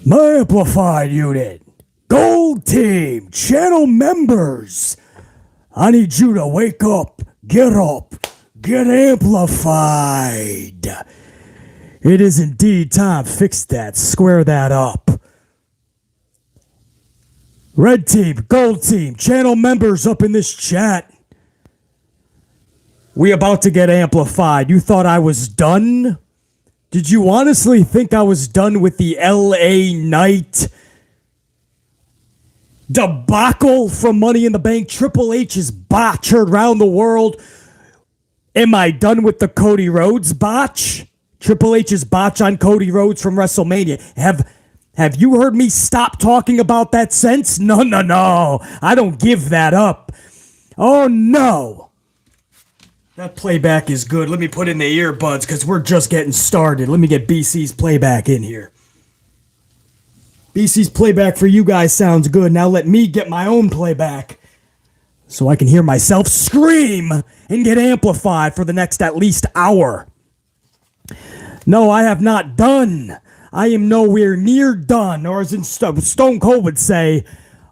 My amplified unit, gold team, channel members, I need you to wake up, get amplified. It is indeed time. Fix that, square that up. Red team, gold team, channel members up in this chat. We about to get amplified. You thought I was done? Did you honestly think I was done with the LA Knight debacle from Money in the Bank? Triple H's botch heard around the world. Am I done with the Cody Rhodes botch? Triple H's botch on Cody Rhodes from WrestleMania. Have you heard me stop talking about that since? No. I don't give that up. Oh, no. That playback is good. Let me put in the earbuds because we're just getting started. Let me get BC's playback in here. BC's playback for you guys sounds good. Now let me get my own playback so I can hear myself scream and get amplified for the next at least hour. No, I have not done. I am nowhere near done. Or as in Stone Cold would say,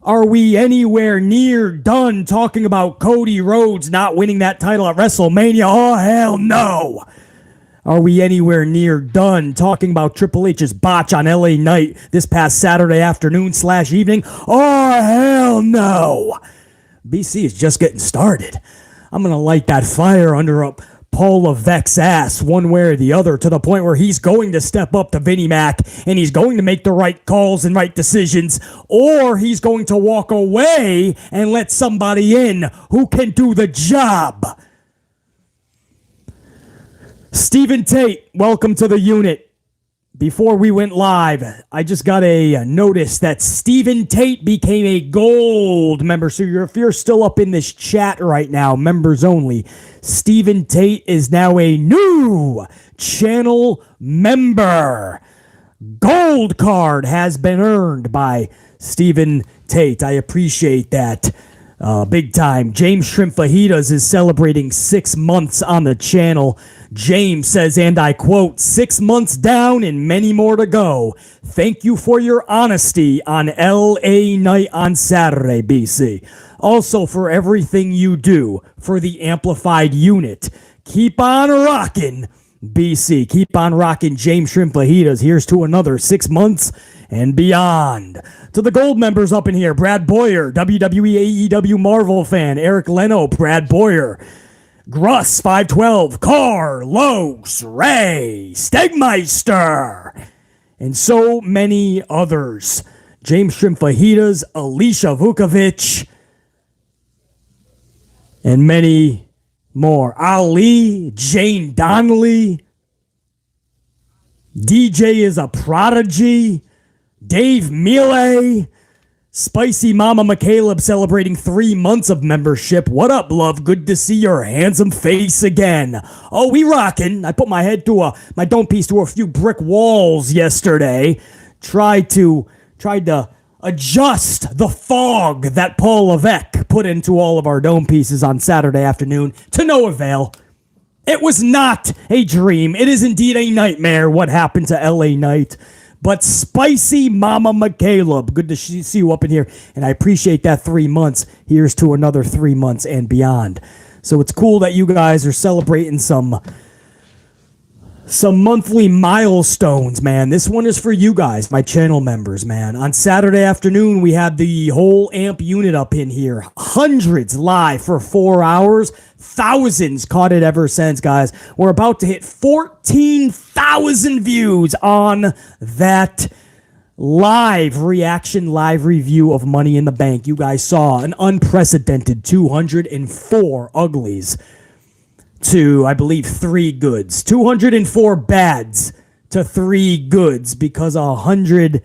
are we anywhere near done talking about Cody Rhodes not winning that title at WrestleMania? Oh, hell no. Are we anywhere near done talking about Triple H's botch on LA Knight this past Saturday afternoon/evening? Oh, hell no. BC is just getting started. I'm going to light that fire under a Paul Levesque's ass one way or the other to the point where he's going to step up to Vinnie Mac and he's going to make the right calls and right decisions, or he's going to walk away and let somebody in who can do the job. Stephen Tate, welcome to the unit. Before we went live, I just got a notice that Stephen Tate became a gold member. So if you're still up in this chat right now, members only, Stephen Tate is now a new channel member. Gold card has been earned by Stephen Tate. I appreciate that. Big time. James Shrimp Fajitas is celebrating 6 months on the channel. James says, and I quote, 6 months down and many more to go. Thank you for your honesty on LA Night on Saturday, BC. Also for everything you do for the amplified unit. Keep on rocking, BC. Keep on rocking, James Shrimp Fajitas. Here's to another 6 months and beyond. To the gold members up in here, Brad Boyer, WWE AEW Marvel fan, Eric Leno, Brad Boyer, Gruss 512, Carlos Ray, Stegmeister, and so many others. James Shrimp Fajitas, Alicia Vukovic, and many more. Ali, Jane Donnelly, DJ is a prodigy, Dave Mealy, Spicy Mama McCaleb celebrating 3 months of membership. What up, love? Good to see your handsome face again. Oh, we rockin'. I put my head to my dome piece to a few brick walls yesterday. Tried to adjust the fog that Paul Levesque put into all of our dome pieces on Saturday afternoon to no avail. It was not a dream. It is indeed a nightmare what happened to LA Knight. But Spicy Mama McCaleb, good to see you up in here. And I appreciate that 3 months. Here's to another 3 months and beyond. So it's cool that you guys are celebrating some monthly milestones, man. This one is for you guys, my channel members, man. On Saturday afternoon, we had the whole amp unit up in here. Hundreds live for 4 hours. Thousands caught it ever since, guys. We're about to hit 14,000 views on that live reaction, live review of Money in the Bank. You guys saw an unprecedented 204 uglies to, I believe, 3 goods. 204 bads to 3 goods because 100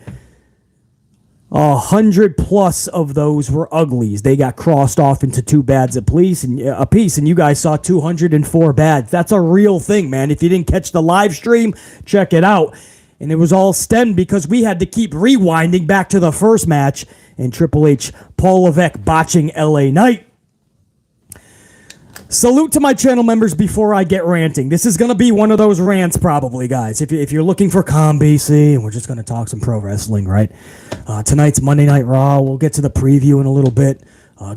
plus of those were uglies. They got crossed off into 2 bads a piece, and you guys saw 204 bads. That's a real thing, man. If you didn't catch the live stream, check it out. And it was all stemmed because we had to keep rewinding back to the first match and Triple H, Paul Levesque botching LA Knight. Salute to my channel members before I get ranting. This is going to be one of those rants probably, guys. If you're looking for calm BC, and we're just going to talk some pro wrestling, right? Tonight's Monday Night Raw. We'll get to the preview in a little bit.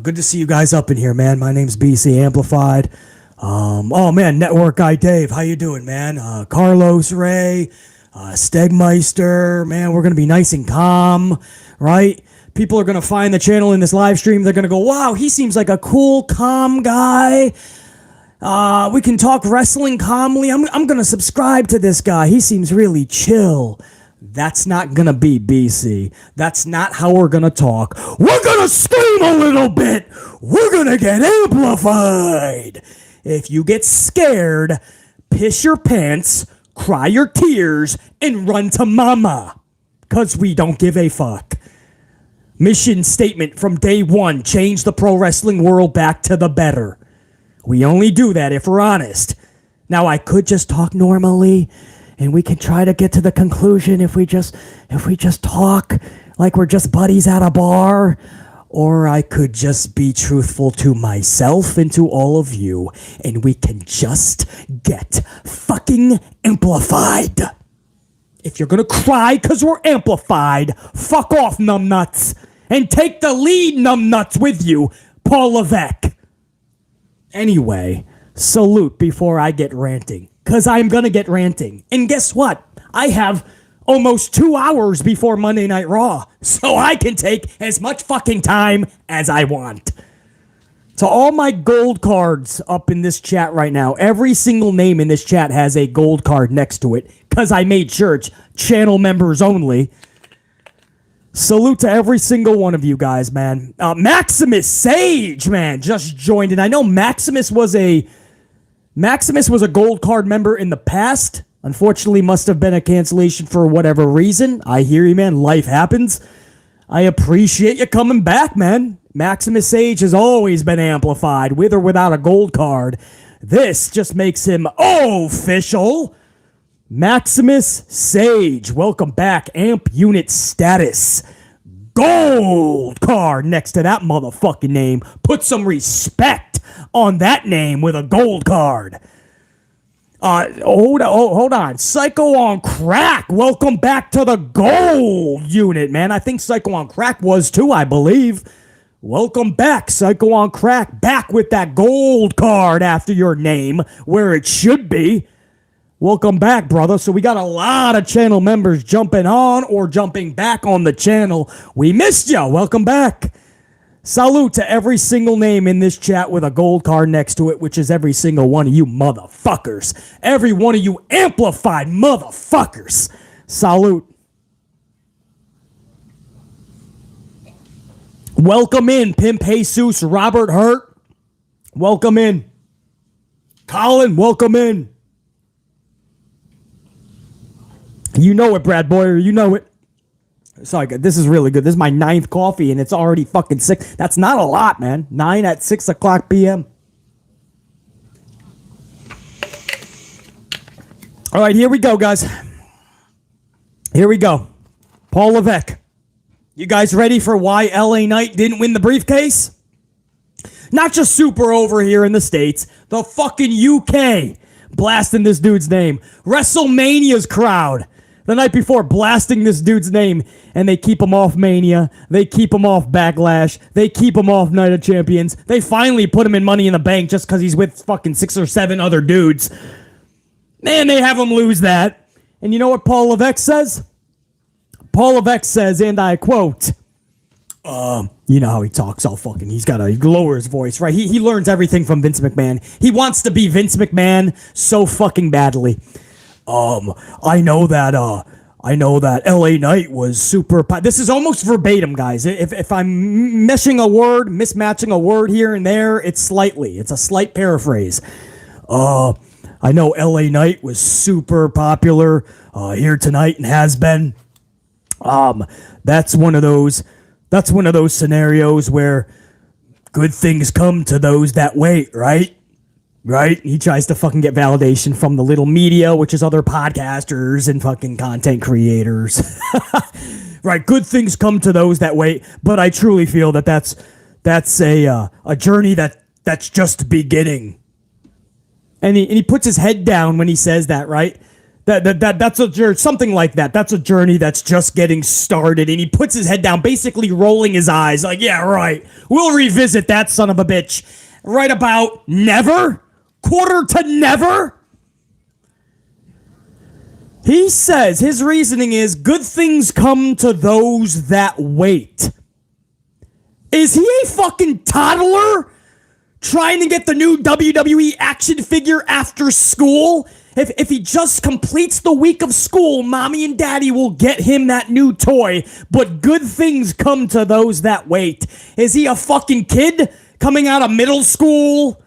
Good to see you guys up in here, man. My name's BC Amplified. Oh, man, Network Guy Dave. How you doing, man? Carlos Ray, Stegmeister. Man, we're going to be nice and calm, right? People are going to find the channel in this live stream. They're going to go, wow, he seems like a cool, calm guy. We can talk wrestling calmly. I'm going to subscribe to this guy. He seems really chill. That's not going to be BC. That's not how we're going to talk. We're going to scream a little bit. We're going to get amplified. If you get scared, piss your pants, cry your tears, and run to mama. Because we don't give a fuck. Mission statement from day one, change the pro wrestling world back to the better. We only do that if we're honest. Now, I could just talk normally, and we can try to get to the conclusion if we just talk like we're just buddies at a bar, or I could just be truthful to myself and to all of you, and we can just get fucking amplified. If you're gonna cry because we're amplified, fuck off, numbnuts. And take the lead, numbnuts, with you, Paul Levesque. Anyway, salute before I get ranting. Because I'm gonna get ranting. And guess what? I have almost 2 hours before Monday Night Raw. So I can take as much fucking time as I want. To all my gold cards up in this chat right now, every single name in this chat has a gold card next to it, because I made sure it's channel members only. Salute to every single one of you guys, man. Maximus Sage, man, just joined in. I know Maximus was a gold card member in the past. Unfortunately, must have been a cancellation for whatever reason. I hear you, man. Life happens. I appreciate you coming back, man. Maximus Sage has always been amplified, with or without a gold card. This just makes him official. Maximus Sage, welcome back. Amp unit status. Gold card next to that motherfucking name. Put some respect on that name with a gold card. Hold on. Psycho on Crack, welcome back to the gold unit, man. I think Psycho on Crack was too, I believe. Welcome back, Psycho on Crack. Back with that gold card after your name, where it should be. Welcome back, brother. So we got a lot of channel members jumping on or jumping back on the channel. We missed you. Welcome back. Salute to every single name in this chat with a gold card next to it, which is every single one of you motherfuckers. Every one of you amplified motherfuckers. Salute. Welcome in, Pimp Jesus, Robert Hurt. Welcome in. Colin, welcome in. You know it, Brad Boyer. You know it. Sorry, this is really good. This is my 9th coffee, and it's already fucking 6. That's not a lot, man. 9 at 6 o'clock p.m. All right, here we go, guys. Here we go. Paul Levesque. You guys ready for why LA Knight didn't win the briefcase? Not just super over here in the States. The fucking UK blasting this dude's name. WrestleMania's crowd the night before blasting this dude's name, and they keep him off Mania. They keep him off Backlash. They keep him off Night of Champions. They finally put him in Money in the Bank just because he's with fucking 6 or 7 other dudes. Man, they have him lose that. And you know what Paul Levesque says? Paul Levesque says, and I quote, you know how he talks all fucking, he lowers his voice, right? He learns everything from Vince McMahon. He wants to be Vince McMahon so fucking badly. I know that LA Knight was super, this is almost verbatim, guys. If I'm mismatching a word here and there, it's a slight paraphrase. I know LA Knight was super popular, here tonight and has been. That's one of those scenarios where good things come to those that wait, right? Right? He tries to fucking get validation from the little media, which is other podcasters and fucking content creators. Right? Good things come to those that wait, but I truly feel that that's a journey that's just beginning. And he puts his head down when he says that, right? That's a journey, something like that. That's a journey that's just getting started. And he puts his head down, basically rolling his eyes, like, yeah, right. We'll revisit that son of a bitch. Right about never? Quarter to never? He says his reasoning is good things come to those that wait. Is he a fucking toddler trying to get the new WWE action figure after school? If he just completes the week of school, mommy and daddy will get him that new toy. But good things come to those that wait. Is he a fucking kid coming out of middle school?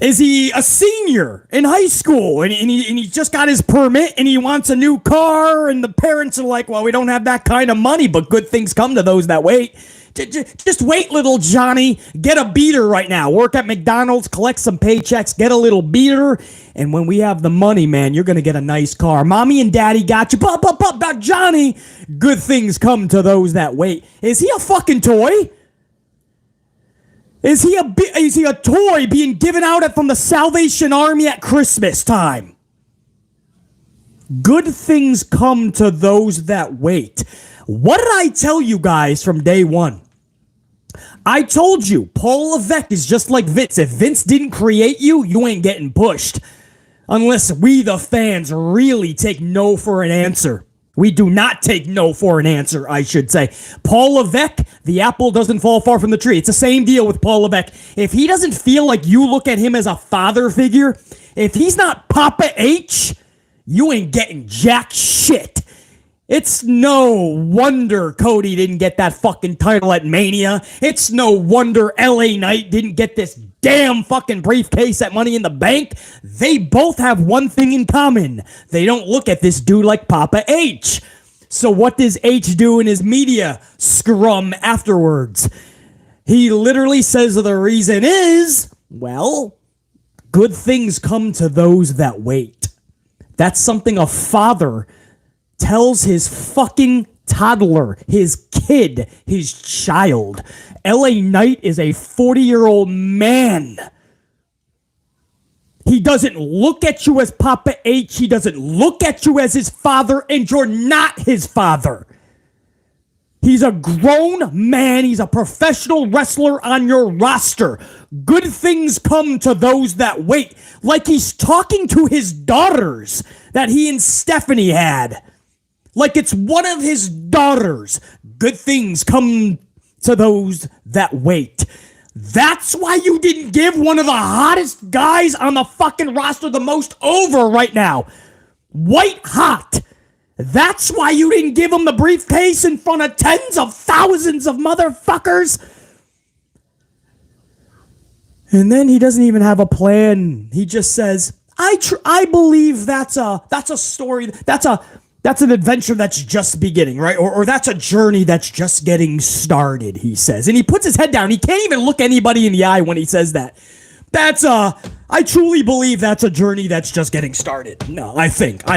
Is he a senior in high school and he just got his permit and he wants a new car and the parents are like, well, we don't have that kind of money, but good things come to those that wait. Just wait, little Johnny. Get a beater right now. Work at McDonald's, collect some paychecks, get a little beater, and when we have the money, man, you're going to get a nice car. Mommy and daddy got you. But Johnny, good things come to those that wait. Is he a fucking toy? Is he a toy being given out from the Salvation Army at Christmas time? Good things come to those that wait. What did I tell you guys from day one? I told you, Paul Levesque is just like Vince. If Vince didn't create you, you ain't getting pushed. Unless we, the fans, really take no for an answer. We do not take no for an answer, I should say. Paul Levesque, the apple doesn't fall far from the tree. It's the same deal with Paul Levesque. If he doesn't feel like you look at him as a father figure, if he's not Papa H, you ain't getting jack shit. It's no wonder Cody didn't get that fucking title at Mania. It's no wonder LA Knight didn't get this damn fucking briefcase at Money in the Bank. They both have one thing in common. They don't look at this dude like Papa H. So what does H do in his media scrum afterwards? He literally says the reason is, well, good things come to those that wait. That's something a father tells his fucking toddler, his kid, his child. LA Knight is a 40-year-old man. He doesn't look at you as Papa H. He doesn't look at you as his father, and you're not his father. He's a grown man. He's a professional wrestler on your roster. Good things come to those that wait. Like he's talking to his daughters that he and Stephanie had. Like it's one of his daughters. Good things come to those that wait. That's why you didn't give one of the hottest guys on the fucking roster the most over right now. White hot. That's why you didn't give him the briefcase in front of tens of thousands of motherfuckers. And then he doesn't even have a plan. He just says, I believe that's a story. That's an adventure that's just beginning, right? Or that's a journey that's just getting started, he says. And he puts his head down. He can't even look anybody in the eye when he says that. I truly believe that's a journey that's just getting started. No, I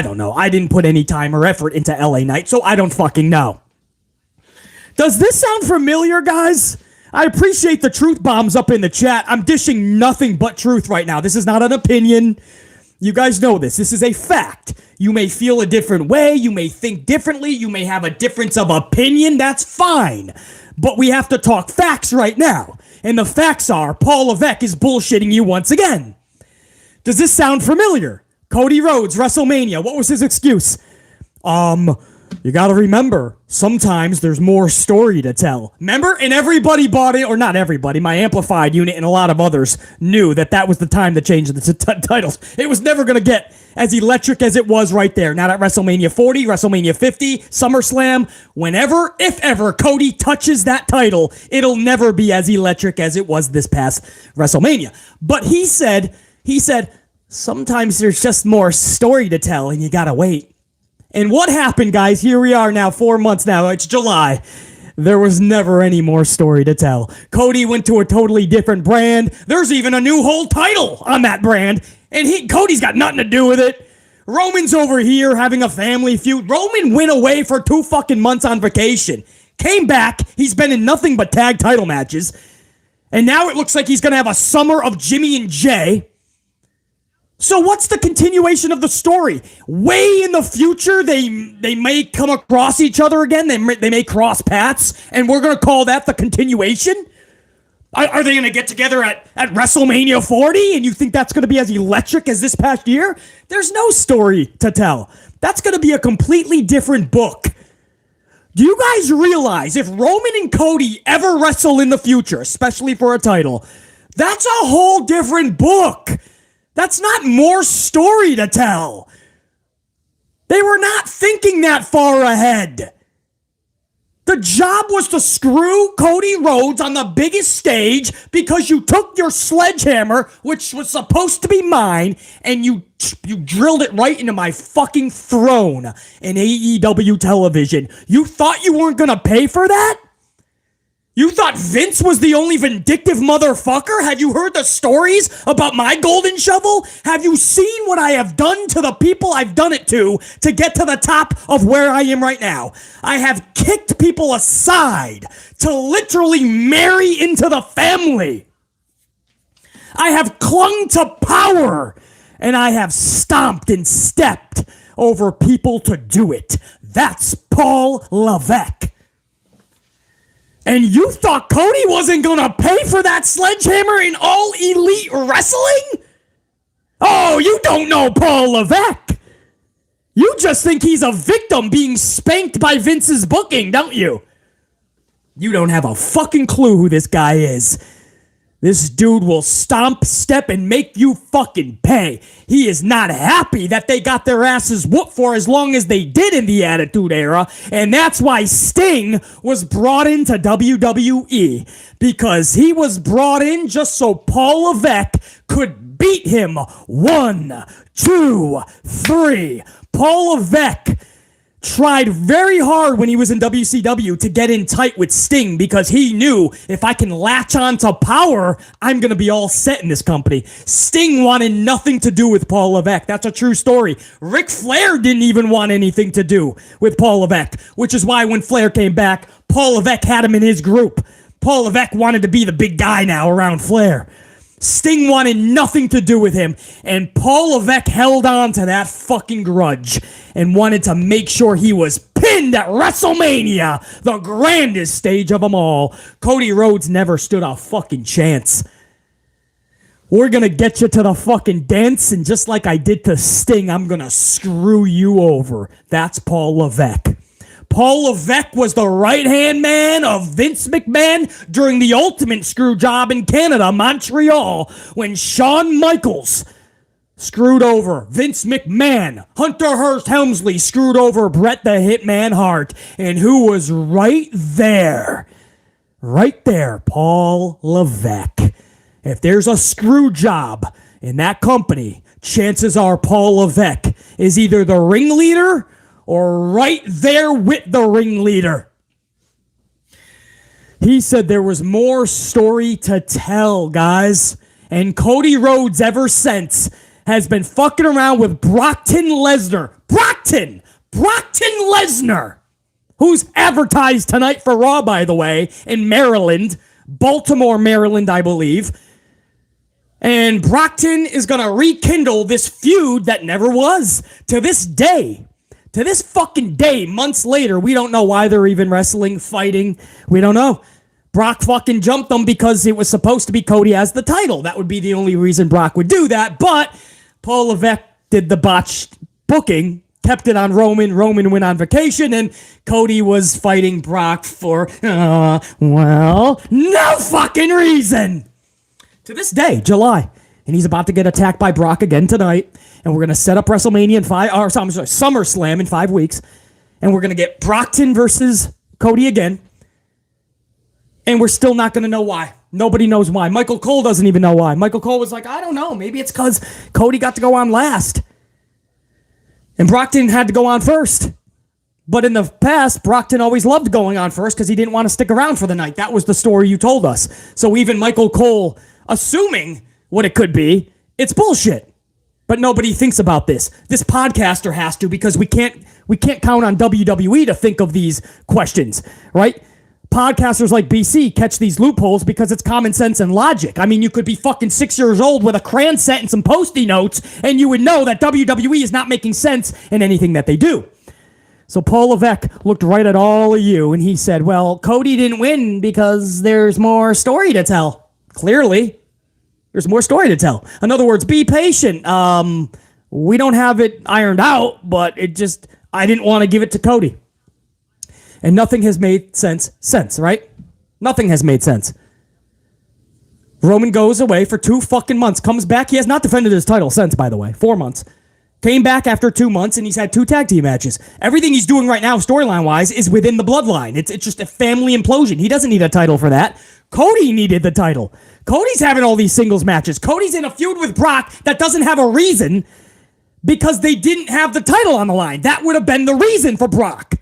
don't know. I didn't put any time or effort into LA Knight, so I don't fucking know. Does this sound familiar, guys? I appreciate the truth bombs up in the chat. I'm dishing nothing but truth right now. This is not an opinion. You guys know this. This is a fact. You may feel a different way. You may think differently. You may have a difference of opinion. That's fine. But we have to talk facts right now. And the facts are Paul Levesque is bullshitting you once again. Does this sound familiar? Cody Rhodes, WrestleMania. What was his excuse? You gotta remember, sometimes there's more story to tell. Remember? And everybody bought it, or not everybody, my Amplified unit and a lot of others knew that was the time to change the titles. It was never gonna get as electric as it was right there. Not at WrestleMania 40, WrestleMania 50, SummerSlam. Whenever, if ever, Cody touches that title, it'll never be as electric as it was this past WrestleMania. But he said, sometimes there's just more story to tell and you gotta wait. And what happened, guys? Here we are now, 4 months now. It's July. There was never any more story to tell. Cody went to a totally different brand. There's even a new whole title on that brand. And Cody's got nothing to do with it. Roman's over here having a family feud. Roman went away for 2 fucking months on vacation. Came back. He's been in nothing but tag title matches. And now it looks like he's going to have a summer of Jimmy and Jay. So what's the continuation of the story? Way in the future, they may come across each other again. They may cross paths, and we're going to call that the continuation? Are they going to get together at WrestleMania 40, and you think that's going to be as electric as this past year? There's no story to tell. That's going to be a completely different book. Do you guys realize if Roman and Cody ever wrestle in the future, especially for a title, that's a whole different book? That's not more story to tell. They were not thinking that far ahead. The job was to screw Cody Rhodes on the biggest stage because you took your sledgehammer, which was supposed to be mine, and you drilled it right into my fucking throne in AEW television. You thought you weren't going to pay for that? You thought Vince was the only vindictive motherfucker? Have you heard the stories about my golden shovel? Have you seen what I have done to the people I've done it to get to the top of where I am right now? I have kicked people aside to literally marry into the family. I have clung to power, and I have stomped and stepped over people to do it. That's Paul Levesque. And you thought Cody wasn't going to pay for that sledgehammer in All Elite Wrestling? Oh, you don't know Paul Levesque. You just think he's a victim being spanked by Vince's booking, don't you? You don't have a fucking clue who this guy is. This dude will stomp, step, and make you fucking pay. He is not happy that they got their asses whooped for as long as they did in the Attitude Era, and that's why Sting was brought into WWE, because he was brought in just so Paul Levesque could beat him. 1, 2, 3. Paul Levesque tried very hard when he was in WCW to get in tight with Sting because he knew if I can latch on to power, I'm going to be all set in this company. Sting wanted nothing to do with Paul Levesque. That's a true story. Ric Flair didn't even want anything to do with Paul Levesque, which is why when Flair came back, Paul Levesque had him in his group. Paul Levesque wanted to be the big guy now around Flair. Sting wanted nothing to do with him, and Paul Levesque held on to that fucking grudge and wanted to make sure he was pinned at WrestleMania, the grandest stage of them all. Cody Rhodes never stood a fucking chance. We're gonna get you to the fucking dance, and just like I did to Sting, I'm gonna screw you over. That's Paul Levesque. Paul Levesque was the right-hand man of Vince McMahon during the ultimate screw job in Canada, Montreal, when Shawn Michaels screwed over Vince McMahon. Hunter Hearst Helmsley screwed over Bret the Hitman Hart. And who was right there? Right there, Paul Levesque. If there's a screw job in that company, chances are Paul Levesque is either the ringleader or right there with the ringleader. He said there was more story to tell, guys. And Cody Rhodes ever since has been fucking around with Brockton Lesnar. Brockton Lesnar, who's advertised tonight for Raw, by the way, in Maryland. Baltimore, Maryland, I believe. And Brockton is going to rekindle this feud that never was. To this day, to this fucking day, months later, we don't know why they're even wrestling, fighting. We don't know. Brock fucking jumped them because it was supposed to be Cody as the title. That would be the only reason Brock would do that. But Paul Levesque did the botched booking, kept it on Roman. Roman went on vacation, and Cody was fighting Brock for, well, no fucking reason. To this day, July. And he's about to get attacked by Brock again tonight. And we're going to set up WrestleMania in SummerSlam in 5 weeks. And we're going to get Brockton versus Cody again. And we're still not going to know why. Nobody knows why. Michael Cole doesn't even know why. Michael Cole was like, I don't know. Maybe it's because Cody got to go on last. And Brockton had to go on first. But in the past, Brockton always loved going on first because he didn't want to stick around for the night. That was the story you told us. So even Michael Cole, assuming what it could be, it's bullshit. But nobody thinks about this. This podcaster has to, because we can't count on WWE to think of these questions, right? Podcasters like BC catch these loopholes because it's common sense and logic. I mean, you could be fucking 6 years old with a crayon set and some Post-it notes, and you would know that WWE is not making sense in anything that they do. So Paul Levesque looked right at all of you, and he said, well, Cody didn't win because there's more story to tell. Clearly, there's more story to tell. In other words, be patient. We don't have it ironed out, but I didn't want to give it to Cody. And nothing has made sense since, right? Nothing has made sense. Roman goes away for 2 fucking months, comes back. He has not defended his title since, by the way. 4 months. Came back after 2 months, and he's had 2 tag team matches. Everything he's doing right now, storyline-wise, is within the bloodline. It's just a family implosion. He doesn't need a title for that. Cody needed the title. Cody's having all these singles matches. Cody's in a feud with Brock that doesn't have a reason because they didn't have the title on the line. That would have been the reason for Brock.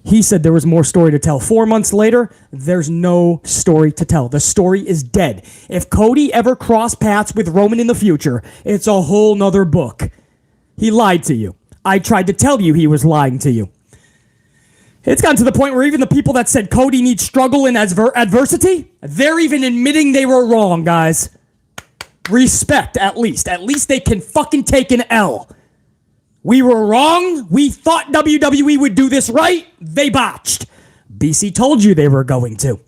He said there was more story to tell. 4 months later, there's no story to tell. The story is dead. If Cody ever crossed paths with Roman in the future, it's a whole nother book. He lied to you. I tried to tell you he was lying to you. It's gotten to the point where even the people that said Cody needs struggle and adversity, they're even admitting they were wrong, guys. Respect, at least. At least they can fucking take an L. We were wrong. We thought WWE would do this right. They botched. BC told you they were going to.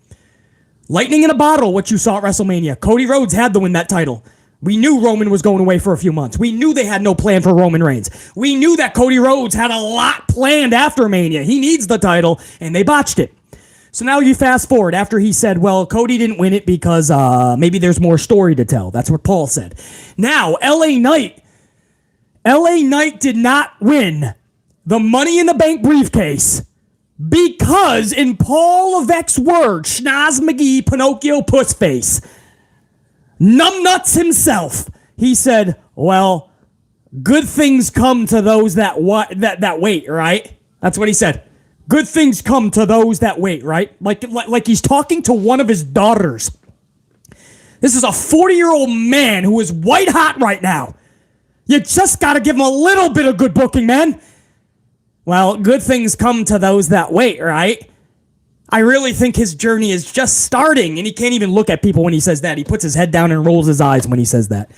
Lightning in a bottle, what you saw at WrestleMania. Cody Rhodes had to win that title. We knew Roman was going away for a few months. We knew they had no plan for Roman Reigns. We knew that Cody Rhodes had a lot planned after Mania. He needs the title, and they botched it. So now you fast forward after he said, well, Cody didn't win it because maybe there's more story to tell. That's what Paul said. Now, LA Knight did not win the Money in the Bank briefcase because, in Paul Levesque's words, Schnoz McGee, Pinocchio Pussface, Numbnuts himself, he said, well, good things come to those that wait, right? That's what he said. Good things come to those that wait, right? Like he's talking to one of his daughters. This is a 40-year-old man who is white hot right now. You just got to give him a little bit of good booking, man. Well, good things come to those that wait, right? I really think his journey is just starting, and he can't even look at people when he says that. He puts his head down and rolls his eyes when he says that.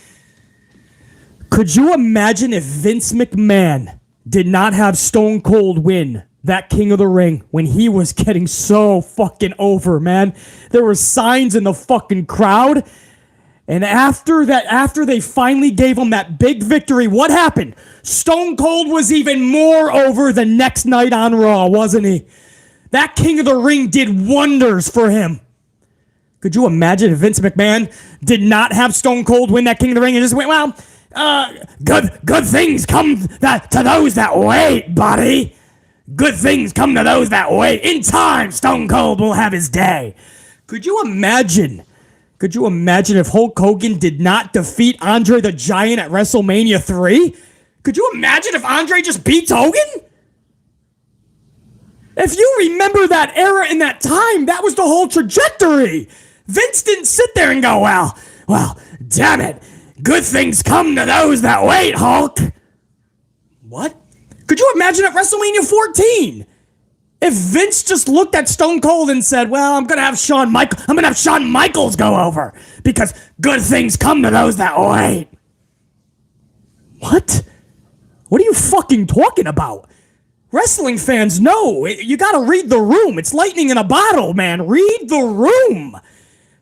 Could you imagine if Vince McMahon did not have Stone Cold win that King of the Ring when he was getting so fucking over, man? There were signs in the fucking crowd. And after they finally gave him that big victory, what happened? Stone Cold was even more over the next night on Raw, wasn't he? That King of the Ring did wonders for him. Could you imagine if Vince McMahon did not have Stone Cold win that King of the Ring and just went, well, good things come to those that wait, buddy. Good things come to those that wait. In time, Stone Cold will have his day. Could you imagine if Hulk Hogan did not defeat Andre the Giant at WrestleMania 3? Could you imagine if Andre just beats Hogan? If you remember that era and that time, that was the whole trajectory. Vince didn't sit there and go, well, damn it. Good things come to those that wait, Hulk. What? Could you imagine at WrestleMania 14? If Vince just looked at Stone Cold and said, well, I'm going to have Shawn Michaels go over because good things come to those that wait. What? What are you fucking talking about? Wrestling fans know. You got to read the room. It's lightning in a bottle, man. Read the room.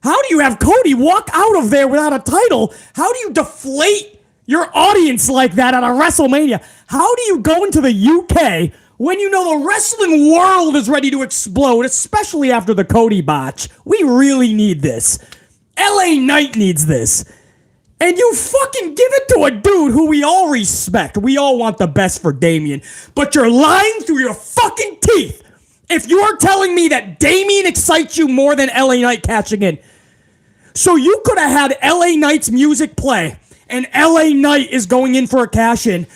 How do you have Cody walk out of there without a title? How do you deflate your audience like that at a WrestleMania? How do you go into the UK when you know the wrestling world is ready to explode, especially after the Cody botch? We really need this. LA Knight needs this. And you fucking give it to a dude who we all respect. We all want the best for Damian. But you're lying through your fucking teeth if you're telling me that Damian excites you more than LA Knight catching in. So you could have had LA Knight's music play, and LA Knight is going in for a cash in,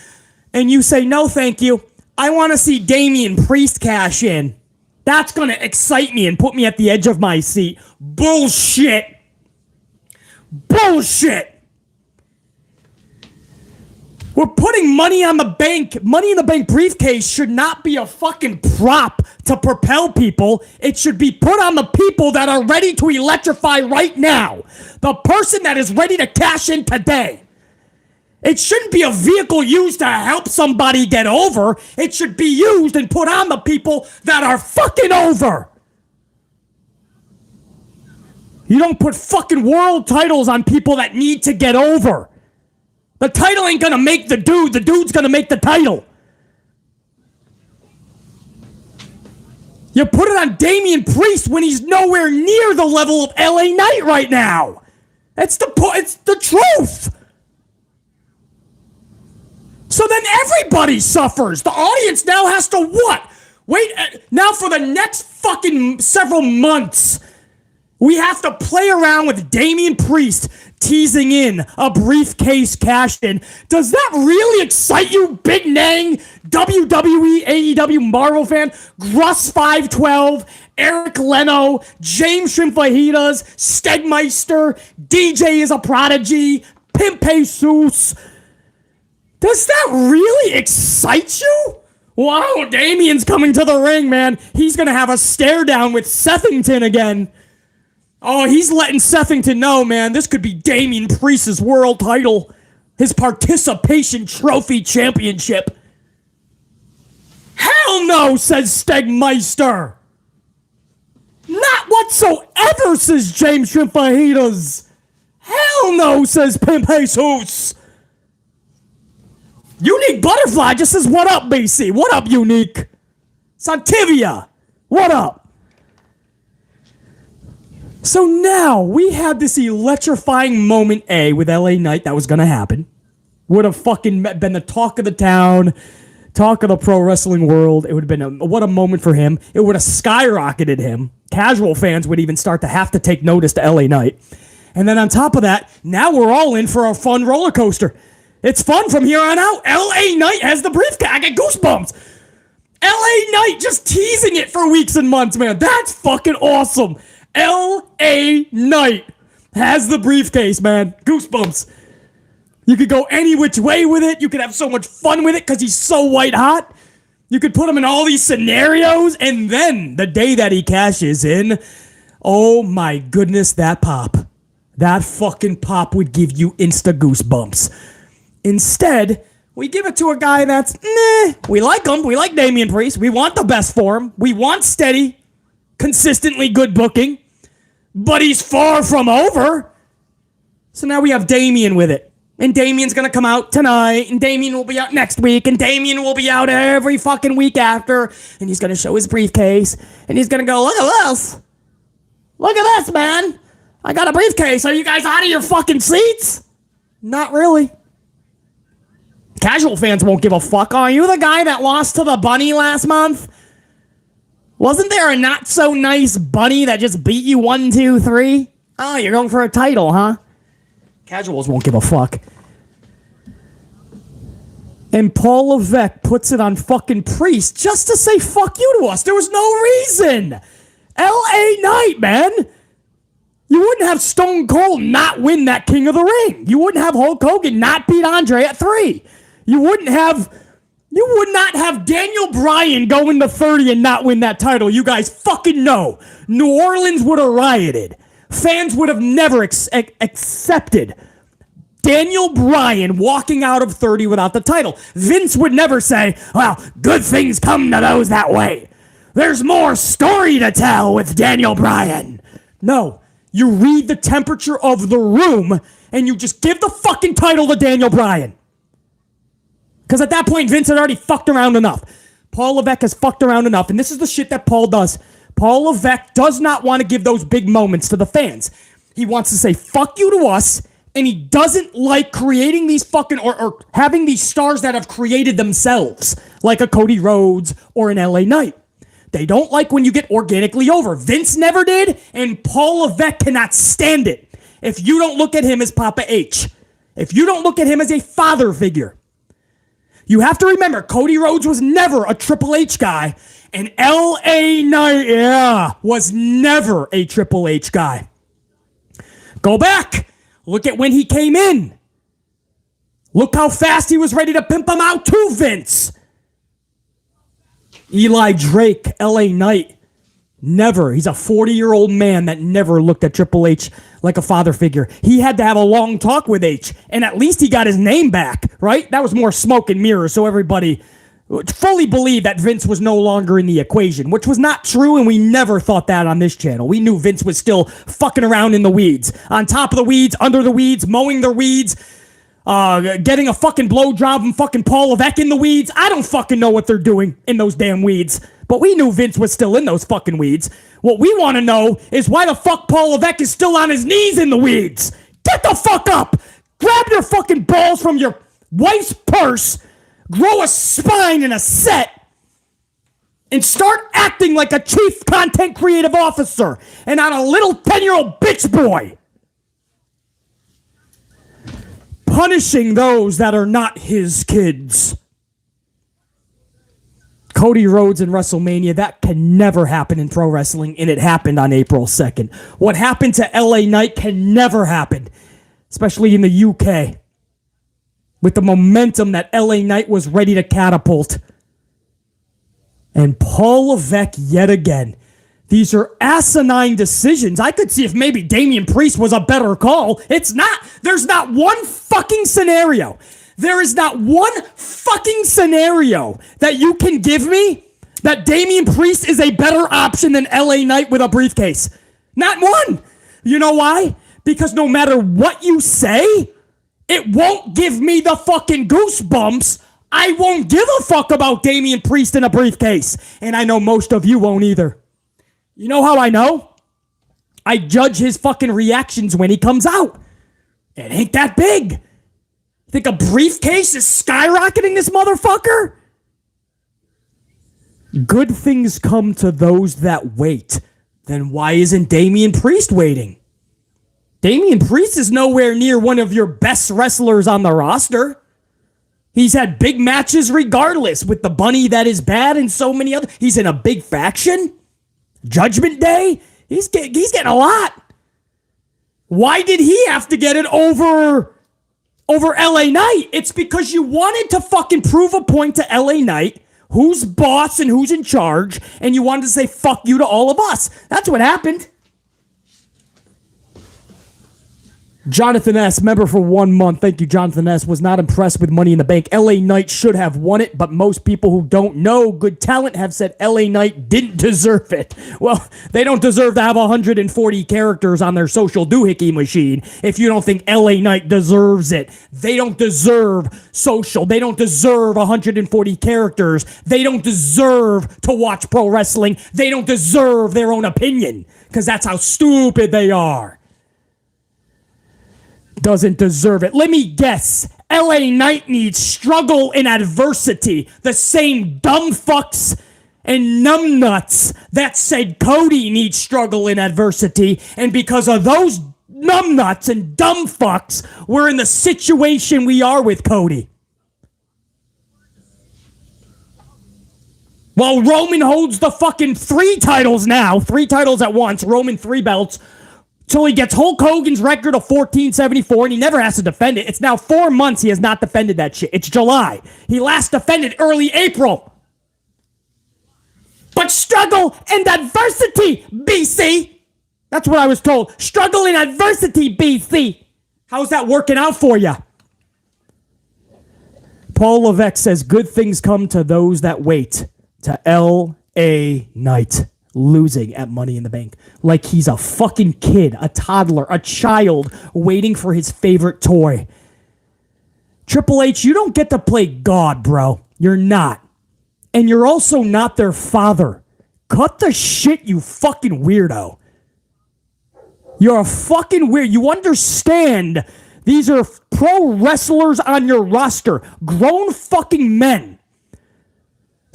and you say, no, thank you. I want to see Damian Priest cash in. That's going to excite me and put me at the edge of my seat. Bullshit. Bullshit. We're putting money on the bank. Money in the bank briefcase should not be a fucking prop to propel people. It should be put on the people that are ready to electrify right now. The person that is ready to cash in today. It shouldn't be a vehicle used to help somebody get over. It should be used and put on the people that are fucking over. You don't put fucking world titles on people that need to get over. The title ain't gonna make the dude's gonna make the title. You put it on Damian Priest when he's nowhere near the level of LA Knight right now. It's the truth. So then everybody suffers. The audience now has to what? Wait, now for the next fucking several months, we have to play around with Damian Priest teasing in a briefcase cash-in. Does that really excite you, Big Nang, WWE, AEW, Marvel fan, Gruss512, Eric Leno, James Shrimp Fajitas, Stegmeister, DJ is a Prodigy, Pimp Jesus? Does that really excite you? Wow, Damian's coming to the ring, man. He's going to have a stare down with Sethington again. Oh, he's letting Sethington know, man, this could be Damian Priest's world title. His participation trophy championship. Hell no, says Stegmeister. Not whatsoever, says James Shrimp Fajitas. Hell no, says Pimp Jesus. Unique Butterfly just says, what up, BC? What up, Unique? Santivia, what up? So now we had this electrifying moment A with LA Knight that was going to happen. Would have fucking been the talk of the town, talk of the pro wrestling world. It would have been what a moment for him. It would have skyrocketed him. Casual fans would even start to have to take notice to LA Knight. And then on top of that, now we're all in for a fun roller coaster. It's fun from here on out. LA Knight has the briefcase. I get goosebumps. LA Knight just teasing it for weeks and months, man. That's fucking awesome. L.A. Knight has the briefcase, man. Goosebumps. You could go any which way with it. You could have so much fun with it because he's so white hot. You could put him in all these scenarios. And then the day that he cashes in, oh my goodness, that pop. That fucking pop would give you insta goosebumps. Instead, we give it to a guy that's, we like him. We like Damian Priest. We want the best for him. We want steady, consistently good booking. But he's far from over. So now we have Damian with it. And Damian's going to come out tonight. And Damian will be out next week. And Damian will be out every fucking week after. And he's going to show his briefcase. And he's going to go, look at this. Look at this, man. I got a briefcase. Are you guys out of your fucking seats? Not really. Casual fans won't give a fuck. Are you the guy that lost to the bunny last month? Wasn't there a not-so-nice bunny that just beat you 1, 2, 3? Oh, you're going for a title, huh? Casuals won't give a fuck. And Paul Levesque puts it on fucking Priest just to say fuck you to us. There was no reason. L.A. Knight, man. You wouldn't have Stone Cold not win that King of the Ring. You wouldn't have Hulk Hogan not beat Andre at 3. You would not have Daniel Bryan go into 30 and not win that title. You guys fucking know. New Orleans would have rioted. Fans would have never accepted Daniel Bryan walking out of 30 without the title. Vince would never say, well, good things come to those that wait. There's more story to tell with Daniel Bryan. No, you read the temperature of the room and you just give the fucking title to Daniel Bryan. Because at that point, Vince had already fucked around enough. Paul Levesque has fucked around enough. And this is the shit that Paul does. Paul Levesque does not want to give those big moments to the fans. He wants to say, fuck you to us. And he doesn't like creating these fucking, or having these stars that have created themselves. Like a Cody Rhodes or an LA Knight. They don't like when you get organically over. Vince never did. And Paul Levesque cannot stand it. If you don't look at him as Papa H. If you don't look at him as a father figure. You have to remember, Cody Rhodes was never a Triple H guy, and L.A. Knight, was never a Triple H guy. Go back. Look at when he came in. Look how fast he was ready to pimp him out too, Vince. Eli Drake, LA Knight, never. He's a 40-year-old man that never looked at Triple H like a father figure. He had to have a long talk with H, and at least he got his name back, right? That was more smoke and mirrors, so everybody fully believed that Vince was no longer in the equation, which was not true, and we never thought that on this channel. We knew Vince was still fucking around in the weeds. On top of the weeds, under the weeds, mowing the weeds, getting a fucking blowjob from fucking Paul Levesque in the weeds. I don't fucking know what they're doing in those damn weeds. But we knew Vince was still in those fucking weeds. What we want to know is why the fuck Paul Levesque is still on his knees in the weeds. Get the fuck up. Grab your fucking balls from your wife's purse, grow a spine and a set, and start acting like a chief content creative officer and not a little 10-year-old bitch boy. Punishing those that are not his kids. Cody Rhodes in WrestleMania, that can never happen in pro wrestling, and it happened on April 2nd. What happened to LA Knight can never happen, especially in the UK. With the momentum that LA Knight was ready to catapult. And Paul Levesque yet again. These are asinine decisions. I could see if maybe Damian Priest was a better call. It's not. There's not one fucking scenario. There is not one fucking scenario that you can give me that Damian Priest is a better option than LA Knight with a briefcase. Not one. You know why? Because no matter what you say, it won't give me the fucking goosebumps. I won't give a fuck about Damian Priest in a briefcase. And I know most of you won't either. You know how I know? I judge his fucking reactions when he comes out. It ain't that big. Think a briefcase is skyrocketing this motherfucker? Good things come to those that wait. Then why isn't Damian Priest waiting? Damian Priest is nowhere near one of your best wrestlers on the roster. He's had big matches regardless with the bunny that is bad and so many other. He's in a big faction. Judgment Day. He's getting a lot. Why did he have to get it over LA Knight? It's because you wanted to fucking prove a point to LA Knight, who's boss and who's in charge, and you wanted to say fuck you to all of us. That's what happened. Jonathan S., member for 1 month. Thank you, Jonathan S., was not impressed with Money in the Bank. LA Knight should have won it, but most people who don't know good talent have said LA Knight didn't deserve it. Well, they don't deserve to have 140 characters on their social doohickey machine if you don't think LA Knight deserves it. They don't deserve social. They don't deserve 140 characters. They don't deserve to watch pro wrestling. They don't deserve their own opinion because that's how stupid they are. Doesn't deserve it. Let me guess. LA Knight needs struggle and adversity. The same dumb fucks and numbnuts that said Cody needs struggle and adversity. And because of those numbnuts and dumb fucks, we're in the situation we are with Cody. While Roman holds the fucking 3 titles now, 3 titles at once, Roman 3 belts, till he gets Hulk Hogan's record of 1474, and he never has to defend it. It's now 4 months he has not defended that shit. It's July. He last defended early April. But struggle and adversity, BC. That's what I was told. Struggle and adversity, BC. How's that working out for you? Paul Levesque says, good things come to those that wait. To LA Knight. Losing at Money in the Bank like he's a fucking kid, a toddler, a child waiting for his favorite toy. Triple H, you don't get to play God, bro. You're not. And you're also not their father. Cut the shit, you fucking weirdo. You're a fucking weird. You understand these are pro wrestlers on your roster. Grown fucking men.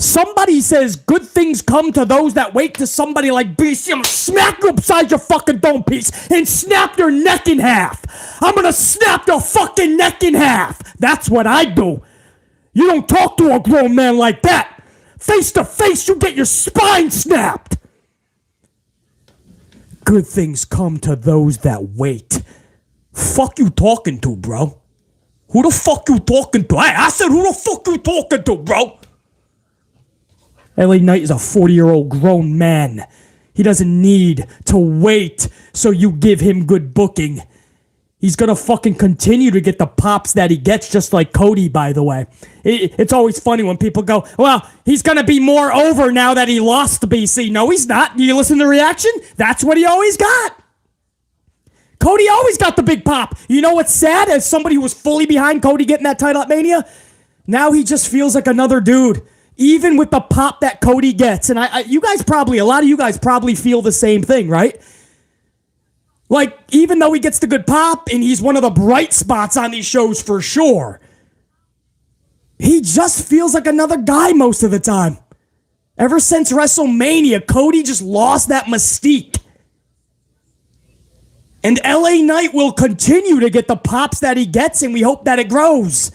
Somebody says good things come to those that wait to somebody like BC. I'm gonna smack you upside your fucking dome piece and snap your neck in half. I'm gonna snap your fucking neck in half. That's what I do. You don't talk to a grown man like that. Face to face, you get your spine snapped. Good things come to those that wait. Fuck you talking to, bro? Who the fuck you talking to? Hey, I said, who the fuck you talking to, bro? LA Knight is a 40-year-old grown man. He doesn't need to wait so you give him good booking. He's going to fucking continue to get the pops that he gets, just like Cody, by the way. It's always funny when people go, well, he's going to be more over now that he lost to BC. No, he's not. You listen to the reaction? That's what he always got. Cody always got the big pop. You know what's sad? As somebody who was fully behind Cody getting that title at Mania, now he just feels like another dude. Even with the pop that Cody gets. And a lot of you guys probably feel the same thing, right? Like, even though he gets the good pop and he's one of the bright spots on these shows for sure, he just feels like another guy most of the time. Ever since WrestleMania, Cody just lost that mystique. And LA Knight will continue to get the pops that he gets, and we hope that it grows.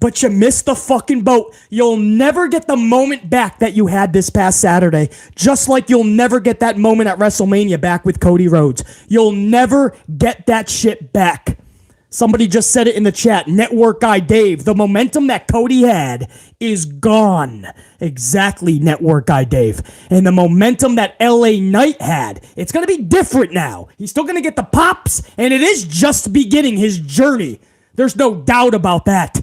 But you missed the fucking boat. You'll never get the moment back that you had this past Saturday. Just like you'll never get that moment at WrestleMania back with Cody Rhodes. You'll never get that shit back. Somebody just said it in the chat. Network guy Dave. The momentum that Cody had is gone. Exactly, network guy Dave. And the momentum that LA Knight had, it's going to be different now. He's still going to get the pops, and it is just beginning his journey. There's no doubt about that.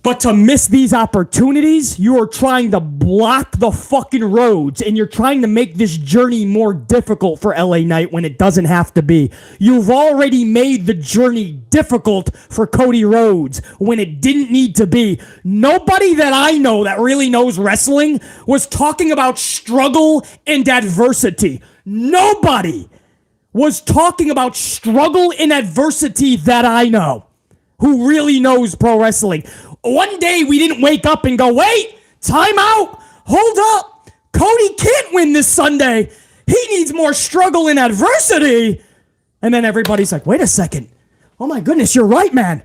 But to miss these opportunities, you are trying to block the fucking roads, and you're trying to make this journey more difficult for LA Knight when it doesn't have to be. You've already made the journey difficult for Cody Rhodes when it didn't need to be. Nobody that I know that really knows wrestling was talking about struggle and adversity. Nobody was talking about struggle and adversity that I know who really knows pro wrestling. One day we didn't wake up and go, wait, time out, hold up. Cody can't win this Sunday. He needs more struggle and adversity. And then everybody's like, wait a second. Oh my goodness, you're right, man.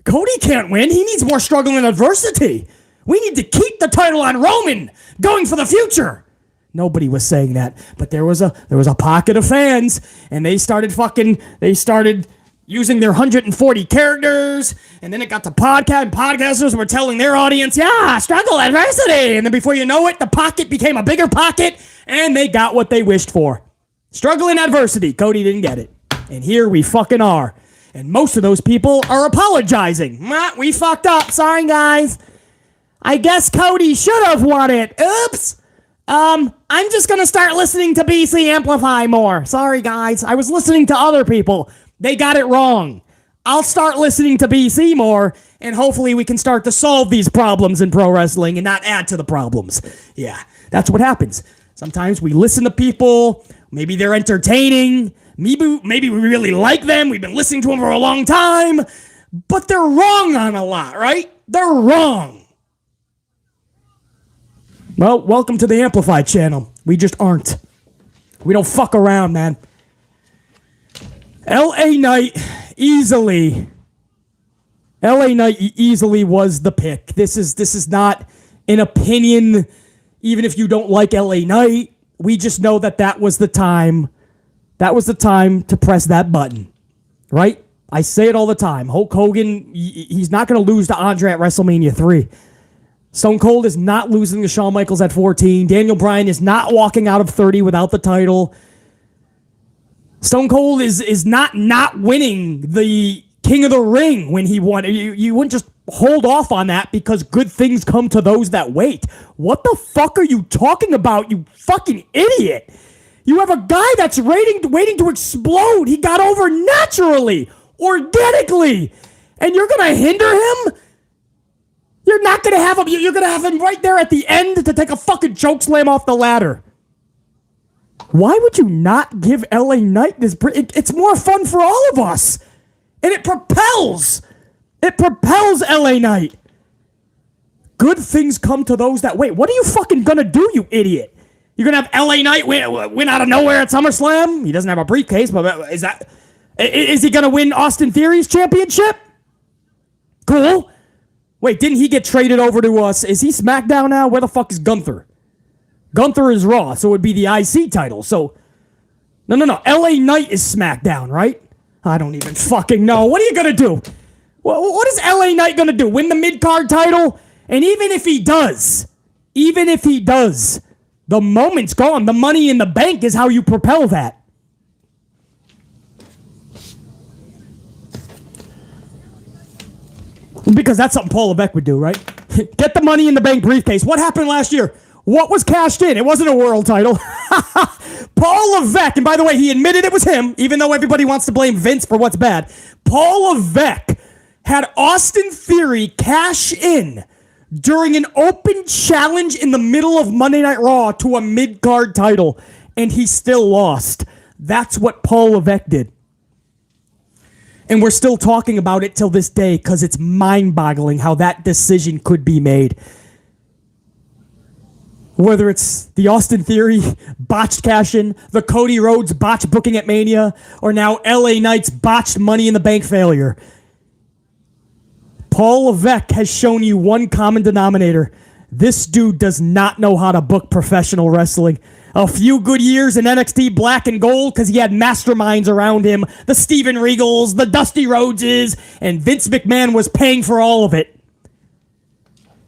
Cody can't win. He needs more struggle and adversity. We need to keep the title on Roman going for the future. Nobody was saying that, but there was a pocket of fans, and they started using their 140 characters, and then it got to podcast, and podcasters were telling their audience, yeah, struggle, adversity, and then before you know it, the pocket became a bigger pocket, and they got what they wished for. Struggle and adversity. Cody didn't get it. And here we fucking are. And most of those people are apologizing. We fucked up. Sorry, guys. I guess Cody should have won it. Oops. I'm just gonna start listening to BC Amplify more. Sorry, guys. I was listening to other people. They got it wrong. I'll start listening to BC more, and hopefully we can start to solve these problems in pro wrestling and not add to the problems. Yeah, that's what happens. Sometimes we listen to people. Maybe they're entertaining. Maybe we really like them. We've been listening to them for a long time. But they're wrong on a lot, right? They're wrong. Well, welcome to the Amplified channel. We just aren't. We don't fuck around, man. LA Knight easily was the pick. This is not an opinion, even if you don't like LA Knight. We just know that was the time. That was the time to press that button, right? I say it all the time. Hulk Hogan, he's not going to lose to Andre at WrestleMania 3. Stone Cold is not losing to Shawn Michaels at 14. Daniel Bryan is not walking out of 30 without the title. Stone Cold is not winning the King of the Ring when he won. You wouldn't just hold off on that because good things come to those that wait. What the fuck are you talking about, you fucking idiot? You have a guy that's waiting to explode. He got over naturally, organically, and you're going to hinder him? You're not going to have him. You're going to have him right there at the end to take a fucking choke slam off the ladder. Why would you not give LA Knight this? It's more fun for all of us. And it propels LA Knight. Good things come to those that wait. What are you fucking gonna do, you idiot? You're gonna have LA Knight win out of nowhere at SummerSlam? He doesn't have a briefcase, but is he gonna win Austin Theory's championship? Cool. Wait, didn't he get traded over to us? Is he SmackDown now? Where the fuck is Gunther? Gunther is Raw, so it would be the IC title. So, no. LA Knight is SmackDown, right? I don't even fucking know. What are you going to do? What is LA Knight going to do? Win the mid-card title? And even if he does, the moment's gone. The money in the bank is how you propel that. Because that's something Paul Levesque would do, right? Get the money in the bank briefcase. What happened last year? What was cashed in? It wasn't a world title. Paul Levesque, and by the way, he admitted it was him, even though everybody wants to blame Vince for what's bad. Paul Levesque had Austin Theory cash in during an open challenge in the middle of Monday Night Raw to a mid-card title, and he still lost. That's what Paul Levesque did. And we're still talking about it till this day because it's mind-boggling how that decision could be made. Whether it's the Austin Theory botched cash-in, the Cody Rhodes botched booking at Mania, or now LA Knight's botched Money in the Bank failure. Paul Levesque has shown you one common denominator. This dude does not know how to book professional wrestling. A few good years in NXT Black and Gold because he had masterminds around him. The Steven Regals, the Dusty Rhodeses, and Vince McMahon was paying for all of it.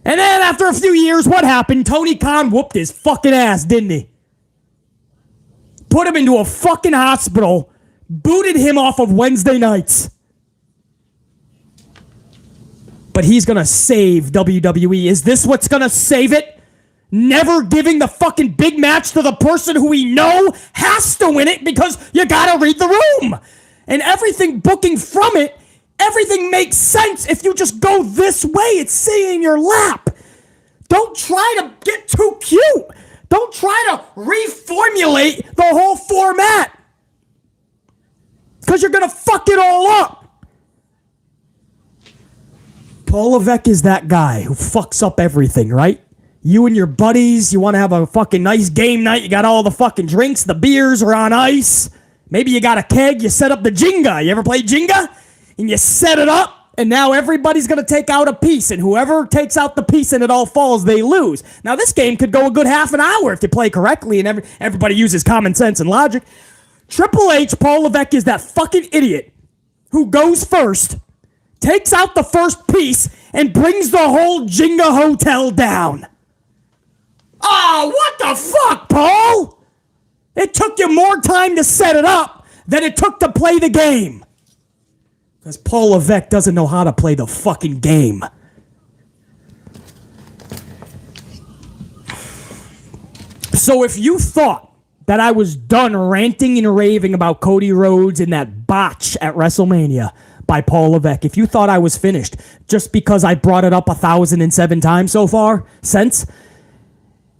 And then after a few years, what happened? Tony Khan whooped his fucking ass, didn't he? Put him into a fucking hospital, booted him off of Wednesday nights. But he's gonna save WWE. Is this what's gonna save it? Never giving the fucking big match to the person who we know has to win it because you gotta read the room. And everything booking from it, everything makes sense if you just go this way. It's sitting in your lap. Don't try to get too cute. Don't try to reformulate the whole format. Because you're going to fuck it all up. Paul Levesque is that guy who fucks up everything, right? You and your buddies, you want to have a fucking nice game night. You got all the fucking drinks. The beers are on ice. Maybe you got a keg. You set up the Jenga. You ever play Jenga? And you set it up, and now everybody's going to take out a piece, and whoever takes out the piece and it all falls, they lose. Now, this game could go a good half an hour if you play correctly and everybody uses common sense and logic. Triple H, Paul Levesque, is that fucking idiot who goes first, takes out the first piece, and brings the whole Jenga hotel down. Oh, what the fuck, Paul? It took you more time to set it up than it took to play the game. Because Paul Levesque doesn't know how to play the fucking game. So if you thought that I was done ranting and raving about Cody Rhodes and that botch at WrestleMania by Paul Levesque, if you thought I was finished just because I brought it up 1,007 times so far,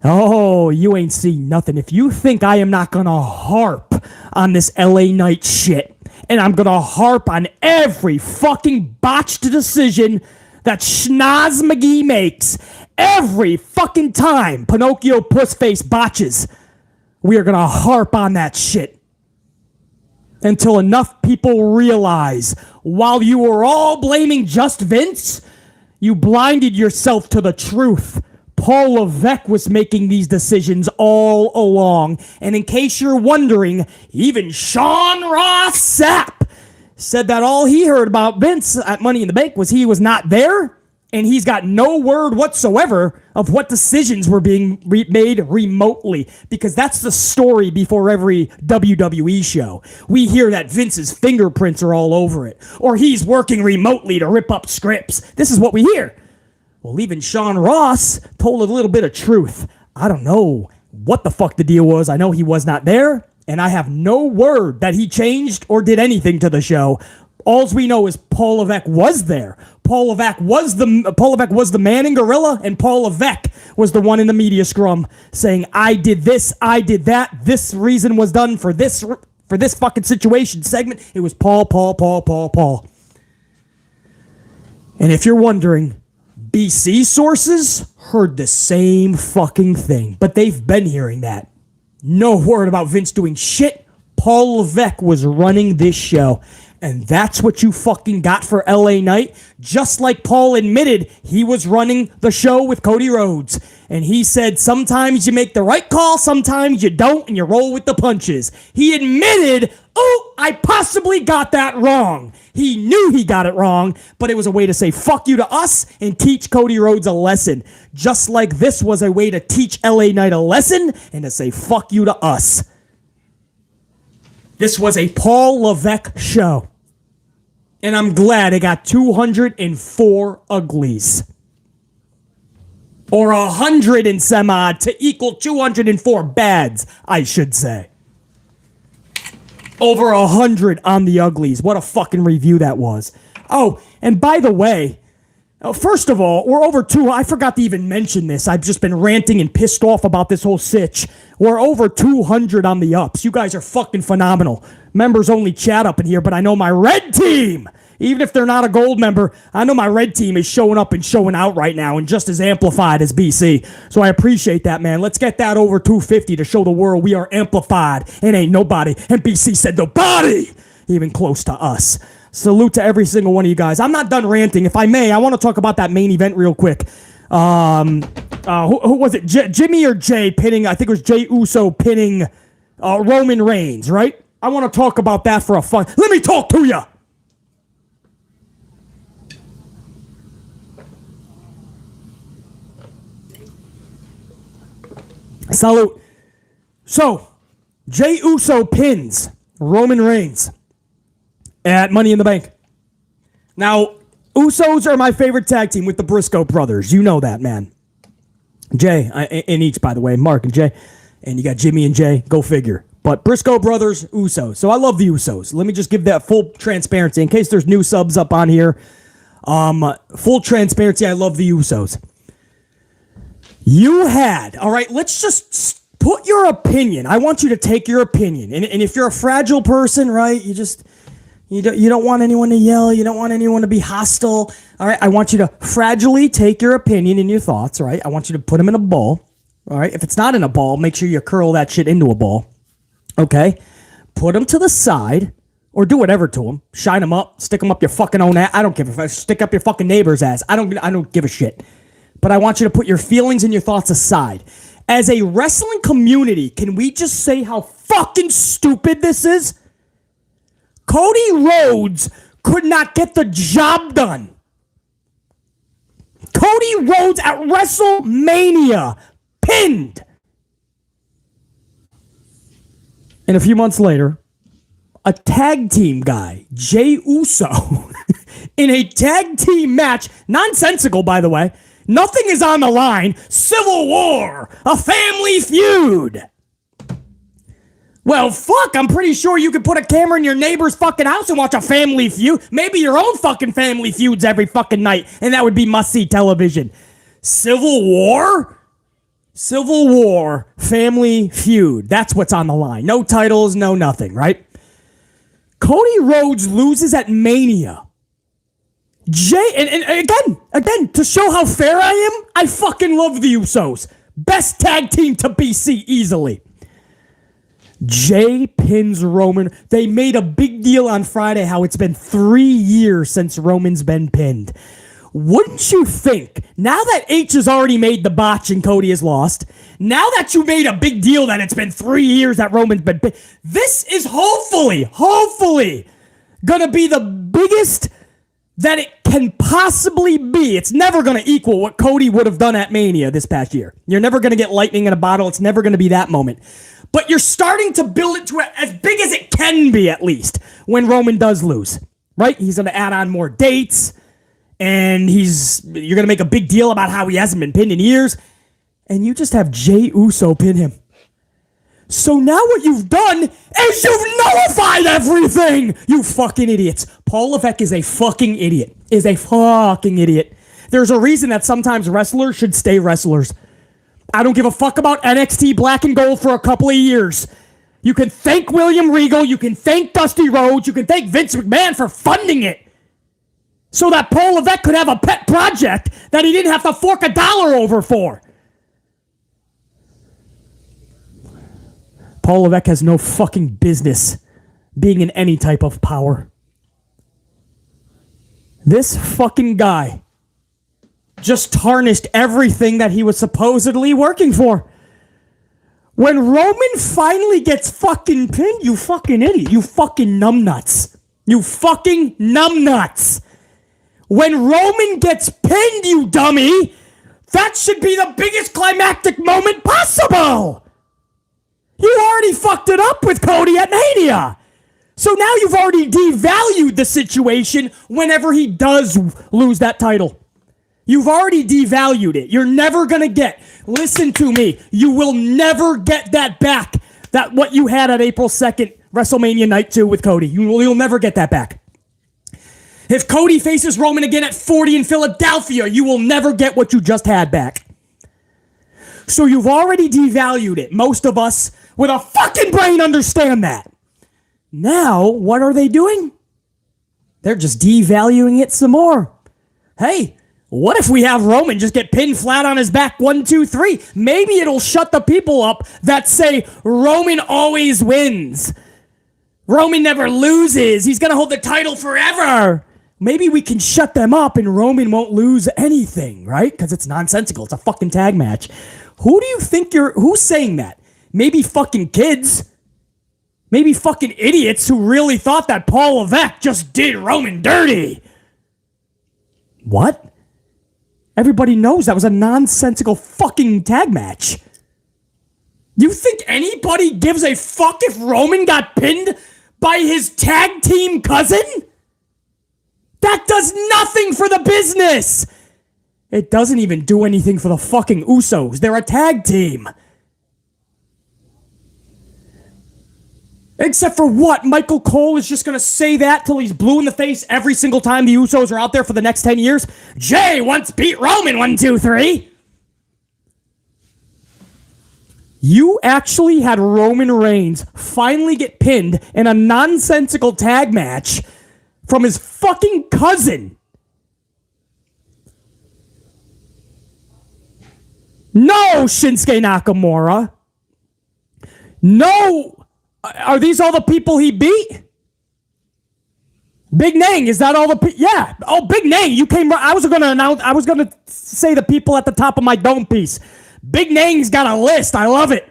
oh, you ain't seen nothing. If you think I am not gonna harp on this LA Knight shit, and I'm gonna harp on every fucking botched decision that Schnoz McGee makes every fucking time Pinocchio Pussface botches, we are gonna harp on that shit until enough people realize while you were all blaming just Vince, you blinded yourself to the truth. Paul Levesque was making these decisions all along. And in case you're wondering, even Sean Ross Sapp said that all he heard about Vince at Money in the Bank was he was not there, and he's got no word whatsoever of what decisions were being made remotely, because that's the story before every WWE show. We hear that Vince's fingerprints are all over it, or he's working remotely to rip up scripts. This is what we hear. Well, even Sean Ross told a little bit of truth. I don't know what the fuck the deal was. I know he was not there, and I have no word that he changed or did anything to the show. All we know is Paul Levesque was there. Paul Levesque was the man in Gorilla, and Paul Levesque was the one in the media scrum saying, I did this, I did that, this reason was done for this fucking situation segment. It was Paul. And if you're wondering, BC sources heard the same fucking thing, but they've been hearing that. No word about Vince doing shit. Paul Levesque was running this show. And that's what you fucking got for LA Knight. Just like Paul admitted, he was running the show with Cody Rhodes. And he said, sometimes you make the right call, sometimes you don't, and you roll with the punches. He admitted, oh, I possibly got that wrong. He knew he got it wrong, but it was a way to say fuck you to us and teach Cody Rhodes a lesson. Just like this was a way to teach LA Knight a lesson and to say fuck you to us. This was a Paul Levesque show. And I'm glad it got 204 uglies. Or 100 and some odd to equal 204 bads, I should say. Over 100 on the uglies. What a fucking review that was. Oh, and by the way, first of all, we're over I forgot to even mention this. I've just been ranting and pissed off about this whole sitch. We're over 200 on the ups. You guys are fucking phenomenal. Members only chat up in here, but I know my red team, even if they're not a gold member, I know my red team is showing up and showing out right now and just as amplified as BC. So I appreciate that, man. Let's get that over 250 to show the world we are amplified and ain't nobody. And BC said nobody even close to us. Salute to every single one of you guys. I'm not done ranting. If I may, I want to talk about that main event real quick. Who was it? Jimmy or Jay pinning? I think it was Jay Uso pinning Roman Reigns, right? I want to talk about that for a fun. Let me talk to you. Salute. So, Jay Uso pins Roman Reigns at Money in the Bank. Now, Usos are my favorite tag team with the Briscoe brothers. You know that, man. Jay, in each, by the way, Mark and Jay. And you got Jimmy and Jay. Go figure. But Briscoe brothers, Usos. So I love the Usos. Let me just give that full transparency in case there's new subs up on here. Full transparency, I love the Usos. You had, all right, let's just put your opinion. I want you to take your opinion. And if you're a fragile person, right, you don't want anyone to yell. You don't want anyone to be hostile. All right, I want you to fragilely take your opinion and your thoughts, all right? I want you to put them in a ball, all right? If it's not in a ball, make sure you curl that shit into a ball, okay? Put them to the side or do whatever to them. Shine them up, stick them up your fucking own ass. I don't give a fuck. Stick up your fucking neighbor's ass. I don't give a shit. But I want you to put your feelings and your thoughts aside. As a wrestling community, can we just say how fucking stupid this is? Cody Rhodes could not get the job done. Cody Rhodes at WrestleMania pinned. And a few months later, a tag team guy, Jay Uso, in a tag team match, nonsensical by the way, nothing is on the line, civil war, a family feud. Well, fuck, I'm pretty sure you could put a camera in your neighbor's fucking house and watch a family feud. Maybe your own fucking family feuds every fucking night, and that would be must-see television. Civil war? Civil war, family feud. That's what's on the line. No titles, no nothing, right? Cody Rhodes loses at Mania. And again, to show how fair I am, I fucking love the Usos. Best tag team to BC easily. Jay pins Roman. They made a big deal on Friday how it's been 3 years since Roman's been pinned. Wouldn't you think, now that H has already made the botch and Cody has lost, now that you made a big deal that it's been 3 years that Roman's been pinned, this is hopefully, gonna be the biggest that it can possibly be. It's never going to equal what Cody would have done at Mania this past year. You're never going to get lightning in a bottle. It's never going to be that moment. But you're starting to build it to as big as it can be, at least, when Roman does lose, right? He's going to add on more dates, and you're going to make a big deal about how he hasn't been pinned in years, and you just have Jay Uso pin him. So now what you've done is you've nullified everything, you fucking idiots. Paul Levesque is a fucking idiot. There's a reason that sometimes wrestlers should stay wrestlers. I don't give a fuck about NXT Black and Gold for a couple of years. You can thank William Regal, you can thank Dusty Rhodes, you can thank Vince McMahon for funding it. So that Paul Levesque could have a pet project that he didn't have to fork $1 over for. Paul Levesque has no fucking business being in any type of power. This fucking guy just tarnished everything that he was supposedly working for. When Roman finally gets fucking pinned, you fucking idiot. You fucking numbnuts. You fucking numbnuts. When Roman gets pinned, you dummy, that should be the biggest climactic moment possible. You already fucked it up with Cody at Mania. So now you've already devalued the situation whenever he does lose that title. You've already devalued it. You're never going to get, listen to me, you will never get that back. That what you had at April 2nd, WrestleMania Night 2 with Cody. You'll never get that back. If Cody faces Roman again at 40 in Philadelphia, you will never get what you just had back. So you've already devalued it. Most of us with a fucking brain understand that. Now, what are they doing? They're just devaluing it some more. Hey, what if we have Roman just get pinned flat on his back 1, 2, 3? Maybe it'll shut the people up that say Roman always wins. Roman never loses. He's going to hold the title forever. Maybe we can shut them up and Roman won't lose anything, right? Because it's nonsensical. It's a fucking tag match. Who do you think who's saying that? Maybe fucking kids. Maybe fucking idiots who really thought that Paul Levesque just did Roman dirty. What? Everybody knows that was a nonsensical fucking tag match. You think anybody gives a fuck if Roman got pinned by his tag team cousin? That does nothing for the business. It doesn't even do anything for the fucking Usos. They're a tag team. Except for what? Michael Cole is just going to say that till he's blue in the face every single time the Usos are out there for the next 10 years? Jay once beat Roman 1, 2, 3. You actually had Roman Reigns finally get pinned in a nonsensical tag match from his fucking cousin. No, Shinsuke Nakamura. No. Are these all the people he beat? Big Nang, is that all the yeah. Oh, Big Nang, you came I was going to say the people at the top of my dome piece. Big Nang's got a list. I love it.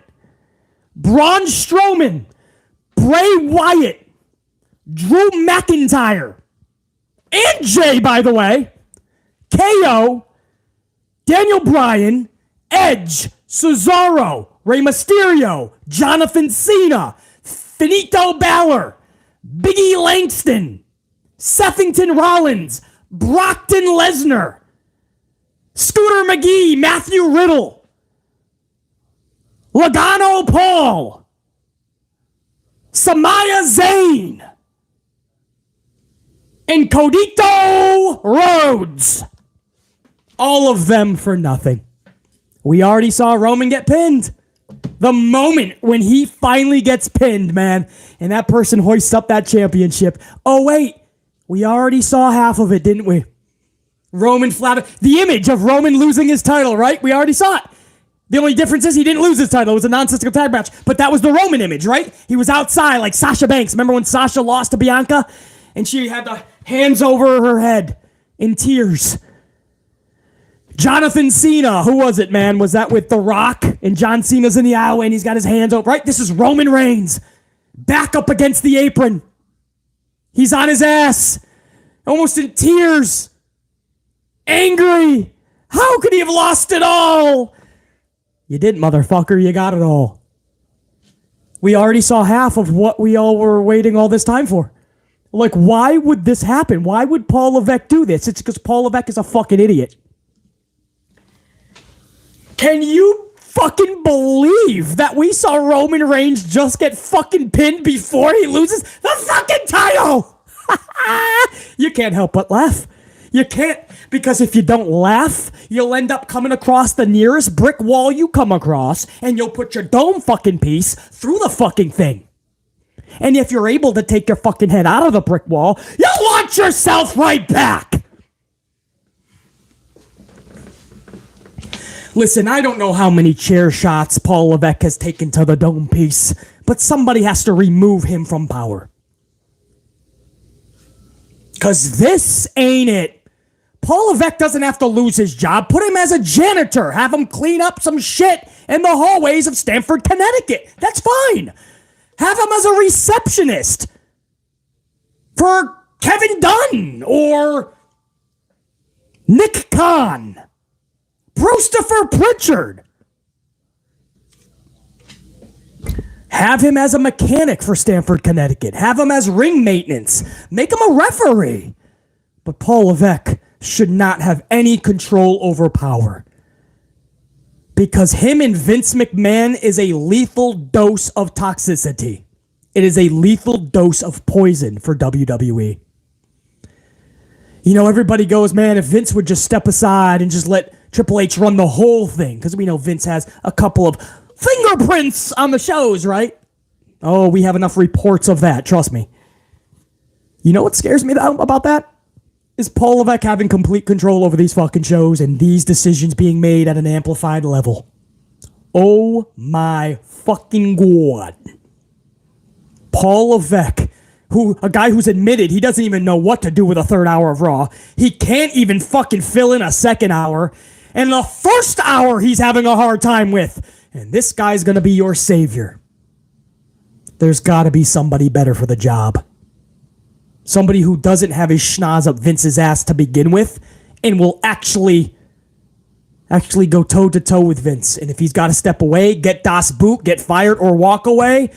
Braun Strowman, Bray Wyatt, Drew McIntyre, and Jay, by the way, KO, Daniel Bryan, Edge, Cesaro, Rey Mysterio, Jonathan Cena, Finito Balor, Big E Langston, Sethington Rollins, Brockton Lesnar, Scooter McGee, Matthew Riddle, Logano Paul, Samaya Zayn, and Cody Rhodes. All of them for nothing. We already saw Roman get pinned. The moment when he finally gets pinned, man, and that person hoists up that championship. Oh, wait. We already saw half of it, didn't we? Roman flat. The image of Roman losing his title, right? We already saw it. The only difference is he didn't lose his title. It was a nonsensical tag match. But that was the Roman image, right? He was outside like Sasha Banks. Remember when Sasha lost to Bianca? And she had the hands over her head in tears. Jonathan Cena, who was it, man? Was that with The Rock? And John Cena's in the aisle and he's got his hands over, right? This is Roman Reigns. Back up against the apron. He's on his ass. Almost in tears. Angry. How could he have lost it all? You didn't, motherfucker. You got it all. We already saw half of what we all were waiting all this time for. Like, why would this happen? Why would Paul Levesque do this? It's because Paul Levesque is a fucking idiot. Can you fucking believe that we saw Roman Reigns just get fucking pinned before he loses the fucking title? You can't help but laugh. You can't, because if you don't laugh, you'll end up coming across the nearest brick wall you come across, and you'll put your dome fucking piece through the fucking thing. And if you're able to take your fucking head out of the brick wall, you'll launch yourself right back. Listen, I don't know how many chair shots Paul Levesque has taken to the dome piece, but somebody has to remove him from power. Because this ain't it. Paul Levesque doesn't have to lose his job. Put him as a janitor. Have him clean up some shit in the hallways of Stamford, Connecticut. That's fine. Have him as a receptionist for Kevin Dunn or Nick Khan, Christopher Pritchard. Have him as a mechanic for Stamford, Connecticut. Have him as ring maintenance. Make him a referee. But Paul Levesque should not have any control over power. Because him and Vince McMahon is a lethal dose of toxicity. It is a lethal dose of poison for WWE. You know, everybody goes, man, if Vince would just step aside and just let Triple H run the whole thing. Because we know Vince has a couple of fingerprints on the shows, right? Oh, we have enough reports of that, trust me. You know what scares me about that? Is Paul Levesque having complete control over these fucking shows and these decisions being made at an amplified level. Oh my fucking God. Paul Levesque, a guy who's admitted he doesn't even know what to do with a third hour of Raw. He can't even fucking fill in a second hour. And the first hour he's having a hard time with. And this guy's going to be your savior. There's got to be somebody better for the job. Somebody who doesn't have his schnoz up Vince's ass to begin with and will actually go toe-to-toe with Vince. And if he's got to step away, get Das Boot, get fired, or walk away,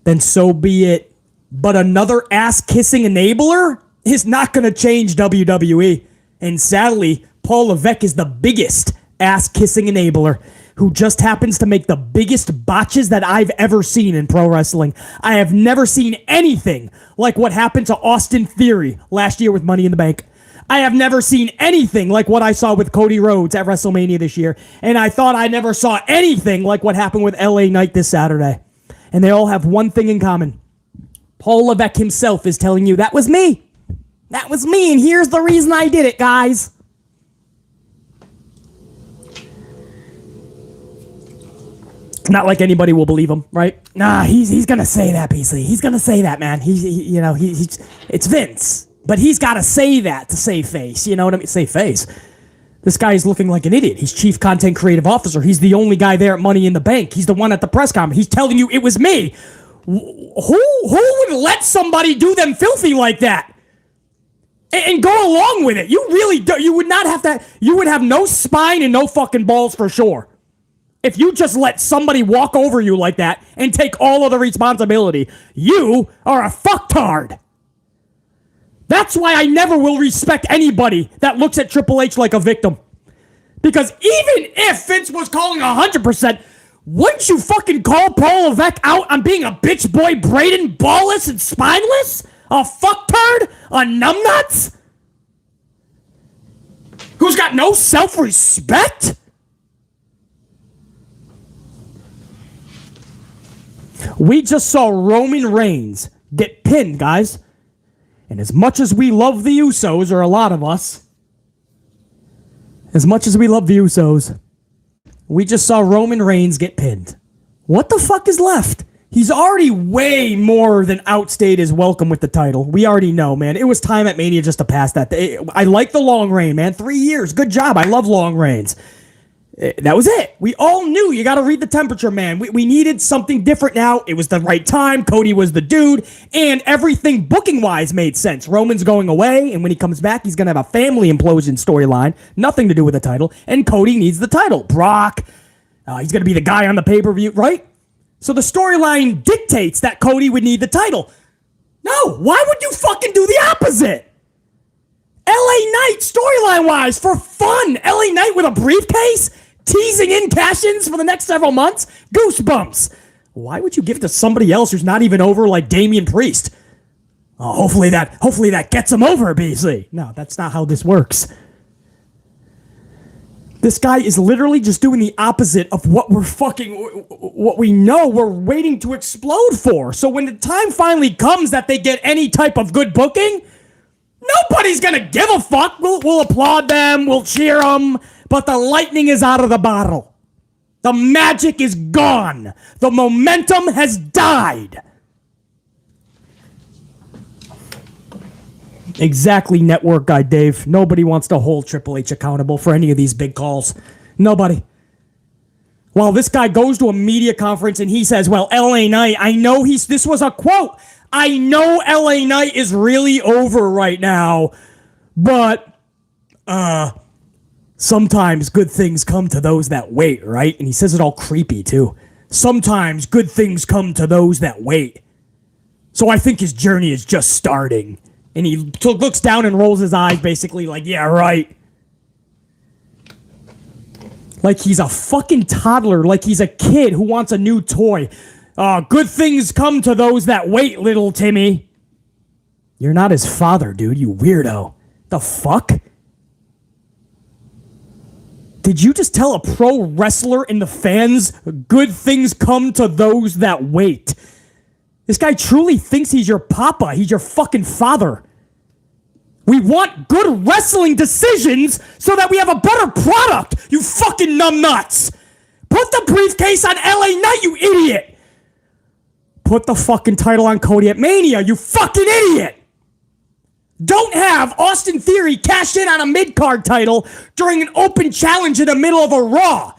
then so be it. But another ass-kissing enabler is not going to change WWE. And sadly, Paul Levesque is the biggest ass-kissing enabler who just happens to make the biggest botches that I've ever seen in pro wrestling. I have never seen anything like what happened to Austin Theory last year with Money in the Bank. I have never seen anything like what I saw with Cody Rhodes at WrestleMania this year. And I thought I never saw anything like what happened with LA Knight this Saturday. And they all have one thing in common. Paul Levesque himself is telling you, that was me. That was me, and here's the reason I did it, guys. Not like anybody will believe him, right? Nah, he's gonna say that, Beasley. He's gonna say that, man. It's Vince, but he's got to say that to save face. You know what I mean? Save face. This guy is looking like an idiot. He's chief content creative officer. He's the only guy there at Money in the Bank. He's the one at the press conference. He's telling you it was me. Who would let somebody do them filthy like that and go along with it? You really do. You would not have to. You would have no spine and no fucking balls for sure. If you just let somebody walk over you like that and take all of the responsibility, you are a fucktard. That's why I never will respect anybody that looks at Triple H like a victim. Because even if Vince was calling 100%, wouldn't you fucking call Paul Levesque out on being a bitch boy, Braden, ballless and spineless? A fucktard? A numbnuts? Who's got no self-respect? We just saw Roman Reigns get pinned, guys. And as much as we love the Usos, or a lot of us, as much as we love the Usos, we just saw Roman Reigns get pinned. What the fuck is left? He's already way more than outstayed his welcome with the title. We already know, man. It was time at Mania just to pass that. I like the long reign, man. 3 years. Good job. I love long reigns. That was it. We all knew you got to read the temperature, man. We needed something different now. It was the right time. Cody was the dude. And everything booking-wise made sense. Roman's going away, and when he comes back, he's going to have a family implosion storyline. Nothing to do with the title. And Cody needs the title. Brock, he's going to be the guy on the pay-per-view, right? So the storyline dictates that Cody would need the title. No, why would you fucking do the opposite? LA Knight, storyline-wise, for fun. LA Knight with a briefcase? Teasing in cash-ins for the next several months? Goosebumps. Why would you give it to somebody else who's not even over like Damian Priest? Oh, hopefully that gets him over, BC. No, that's not how this works. This guy is literally just doing the opposite of what we know we're waiting to explode for. So when the time finally comes that they get any type of good booking, nobody's gonna give a fuck. We'll applaud them, we'll cheer them, but the lightning is out of the bottle. The magic is gone. The momentum has died. Exactly, network guy Dave. Nobody wants to hold Triple H accountable for any of these big calls. Nobody. Well, this guy goes to a media conference and he says, well, LA Knight, I know this was a quote. I know LA Knight is really over right now, but, sometimes good things come to those that wait, right? And he says it all creepy, too. Sometimes good things come to those that wait. So I think his journey is just starting. And he looks down and rolls his eyes, basically like, yeah, right. Like he's a fucking toddler, like he's a kid who wants a new toy. Good things come to those that wait, little Timmy. You're not his father, dude, you weirdo. The fuck? Did you just tell a pro wrestler and the fans, good things come to those that wait? This guy truly thinks he's your papa. He's your fucking father. We want good wrestling decisions so that we have a better product, you fucking numbnuts. Put the briefcase on LA Knight, you idiot. Put the fucking title on Cody at Mania, you fucking idiot. Don't have Austin Theory cash in on a mid-card title during an open challenge in the middle of a Raw.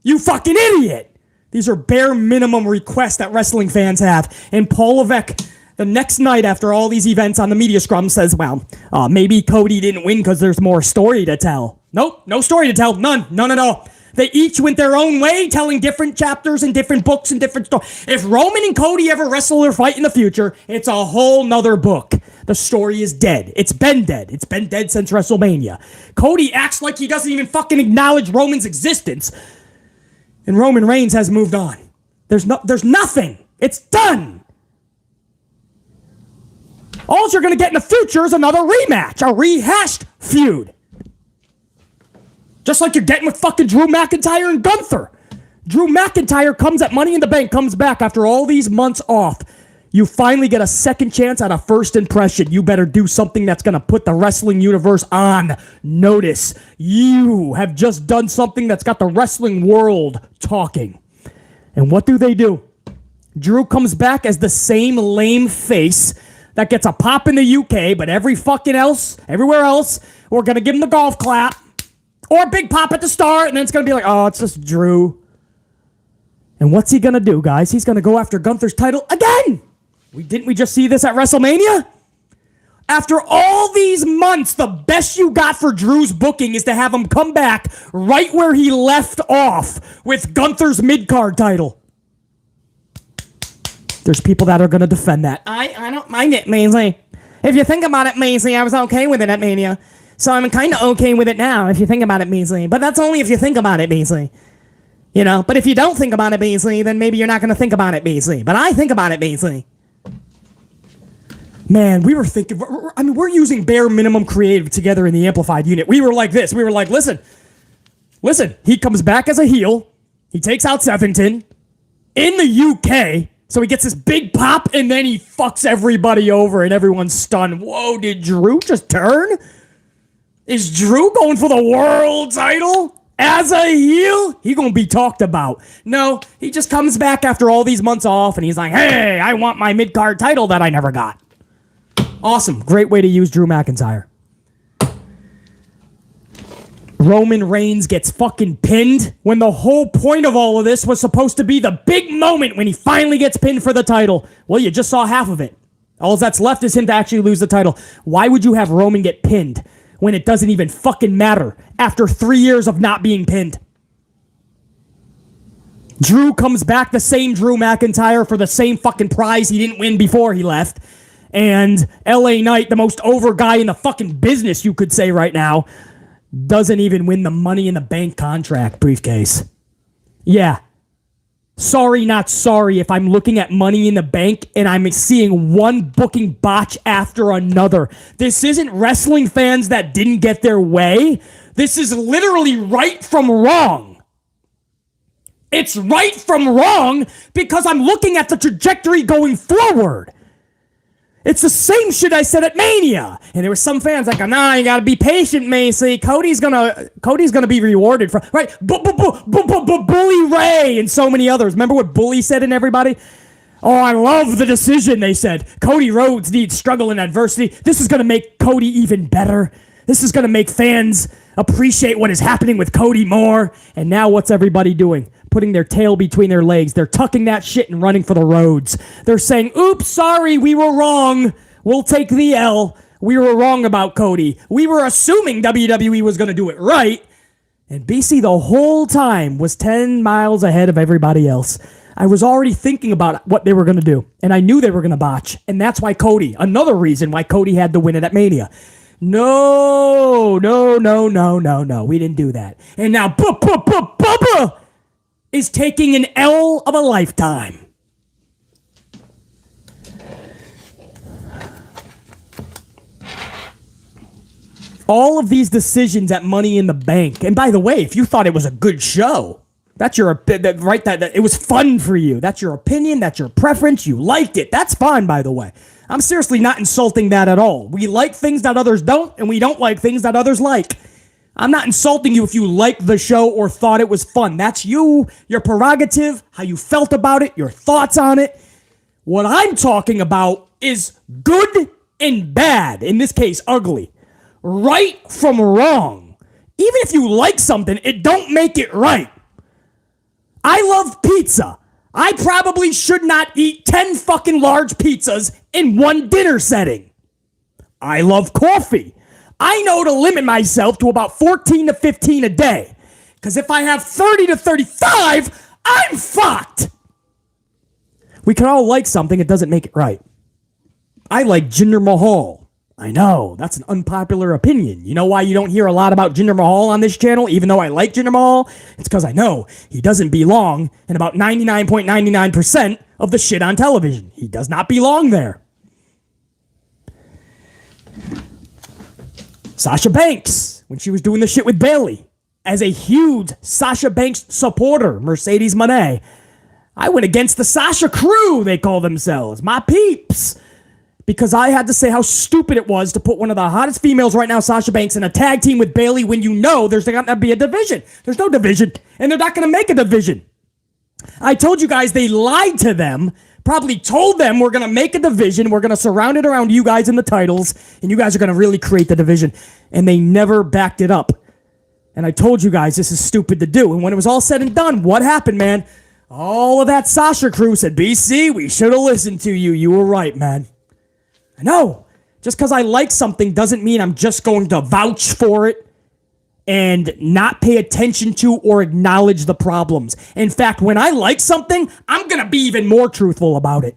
You fucking idiot. These are bare minimum requests that wrestling fans have. And Paul Levesque, the next night after all these events on the media scrum, says, well, maybe Cody didn't win because there's more story to tell. Nope, no story to tell. None at all. They each went their own way, telling different chapters and different books and different stories. If Roman and Cody ever wrestle or fight in the future, it's a whole nother book. The story is dead. It's been dead. It's been dead since WrestleMania. Cody acts like he doesn't even fucking acknowledge Roman's existence. And Roman Reigns has moved on. There's nothing. It's done. All you're going to get in the future is another rematch, a rehashed feud. Just like you're getting with fucking Drew McIntyre and Gunther. Drew McIntyre comes at Money in the Bank, comes back after all these months off. You finally get a second chance at a first impression. You better do something that's going to put the wrestling universe on notice. You have just done something that's got the wrestling world talking. And what do? Drew comes back as the same lame face that gets a pop in the UK, but everywhere else, we're going to give him the golf clap. Or a big pop at the start, and then it's going to be like, oh, it's just Drew. And what's he going to do, guys? He's going to go after Gunther's title again. Didn't we just see this at WrestleMania? After all these months, the best you got for Drew's booking is to have him come back right where he left off with Gunther's mid-card title. There's people that are going to defend that. I don't mind it, Maisley. If you think about it, Maisley, I was okay with it at Mania. So I'm kind of okay with it now, if you think about it, Beasley. But that's only if you think about it, Beasley. You know, but if you don't think about it, Beasley, then maybe you're not going to think about it, Beasley. But I think about it, Beasley. Man, we're using bare minimum creative together in the Amplified unit. We were like this. We were like, listen, he comes back as a heel. He takes out Sevington in the UK. So he gets this big pop, and then he fucks everybody over, and everyone's stunned. Whoa, did Drew just turn? Is Drew going for the world title as a heel? He gonna be talked about. No, he just comes back after all these months off, and he's like, hey, I want my mid-card title that I never got. Awesome. Great way to use Drew McIntyre. Roman Reigns gets fucking pinned when the whole point of all of this was supposed to be the big moment when he finally gets pinned for the title. Well, you just saw half of it. All that's left is him to actually lose the title. Why would you have Roman get pinned when it doesn't even fucking matter after 3 years of not being pinned? Drew comes back the same Drew McIntyre for the same fucking prize he didn't win before he left. And LA Knight, the most over guy in the fucking business, you could say right now, doesn't even win the Money in the Bank contract briefcase. Yeah. Sorry, not sorry if I'm looking at Money in the Bank and I'm seeing one booking botch after another. This isn't wrestling fans that didn't get their way. This is literally right from wrong. It's right from wrong because I'm looking at the trajectory going forward. It's the same shit I said at Mania. And there were some fans like, nah, you gotta be patient, Macy. Cody's gonna be rewarded for, right? Bully Ray and so many others. Remember what Bully said and everybody? Oh, I love the decision, they said. Cody Rhodes needs struggle and adversity. This is going to make Cody even better. This is going to make fans appreciate what is happening with Cody more. And now what's everybody doing? Putting their tail between their legs. They're tucking that shit and running for the roads. They're saying, oops, sorry, we were wrong. We'll take the L. We were wrong about Cody. We were assuming WWE was going to do it right. And BC the whole time was 10 miles ahead of everybody else. I was already thinking about what they were going to do. And I knew they were going to botch. And that's why another reason why Cody had to win it at Mania. No. We didn't do that. And now Bubba is taking an L of a lifetime. All of these decisions at Money in the Bank. And by the way, if you thought it was a good show, that's your right. That it was fun for you. That's your opinion. That's your preference. You liked it. That's fine, by the way. I'm seriously not insulting that at all. We like things that others don't, and we don't like things that others like. I'm not insulting you if you liked the show or thought it was fun. That's you, your prerogative, how you felt about it, your thoughts on it. What I'm talking about is good and bad. In this case, ugly. Right from wrong. Even if you like something, it don't make it right. I love pizza. I probably should not eat 10 fucking large pizzas in one dinner setting. I love coffee. I know to limit myself to about 14 to 15 a day. Because if I have 30 to 35, I'm fucked. We can all like something, it doesn't make it right. I like Jinder Mahal. I know, that's an unpopular opinion. You know why you don't hear a lot about Jinder Mahal on this channel, even though I like Jinder Mahal? It's because I know he doesn't belong in about 99.99% of the shit on television. He does not belong there. Sasha Banks, when she was doing the shit with Bayley, as a huge Sasha Banks supporter, Mercedes Moné, I went against the Sasha crew, they call themselves, my peeps. Because I had to say how stupid it was to put one of the hottest females right now, Sasha Banks, in a tag team with Bayley when you know there's going to be a division. There's no division, and they're not going to make a division. I told you guys they lied to them, probably told them we're going to make a division, we're going to surround it around you guys in the titles, and you guys are going to really create the division. And they never backed it up. And I told you guys this is stupid to do. And when it was all said and done, what happened, man? All of that Sasha crew said, BC, we should have listened to you. You were right, man. I know. Just because I like something doesn't mean I'm just going to vouch for it and not pay attention to or acknowledge the problems. In fact, when I like something, I'm going to be even more truthful about it.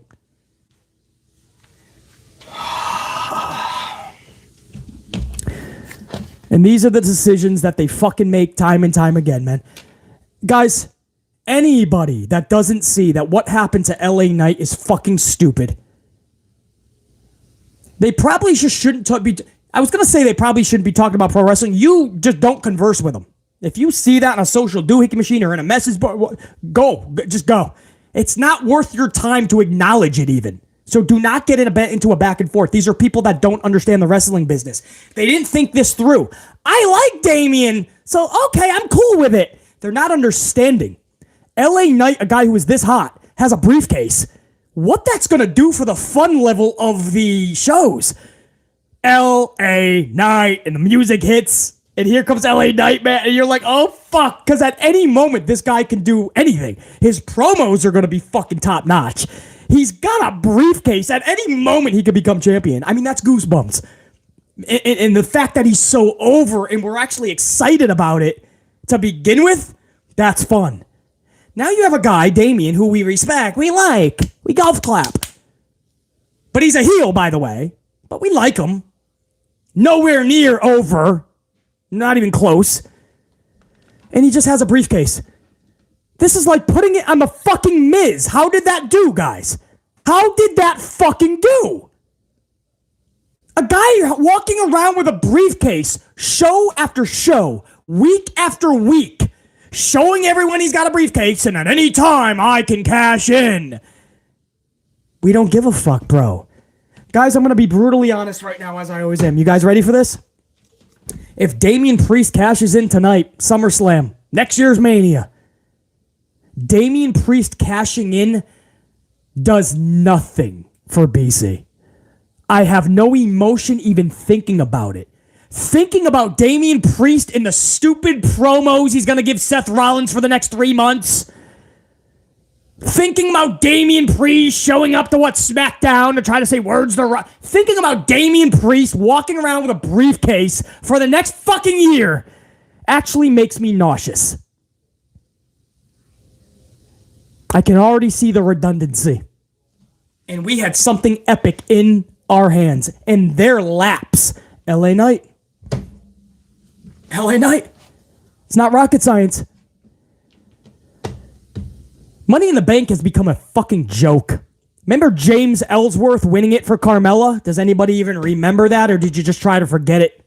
And these are the decisions that they fucking make time and time again, man. Guys, anybody that doesn't see that what happened to LA Knight is fucking stupid. They probably just shouldn't be... I was going to say they probably shouldn't be talking about pro wrestling. You just don't converse with them. If you see that on a social doohickey machine or in a message board, just go. It's not worth your time to acknowledge it even. So do not get into a back and forth. These are people that don't understand the wrestling business. They didn't think this through. I like Damian, so okay, I'm cool with it. They're not understanding. LA Knight, a guy who is this hot, has a briefcase. What that's going to do for the fun level of the shows. LA Knight, and the music hits, and here comes LA Knight, man, and you're like, oh, fuck, because at any moment, this guy can do anything. His promos are going to be fucking top-notch. He's got a briefcase. At any moment, he could become champion. I mean, that's goosebumps. And the fact that he's so over, and we're actually excited about it to begin with, that's fun. Now you have a guy, Damian, who we respect, we like, we golf clap. But he's a heel, by the way. But we like him. Nowhere near over. Not even close. And he just has a briefcase. This is like putting it on the fucking Miz. How did that do, guys? How did that fucking do? A guy walking around with a briefcase, show after show, week after week, showing everyone he's got a briefcase, and at any time I can cash in. We don't give a fuck, bro. Guys, I'm going to be brutally honest right now, as I always am. You guys ready for this? If Damian Priest cashes in tonight, SummerSlam, next year's Mania, Damian Priest cashing in does nothing for BC. I have no emotion even thinking about it. Thinking about Damian Priest and the stupid promos he's going to give Seth Rollins for the next 3 months. Thinking about Damian Priest showing up to SmackDown to try to say words to thinking about Damian Priest walking around with a briefcase for the next fucking year actually makes me nauseous. I can already see the redundancy. And we had something epic in our hands. And their laps. LA Knight. LA Knight. It's not rocket science. Money in the Bank has become a fucking joke. Remember James Ellsworth winning it for Carmella? Does anybody even remember that, or did you just try to forget it?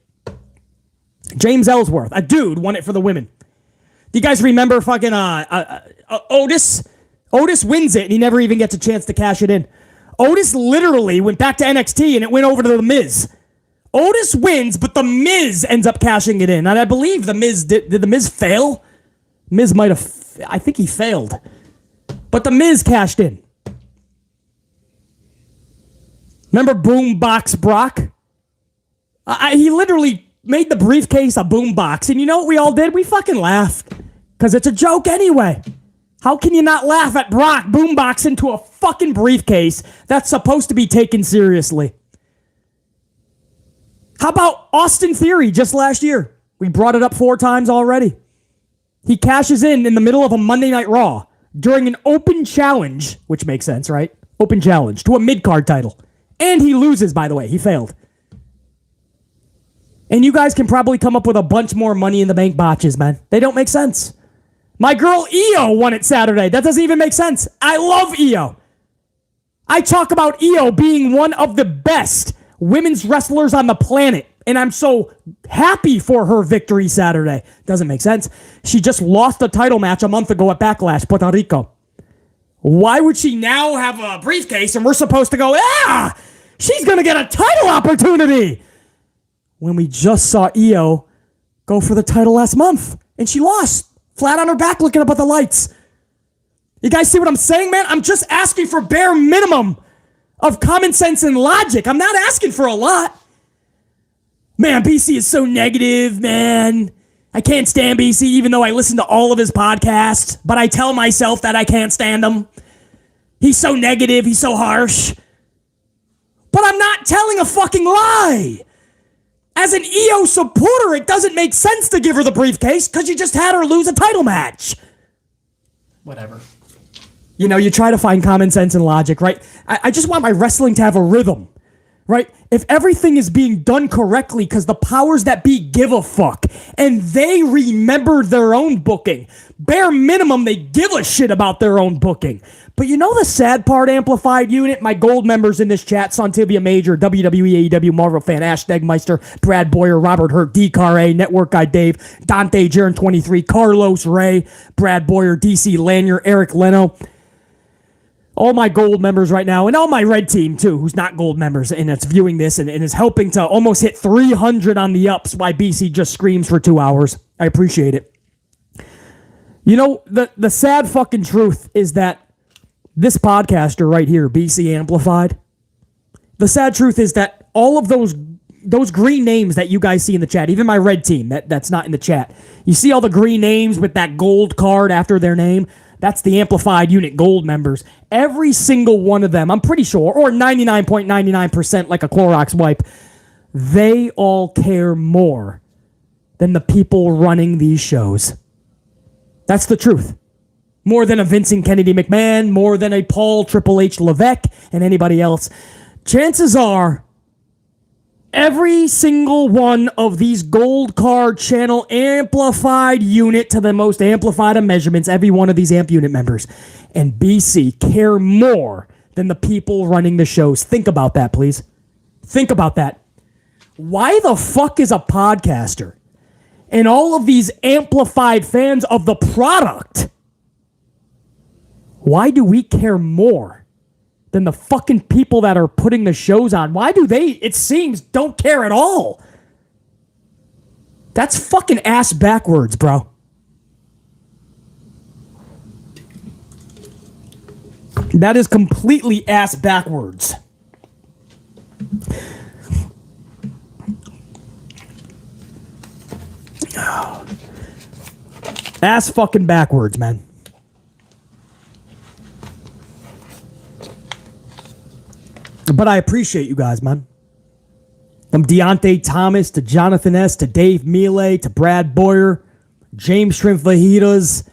James Ellsworth, a dude, won it for the women. Do you guys remember fucking Otis? Otis wins it, and he never even gets a chance to cash it in. Otis literally went back to NXT, and it went over to The Miz. Otis wins, but The Miz ends up cashing it in. And I believe The Miz, did The Miz fail? Miz might have, I think he failed. But The Miz cashed in. Remember Boombox Brock? He literally made the briefcase a boombox. And you know what we all did? We fucking laughed. Because it's a joke anyway. How can you not laugh at Brock boombox into a fucking briefcase that's supposed to be taken seriously? How about Austin Theory just last year? We brought it up 4 times already. He cashes in the middle of a Monday Night Raw during an open challenge, which makes sense, right? Open challenge to a mid-card title. And he loses, by the way. He failed. And you guys can probably come up with a bunch more Money in the Bank botches, man. They don't make sense. My girl Io won it Saturday. That doesn't even make sense. I love Io. I talk about Io being one of the best women's wrestlers on the planet. And I'm so happy for her victory Saturday. Doesn't make sense. She just lost a title match a month ago at Backlash, Puerto Rico. Why would she now have a briefcase and we're supposed to go, she's going to get a title opportunity? When we just saw Io go for the title last month. And she lost. Flat on her back looking up at the lights. You guys see what I'm saying, man? I'm just asking for bare minimum of common sense and logic. I'm not asking for a lot. Man, BC is so negative, man. I can't stand BC even though I listen to all of his podcasts, but I tell myself that I can't stand him. He's so negative, he's so harsh. But I'm not telling a fucking lie. As an EO supporter, it doesn't make sense to give her the briefcase because you just had her lose a title match. Whatever. You know, you try to find common sense and logic, right? I just want my wrestling to have a rhythm. Right? If everything is being done correctly because the powers that be give a fuck and they remember their own booking, bare minimum, they give a shit about their own booking. But you know the sad part, Amplified Unit? My gold members in this chat, Sontibia Major, WWE, AEW, Marvel fan, Ash Stegmeister, Brad Boyer, Robert Hurt, DCAR, Network Guy Dave, Dante Jaron 23, Carlos Ray, Brad Boyer, DC Lanier, Eric Leno. All my gold members right now, and all my red team, too, who's not gold members, and it's viewing this and is helping to almost hit 300 on the ups while BC just screams for 2 hours. I appreciate it. You know, the sad fucking truth is that this podcaster right here, BC Amplified, the sad truth is that all of those green names that you guys see in the chat, even my red team that's not in the chat, you see all the green names with that gold card after their name? That's the Amplified Unit Gold members. Every single one of them, I'm pretty sure, or 99.99% like a Clorox wipe, they all care more than the people running these shows. That's the truth. More than a Vincent Kennedy McMahon, more than a Paul Triple H Levesque, and anybody else. Chances are, every single one of these gold card channel amplified unit to the most amplified of measurements, every one of these amp unit members and BC care more than the people running the shows. Think about that, please. Think about that. Why the fuck is a podcaster and all of these amplified fans of the product, why do we care more than the fucking people that are putting the shows on? Why do they, it seems, don't care at all? That's fucking ass backwards, bro. That is completely ass backwards. Ass fucking backwards, man. But I appreciate you guys, man. From Deontay Thomas to Jonathan S. to Dave Mealy to Brad Boyer, James Shrimp Fajitas.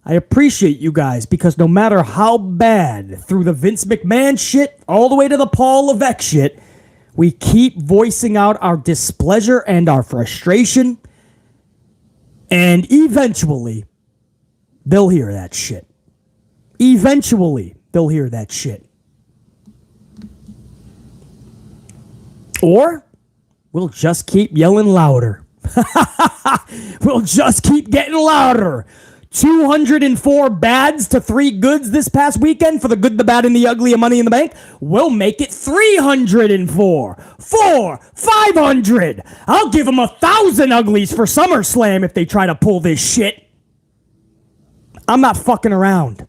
I appreciate you guys because no matter how bad, through the Vince McMahon shit all the way to the Paul Levesque shit, we keep voicing out our displeasure and our frustration. And eventually, they'll hear that shit. Eventually, they'll hear that shit. Or we'll just keep yelling louder. We'll just keep getting louder. 204 bads to 3 goods this past weekend for the good, the bad, and the ugly of Money in the Bank. We'll make it 304. 500. I'll give them 1,000 uglies for SummerSlam if they try to pull this shit. I'm not fucking around.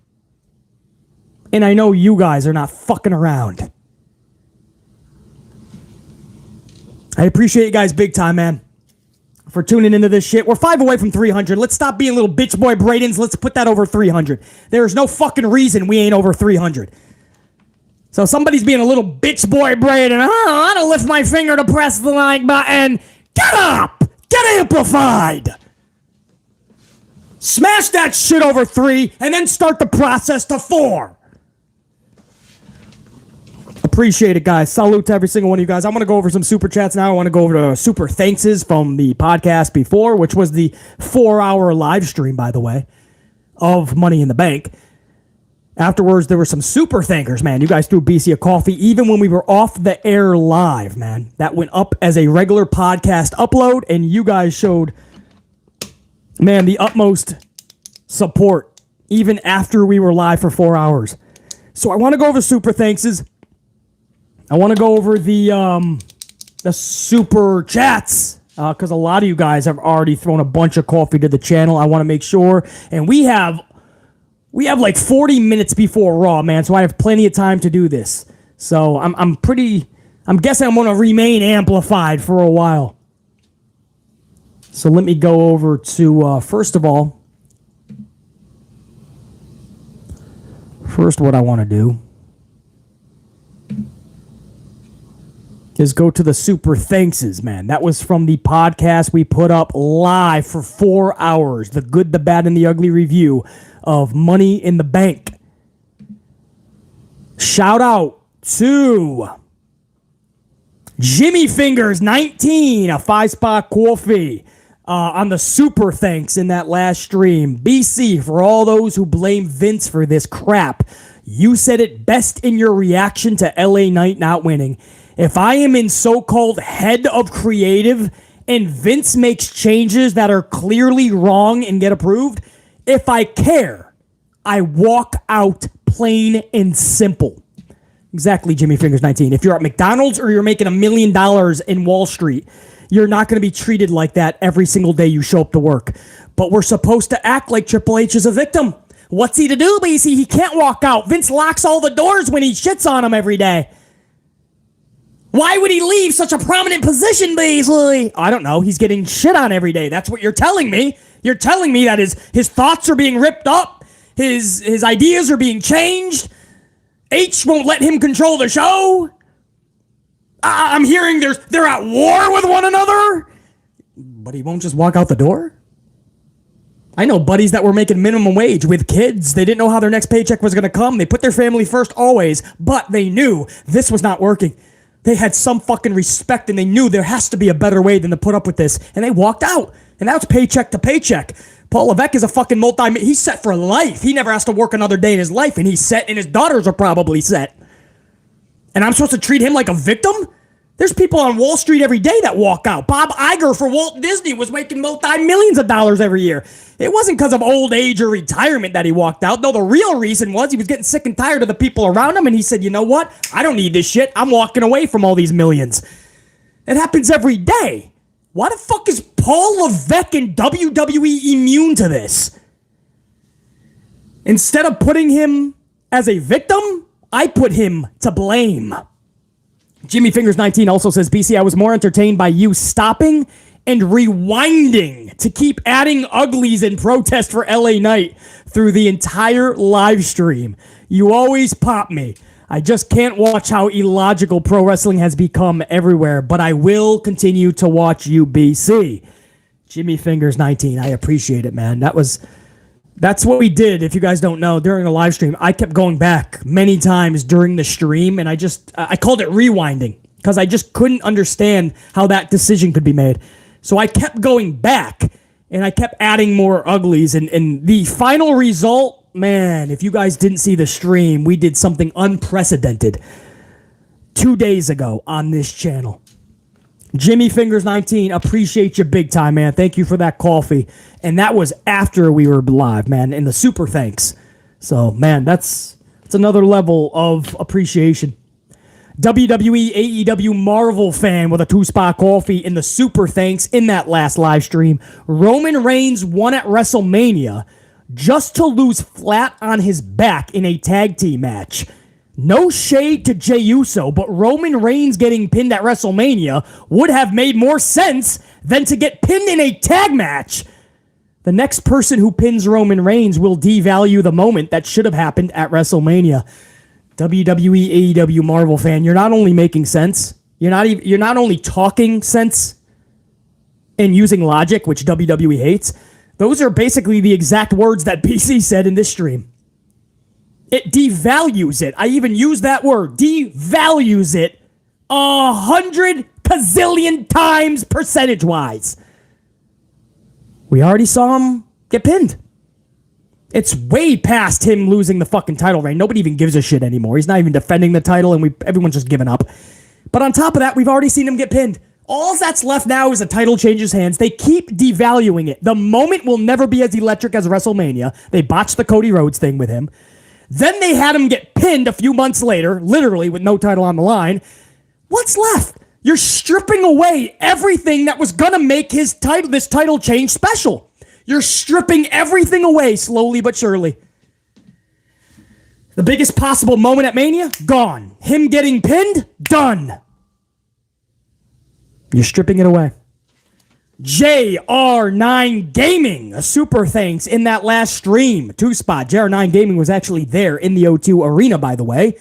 And I know you guys are not fucking around. I appreciate you guys big time, man, for tuning into this shit. We're 5 away from 300. Let's stop being little bitch boy Bradens. Let's put that over 300. There's no fucking reason we ain't over 300. So somebody's being a little bitch boy Braden. Oh, I don't lift my finger to press the like button. Get up! Get amplified! Smash that shit over 3 and then start the process to 4. Appreciate it, guys. Salute to every single one of you guys. I'm going to go over some super chats now. I want to go over the super thankses from the podcast before, which was the 4-hour live stream, by the way, of Money in the Bank. Afterwards, there were some super thankers, man. You guys threw BC a coffee, even when we were off the air live, man. That went up as a regular podcast upload, and you guys showed, man, the utmost support, even after we were live for 4 hours. So I want to go over super thankses. I want to go over the super chats because a lot of you guys have already thrown a bunch of coffee to the channel. I want to make sure, and we have like 40 minutes before Raw, man. So I have plenty of time to do this. So I'm guessing I'm going to remain amplified for a while. So let me go over to first of all, what I want to do is go to the super thankses, man. That was from the podcast we put up live for 4 hours. The good, the bad, and the ugly review of Money in the Bank. Shout out to Jimmy Fingers 19, a 5-spot coffee on the super thanks in that last stream. BC, for all those who blame Vince for this crap, you said it best in your reaction to LA Knight not winning. If I am in so-called head of creative and Vince makes changes that are clearly wrong and get approved, if I care, I walk out plain and simple. Exactly, Jimmy Fingers 19. If you're at McDonald's or you're making $1 million in Wall Street, you're not going to be treated like that every single day you show up to work. But we're supposed to act like Triple H is a victim. What's he to do, BC? He can't walk out. Vince locks all the doors when he shits on him every day. Why would he leave such a prominent position, Beasley? I don't know. He's getting shit on every day. That's what you're telling me. You're telling me that his thoughts are being ripped up. His ideas are being changed. H won't let him control the show. I'm hearing they're at war with one another. But he won't just walk out the door? I know buddies that were making minimum wage with kids. They didn't know how their next paycheck was going to come. They put their family first always, but they knew this was not working. They had some fucking respect, and they knew there has to be a better way than to put up with this. And they walked out. And now it's paycheck to paycheck. Paul Levesque is a fucking he's set for life. He never has to work another day in his life, and he's set, and his daughters are probably set. And I'm supposed to treat him like a victim? There's people on Wall Street every day that walk out. Bob Iger for Walt Disney was making multi-millions of dollars every year. It wasn't because of old age or retirement that he walked out. No, the real reason was he was getting sick and tired of the people around him, and he said, you know what? I don't need this shit. I'm walking away from all these millions. It happens every day. Why the fuck is Paul Levesque and WWE immune to this? Instead of putting him as a victim, I put him to blame. Jimmy Fingers 19 also says, BC, I was more entertained by you stopping and rewinding to keep adding uglies in protest for LA Knight through the entire live stream. You always pop me. I just can't watch how illogical pro wrestling has become everywhere, but I will continue to watch you, BC. Jimmy Fingers 19, I appreciate it, man. That's what we did, if you guys don't know, during the live stream. I kept going back many times during the stream, and I called it rewinding, because I just couldn't understand how that decision could be made. So I kept going back, and I kept adding more uglies, and the final result, man, if you guys didn't see the stream, we did something unprecedented 2 days ago on this channel. Jimmy Fingers 19, appreciate you big time, man. Thank you for that coffee. And that was after we were live, man, and the super thanks. So, man, that's another level of appreciation. WWE AEW Marvel fan with a 2-spot coffee in the super thanks in that last live stream. Roman Reigns won at WrestleMania just to lose flat on his back in a tag team match. No shade to Jey Uso, but Roman Reigns getting pinned at WrestleMania would have made more sense than to get pinned in a tag match. The next person who pins Roman Reigns will devalue the moment that should have happened at WrestleMania. WWE AEW Marvel fan, you're not only making sense, you're not only talking sense and using logic, which WWE hates. Those are basically the exact words that BC said in this stream. It devalues it. I even use that word. Devalues it 100 gazillion times percentage-wise. We already saw him get pinned. It's way past him losing the fucking title reign. Nobody even gives a shit anymore. He's not even defending the title, and everyone's just giving up. But on top of that, we've already seen him get pinned. All that's left now is the title changes hands. They keep devaluing it. The moment will never be as electric as WrestleMania. They botched the Cody Rhodes thing with him. Then they had him get pinned a few months later, literally with no title on the line. What's left? You're stripping away everything that was going to make this title change special. You're stripping everything away slowly but surely. The biggest possible moment at Mania? Gone. Him getting pinned? Done. You're stripping it away. JR9 Gaming, a super thanks in that last stream. 2-spot. JR9 Gaming was actually there in the O2 Arena, by the way.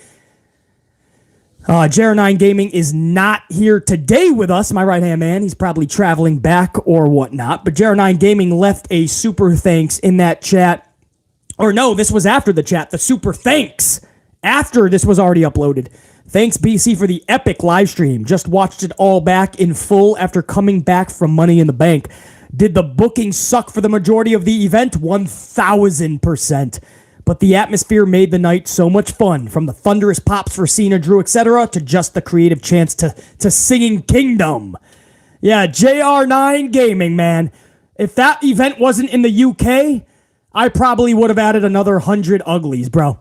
JR9 Gaming is not here today with us, my right-hand man. He's probably traveling back or whatnot. But JR9 Gaming left a super thanks in that chat. Or no, this was after the chat. The super thanks after this was already uploaded. Thanks, BC, for the epic live stream. Just watched it all back in full after coming back from Money in the Bank. Did the booking suck for the majority of the event? 1,000%. But the atmosphere made the night so much fun, from the thunderous pops for Cena, Drew, etc., to just the creative chance to singing Kingdom. Yeah, JR9 Gaming, man. If that event wasn't in the UK, I probably would have added another 100 uglies, bro.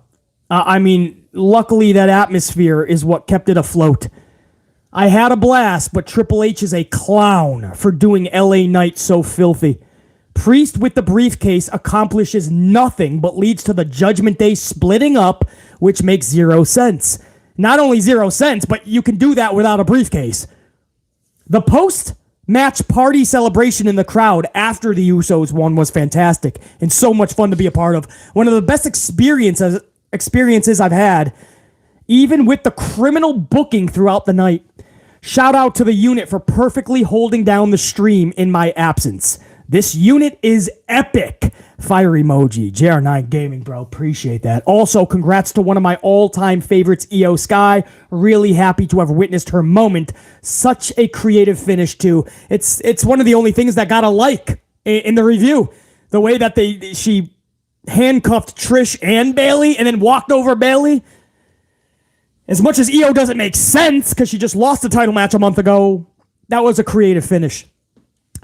Luckily that atmosphere is what kept it afloat. I had a blast, but Triple H is a clown for doing LA Knight so filthy. Priest with the briefcase accomplishes nothing but leads to the Judgment Day splitting up, which makes 0 sense. Not only 0 sense, but you can do that without a briefcase. The post-match party celebration in the crowd after the Usos won was fantastic and so much fun to be a part of. One of the best experiences I've had, even with the criminal booking throughout the night. Shout out to the unit for perfectly holding down the stream in my absence. This unit is epic. Fire emoji. JR9 Gaming, bro. Appreciate that. Also, congrats to one of my all-time favorites, Io Sky. Really happy to have witnessed her moment. Such a creative finish, too. It's one of the only things that got a like in the review. The way that she handcuffed Trish and Bayley and then walked over Bayley. As much as Io doesn't make sense because she just lost the title match a month ago, that was a creative finish.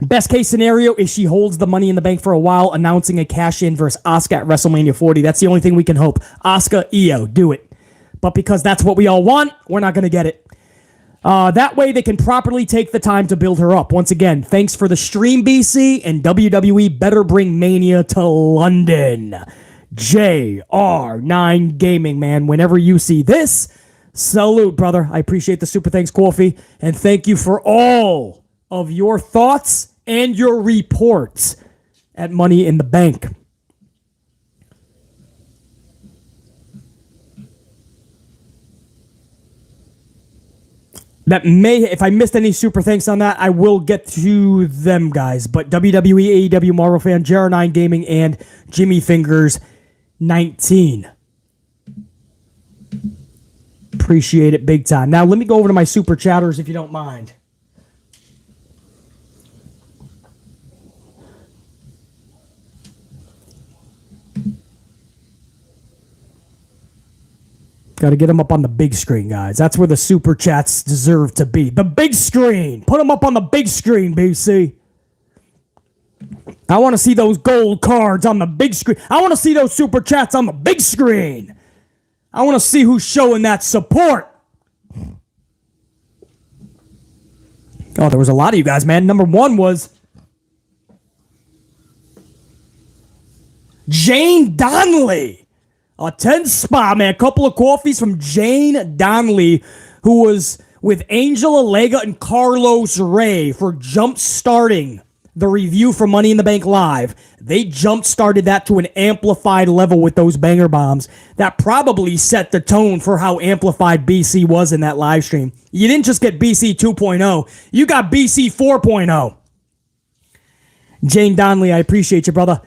Best case scenario is she holds the Money in the Bank for a while, announcing a cash-in versus Asuka at WrestleMania 40. That's the only thing we can hope. Asuka, Io, do it. But because that's what we all want, we're not going to get it. That way they can properly take the time to build her up. Once again, thanks for the stream, BC, and WWE better bring Mania to London. JR9 Gaming, man. Whenever you see this, salute, brother. I appreciate the super thanks, Coffee. And thank you for all of your thoughts and your reports at Money in the Bank. That may, if I missed any super thanks on that, I will get to them, guys. But WWE, AEW, Marvel Fan, JR9 Gaming, and Jimmy Fingers 19. Appreciate it big time. Now, let me go over to my super chatters if you don't mind. Got to get them up on the big screen, guys. That's where the super chats deserve to be. The big screen. Put them up on the big screen, BC. I want to see those gold cards on the big screen. I want to see those super chats on the big screen. I want to see who's showing that support. Oh, there was a lot of you guys, man. Number one was Jane Donnelly. A 10 spot, man. A couple of coffees from Jane Donnelly, who was with Angel Alega and Carlos Ray for jump-starting the review for Money in the Bank Live. They jump-started that to an amplified level with those banger bombs. That probably set the tone for how amplified BC was in that live stream. You didn't just get BC 2.0. You got BC 4.0. Jane Donnelly, I appreciate you, brother.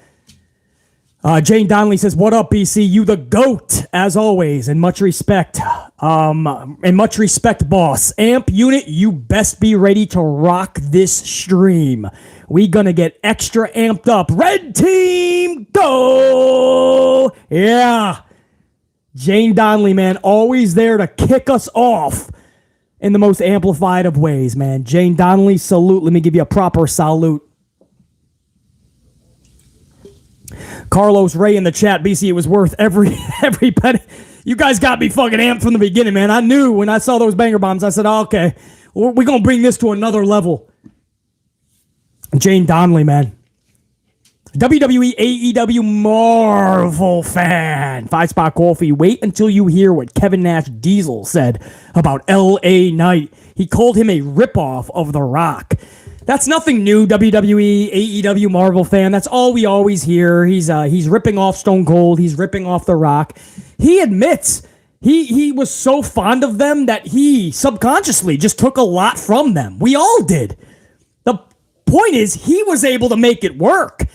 Jane Donnelly says, what up, BC? You the GOAT, as always, and much respect. And much respect, boss. Amp unit, you best be ready to rock this stream. We gonna get extra amped up. Red team, go! Yeah. Jane Donnelly, man, always there to kick us off in the most amplified of ways, man. Jane Donnelly, salute. Let me give you a proper salute. Carlos Ray in the chat, BC, it was worth every penny. You guys got me fucking amped from the beginning, man. I knew when I saw those banger bombs, I said, oh, okay, we're going to bring this to another level. Jane Donnelly, man. WWE, AEW, Marvel fan. 5-spot coffee. Wait until you hear what Kevin Nash Diesel said about LA Knight. He called him a ripoff of The Rock. That's nothing new, WWE, AEW, Marvel fan. That's all we always hear. He's ripping off Stone Cold. He's ripping off The Rock. He admits he was so fond of them that he subconsciously just took a lot from them. We all did. The point is, he was able to make it work.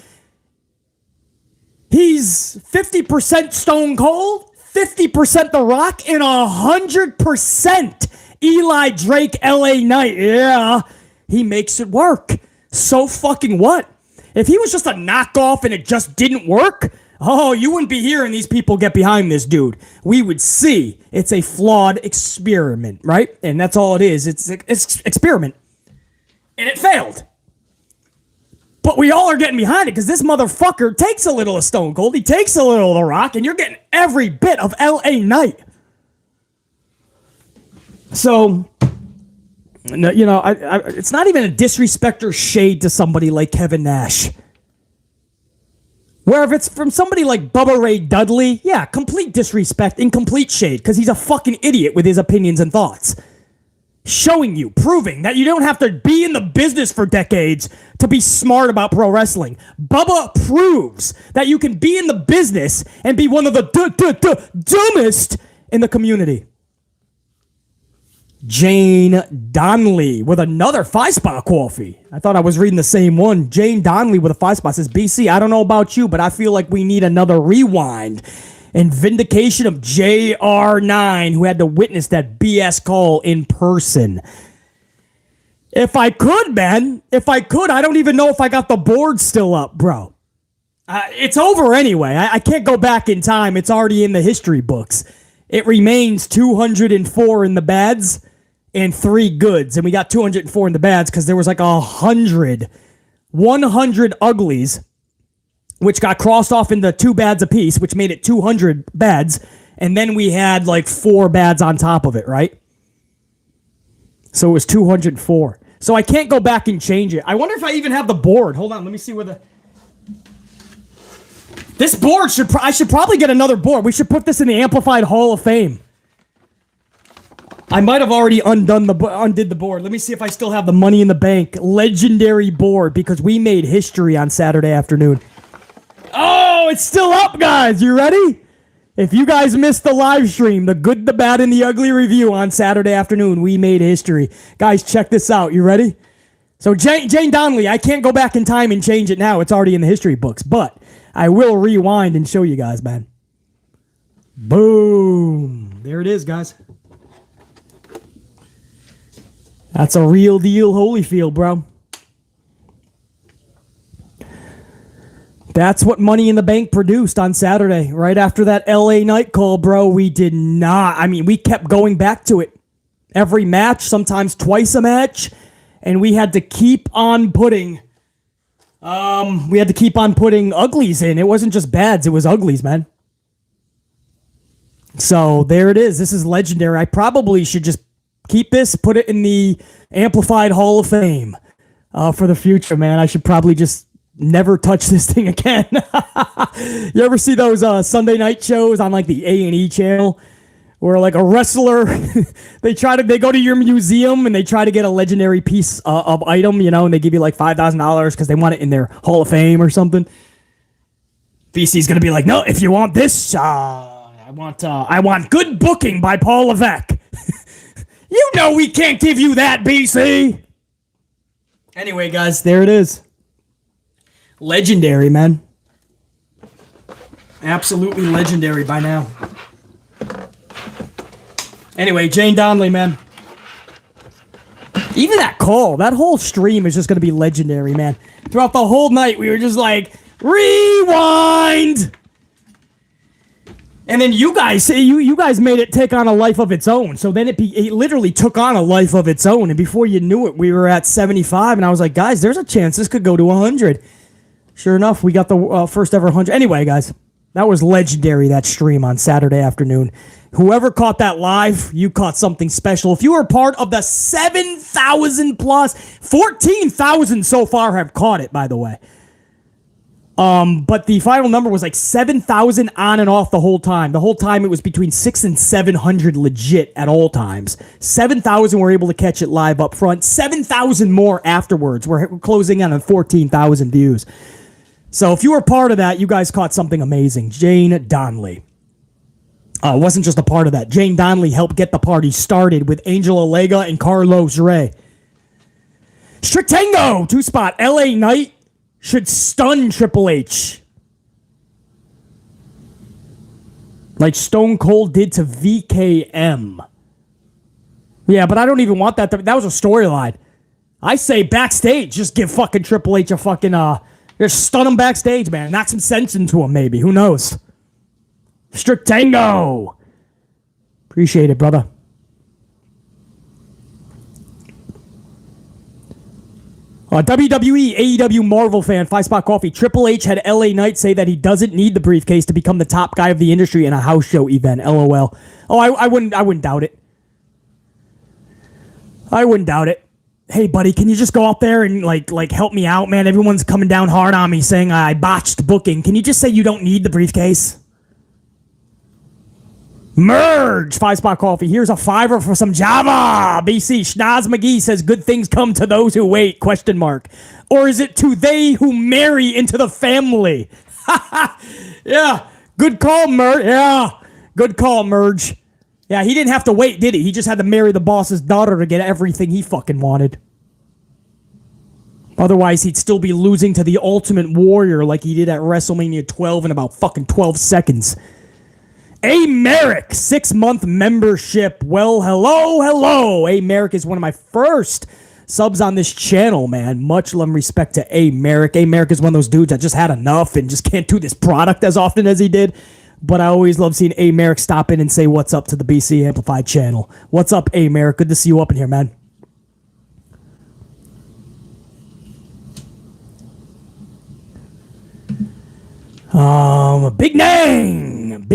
He's 50% Stone Cold, 50% The Rock, and 100% Eli Drake, LA Knight. Yeah. He makes it work. So fucking what? If he was just a knockoff and it just didn't work, oh, you wouldn't be hearing these people get behind this dude. We would see it's a flawed experiment, right? And that's all it is. It's experiment. And it failed. But we all are getting behind it because this motherfucker takes a little of Stone Cold. He takes a little of The Rock, and you're getting every bit of LA Knight. So, you know, it's not even a disrespect or shade to somebody like Kevin Nash. Where if it's from somebody like Bubba Ray Dudley, yeah, complete disrespect and complete shade because he's a fucking idiot with his opinions and thoughts. Showing you, proving that you don't have to be in the business for decades to be smart about pro wrestling. Bubba proves that you can be in the business and be one of the dumbest in the community. Jane Donnelly with another 5-spot coffee. I thought I was reading the same one. Jane Donnelly with a 5-spot says, BC, I don't know about you, but I feel like we need another rewind and vindication of JR9, who had to witness that BS call in person. If I could, man, I don't even know if I got the board still up, bro. It's over anyway. I can't go back in time. It's already in the history books. It remains 204 in the bads and 3 goods. And we got 204 in the bads because there was like 100 uglies, which got crossed off into 2 bads apiece, which made it 200 bads. And then we had like 4 bads on top of it, right? So it was 204. So I can't go back and change it. I wonder if I even have the board. Hold on, let me see where the... This board I should probably get another board. We should put this in the Amplified Hall of Fame. I might have already undid the board. Let me see if I still have the Money in the Bank legendary board because we made history on Saturday afternoon. Oh, it's still up, guys. You ready? If you guys missed the live stream, the good, the bad, and the ugly review on Saturday afternoon, we made history. Guys, check this out. You ready? So Jane Donnelly, I can't go back in time and change it now. It's already in the history books, but I will rewind and show you guys, man. Boom. There it is, guys. That's a real deal Holyfield, bro. That's what Money in the Bank produced on Saturday. Right after that LA night call, bro, we did not. I mean, we kept going back to it. Every match, sometimes twice a match. And we had to keep on putting uglies in. It wasn't just bads, it was uglies, man. So there it is. This is legendary. I probably should just keep this, put it in the Amplified Hall of Fame for the future, man. I should probably just never touch this thing again. You ever see those Sunday night shows on like the A&E channel where like a wrestler, they go to your museum and they try to get a legendary piece of item, you know, and they give you like $5,000 because they want it in their Hall of Fame or something. BC's gonna be like, no, if you want this, I want good booking by Paul Levesque. You know we can't give you that, BC. Anyway, guys, there it is. Legendary, man. Absolutely legendary by now. Anyway, Jane Donnelly, man. Even that call, that whole stream is just going to be legendary, man. Throughout the whole night, we were just like, rewind! And then you guys made it take on a life of its own. So then it literally took on a life of its own. And before you knew it, we were at 75. And I was like, guys, there's a chance this could go to 100. Sure enough, we got the first ever 100. Anyway, guys, that was legendary, that stream on Saturday afternoon. Whoever caught that live, you caught something special. If you were part of the 7,000 plus, 14,000 so far have caught it, by the way. But the final number was like 7,000 on and off the whole time. The whole time it was between 600 and 700 legit at all times. 7,000 were able to catch it live up front. 7,000 more afterwards. We're closing in on 14,000 views. So if you were part of that, you guys caught something amazing. Jane Donnelly. Wasn't just a part of that. Jane Donnelly helped get the party started with Angel Alega and Carlos Ray. Strictango, 2-spot, LA Knight should stun Triple H. Like Stone Cold did to VKM. Yeah, but I don't even want that. That was a storyline. I say backstage, just give fucking Triple H a fucking, just stun him backstage, man. Knock some sense into him, maybe. Who knows? Strictango. Appreciate it, brother. WWE, AEW, Marvel fan, 5-spot coffee. Triple H had LA Knight say that he doesn't need the briefcase to become the top guy of the industry in a house show event. LOL. Oh, I wouldn't doubt it. I wouldn't doubt it. Hey, buddy, can you just go out there and like help me out, man? Everyone's coming down hard on me saying I botched booking. Can you just say you don't need the briefcase? Merge, 5-spot coffee. Here's a $5 for some Java. BC Schnaz McGee says good things come to those who wait, ? Or is it to they who marry into the family? Yeah, good call, Merge. Yeah, good call, Merge. Yeah, he didn't have to wait, did he? He just had to marry the boss's daughter to get everything he fucking wanted. Otherwise, he'd still be losing to the Ultimate Warrior like he did at WrestleMania 12 in about fucking 12 seconds. A. Merrick, 6-month membership. Well, hello. A. Merrick is one of my first subs on this channel, man. Much love and respect to A. Merrick. A. Merrick is one of those dudes that just had enough and just can't do this product as often as he did. But I always love seeing A. Merrick stop in and say what's up to the BC Amplified channel. What's up, A. Merrick? Good to see you up in here, man. Big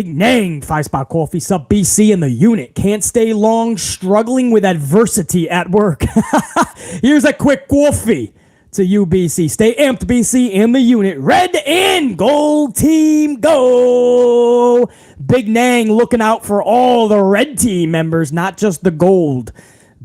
Nang, 5-spot coffee, sub BC in the unit. Can't stay long, struggling with adversity at work. Here's a quick coffee. to you, BC. Stay amped, BC, and the unit. Red and gold team, go! Big Nang looking out for all the red team members, not just the gold.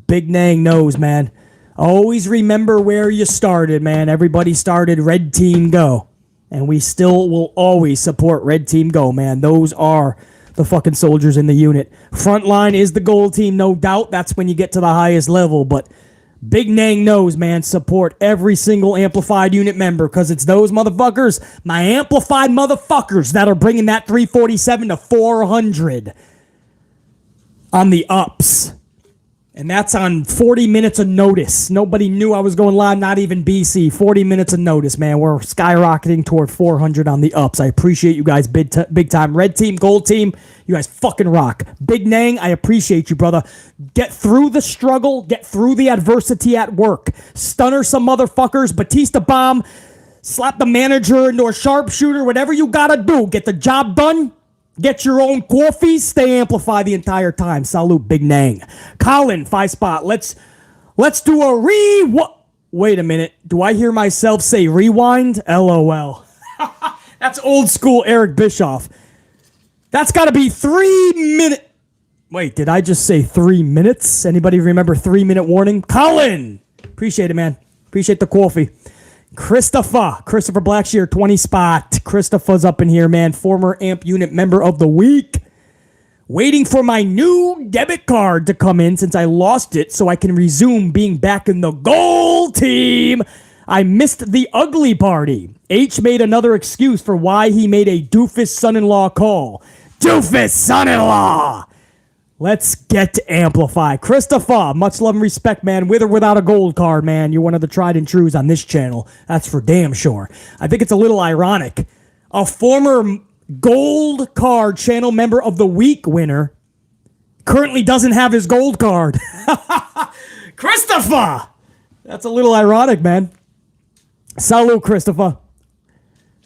Big Nang knows, man. Always remember where you started, man. Everybody started red team, go. And we still will always support red team, go, man. Those are the fucking soldiers in the unit. Front line is the gold team, no doubt. That's when you get to the highest level, but Big Nang knows, man, support every single amplified unit member because it's those motherfuckers, my amplified motherfuckers, that are bringing that 347 to 400 on the ups. And that's on 40 minutes of notice. Nobody knew I was going live, not even BC. 40 minutes of notice, man. We're skyrocketing toward 400 on the ups. I appreciate you guys big time. Red team, gold team, you guys fucking rock. Big Nang, I appreciate you, brother. Get through the struggle. Get through the adversity at work. Stunner some motherfuckers. Batista bomb. Slap the manager into a sharpshooter. Whatever you gotta do. Get the job done. Get your own coffee. Stay amplified the entire time. Salute, Big Nang. Colin, 5 spot. Let's do a Wait a minute. Do I hear myself say rewind? LOL. That's old school Eric Bischoff. That's got to be 3 minutes. Wait, did I just say 3 minutes? Anybody remember 3-minute warning? Colin! Appreciate it, man. Appreciate the coffee. Christopher Blackshear, 20 spot. Christopher's up in here, man. Former AMP unit member of the week. Waiting for my new debit card to come in since I lost it so I can resume being back in the gold team. I missed the ugly party. H made another excuse for why he made a doofus son-in-law call. Doofus son-in-law! Let's get to Amplify. Christopher, much love and respect, man. With or without a gold card, man. You're one of the tried and trues on this channel. That's for damn sure. I think it's a little ironic. A former gold card channel member of the week winner currently doesn't have his gold card. Christopher! That's a little ironic, man. Salute, Christopher.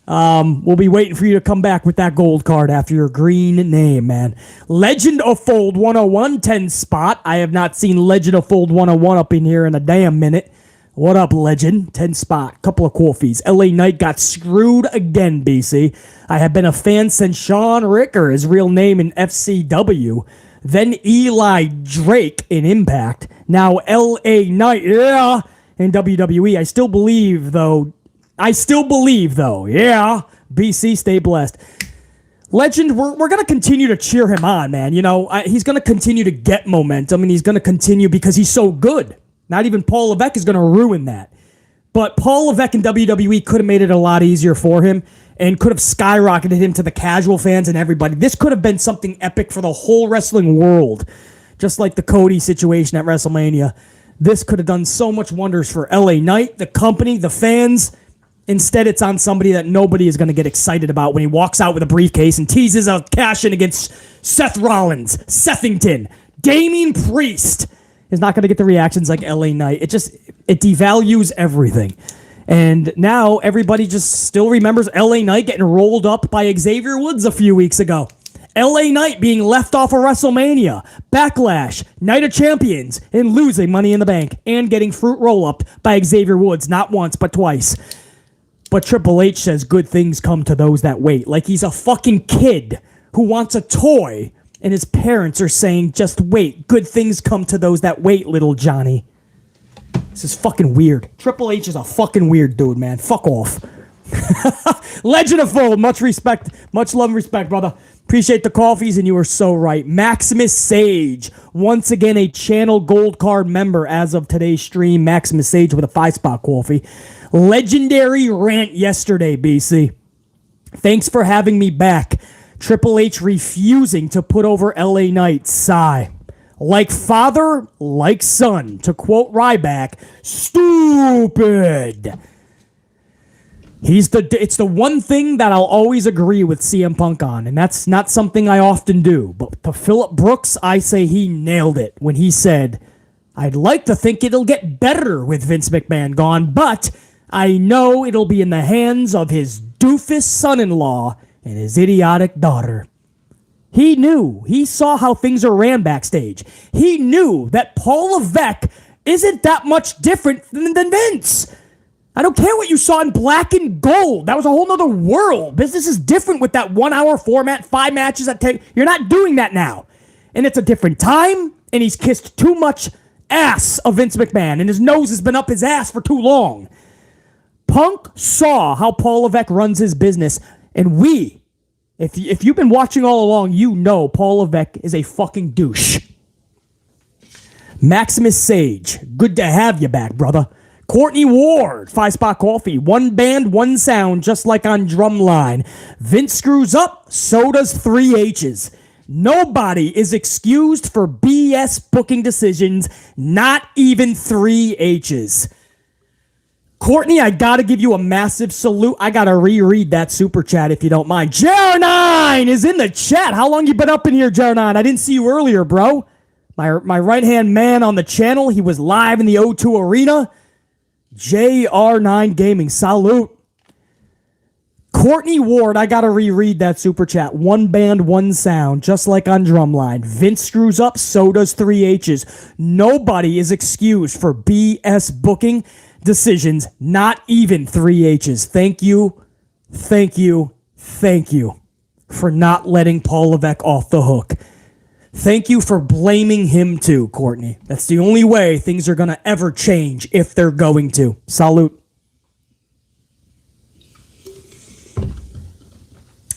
We'll be waiting for you to come back with that gold card after your green name, man. Legend of Fold 101, 10 spot. I have not seen Legend of Fold 101 up in here in a damn minute. What up, Legend? 10 spot. Couple of coffees. LA Knight got screwed again, BC. I have been a fan since Sean Ricker, his real name in FCW. Then Eli Drake in Impact. Now LA Knight, yeah, in WWE. I still believe, though. Yeah. BC, stay blessed. Legend, we're going to continue to cheer him on, man. You know, he's going to continue to get momentum, and he's going to continue because he's so good. Not even Paul Levesque is going to ruin that. But Paul Levesque in WWE could have made it a lot easier for him and could have skyrocketed him to the casual fans and everybody. This could have been something epic for the whole wrestling world. Just like the Cody situation at WrestleMania. This could have done so much wonders for LA Knight, the company, the fans. Instead, it's on somebody that nobody is going to get excited about when he walks out with a briefcase and teases a cash-in against Seth Rollins, Sethington. Damian Priest is not going to get the reactions like LA Knight. It devalues everything. And now everybody just still remembers LA Knight getting rolled up by Xavier Woods a few weeks ago. LA Knight being left off of WrestleMania, Backlash, Night of Champions, and losing Money in the Bank and getting fruit roll-up by Xavier Woods, not once, but twice. But Triple H says good things come to those that wait. Like he's a fucking kid who wants a toy, and his parents are saying, just wait. Good things come to those that wait, little Johnny. This is fucking weird. Triple H is a fucking weird dude, man. Fuck off. Legend of Fold, much respect. Much love and respect, brother. Appreciate the coffees, and you are so right. Maximus Sage, once again a channel gold card member as of today's stream. Maximus Sage with a 5-spot coffee. Legendary rant yesterday, BC. Thanks for having me back. Triple H refusing to put over LA Knight. Sigh. Like father, like son. To quote Ryback, stupid. It's the one thing that I'll always agree with CM Punk on, and that's not something I often do. But to Phillip Brooks, I say he nailed it when he said, I'd like to think it'll get better with Vince McMahon gone, but I know it'll be in the hands of his doofus son-in-law and his idiotic daughter. He knew. He saw how things are ran backstage. He knew that Paul Levesque isn't that much different than Vince. I don't care what you saw in Black and Gold. That was a whole nother world. Business is different with that 1 hour format, 5 matches that take. You're not doing that now. And it's a different time, and he's kissed too much ass of Vince McMahon, and his nose has been up his ass for too long. Punk saw how Paul Levesque runs his business, and if you've been watching all along, you know Paul Levesque is a fucking douche. Maximus Sage, good to have you back, brother. Courtney Ward, 5-spot coffee. One band, one sound, just like on Drumline. Vince screws up, so does 3 H's. Nobody is excused for BS booking decisions, not even 3 H's. Courtney, I gotta give you a massive salute. I gotta reread that super chat if you don't mind. JR9 is in the chat. How long you been up in here, JR9? I didn't see you earlier, bro. My right-hand man on the channel. He was live in the O2 Arena. JR9 Gaming, salute. Courtney Ward, I gotta reread that super chat. One band, one sound, just like on Drumline. Vince screws up, so does 3 H's. Nobody is excused for BS booking decisions, not even 3 H's. Thank you for not letting Paul Levesque off the hook. Thank you for blaming him too, Courtney. That's the only way things are going to ever change, if they're going to. Salute.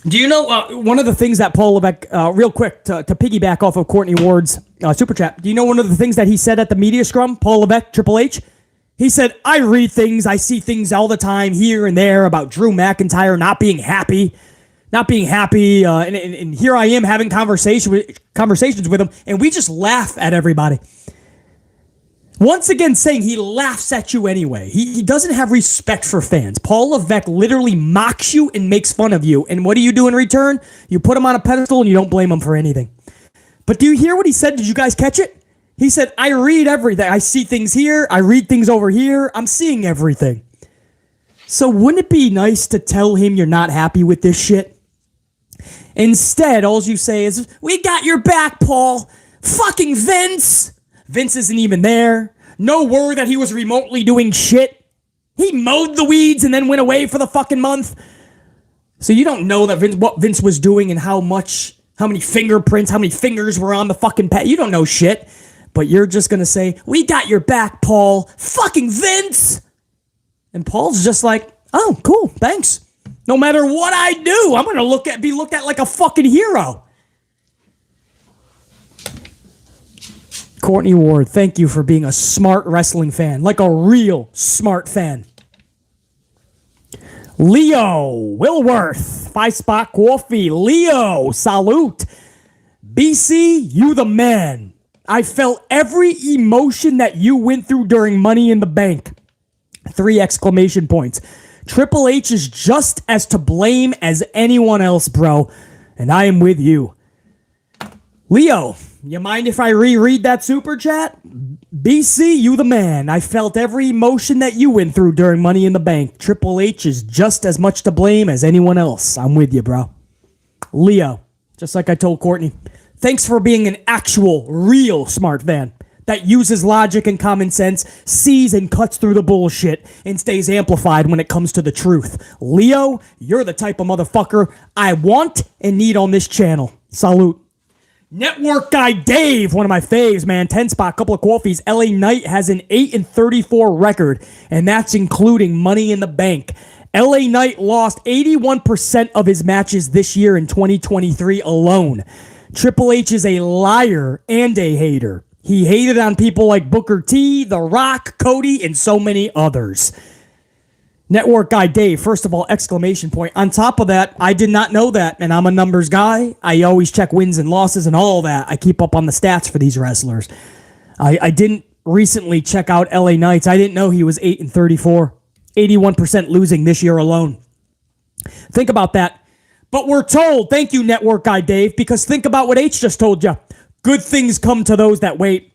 Do you know one of the things that Paul Levesque, real quick, to piggyback off of Courtney Ward's super chat, do you know one of the things that he said at the media scrum, Paul Levesque, Triple H? He said, I read things, I see things all the time here and there about Drew McIntyre not being happy, and here I am having conversations with him, and we just laugh at everybody. Once again saying he laughs at you anyway. He doesn't have respect for fans. Paul Levesque literally mocks you and makes fun of you, and what do you do in return? You put him on a pedestal and you don't blame him for anything. But do you hear what he said? Did you guys catch it? He said, I read everything. I see things here. I read things over here. I'm seeing everything. So wouldn't it be nice to tell him you're not happy with this shit? Instead, all you say is, we got your back, Paul. Fucking Vince. Vince isn't even there. No word that he was remotely doing shit. He mowed the weeds and then went away for the fucking month. So you don't know that what Vince was doing and how many fingerprints, how many fingers were on the fucking pad. You don't know shit. But you're just going to say, we got your back, Paul. Fucking Vince. And Paul's just like, oh, cool, thanks. No matter what I do, I'm going to be looked at like a fucking hero. Courtney Ward, thank you for being a smart wrestling fan, like a real smart fan. Leo Wilworth, 5-spot coffee. Leo, salute. BC, you the man. I felt every emotion that you went through during Money in the Bank. 3 exclamation points. Triple H is just as to blame as anyone else, bro. And I am with you. Leo, you mind if I reread that super chat? BC, you the man. I felt every emotion that you went through during Money in the Bank. Triple H is just as much to blame as anyone else. I'm with you, bro. Leo, just like I told Courtney, thanks for being an actual, real smart fan that uses logic and common sense, sees and cuts through the bullshit, and stays amplified when it comes to the truth. Leo, you're the type of motherfucker I want and need on this channel. Salute. Network guy Dave, one of my faves, man. 10-spot, couple of coffees. LA Knight has an 8-34 record, and that's including Money in the Bank. LA Knight lost 81% of his matches this year in 2023 alone. Triple H is a liar and a hater. He hated on people like Booker T, The Rock, Cody, and so many others. Network guy Dave, first of all, exclamation point. On top of that, I did not know that, and I'm a numbers guy. I always check wins and losses and all that. I keep up on the stats for these wrestlers. I didn't recently check out LA Knights. I didn't know he was 8-34, 81% losing this year alone. Think about that. But we're told, thank you, network guy Dave, because think about what H just told you. Good things come to those that wait.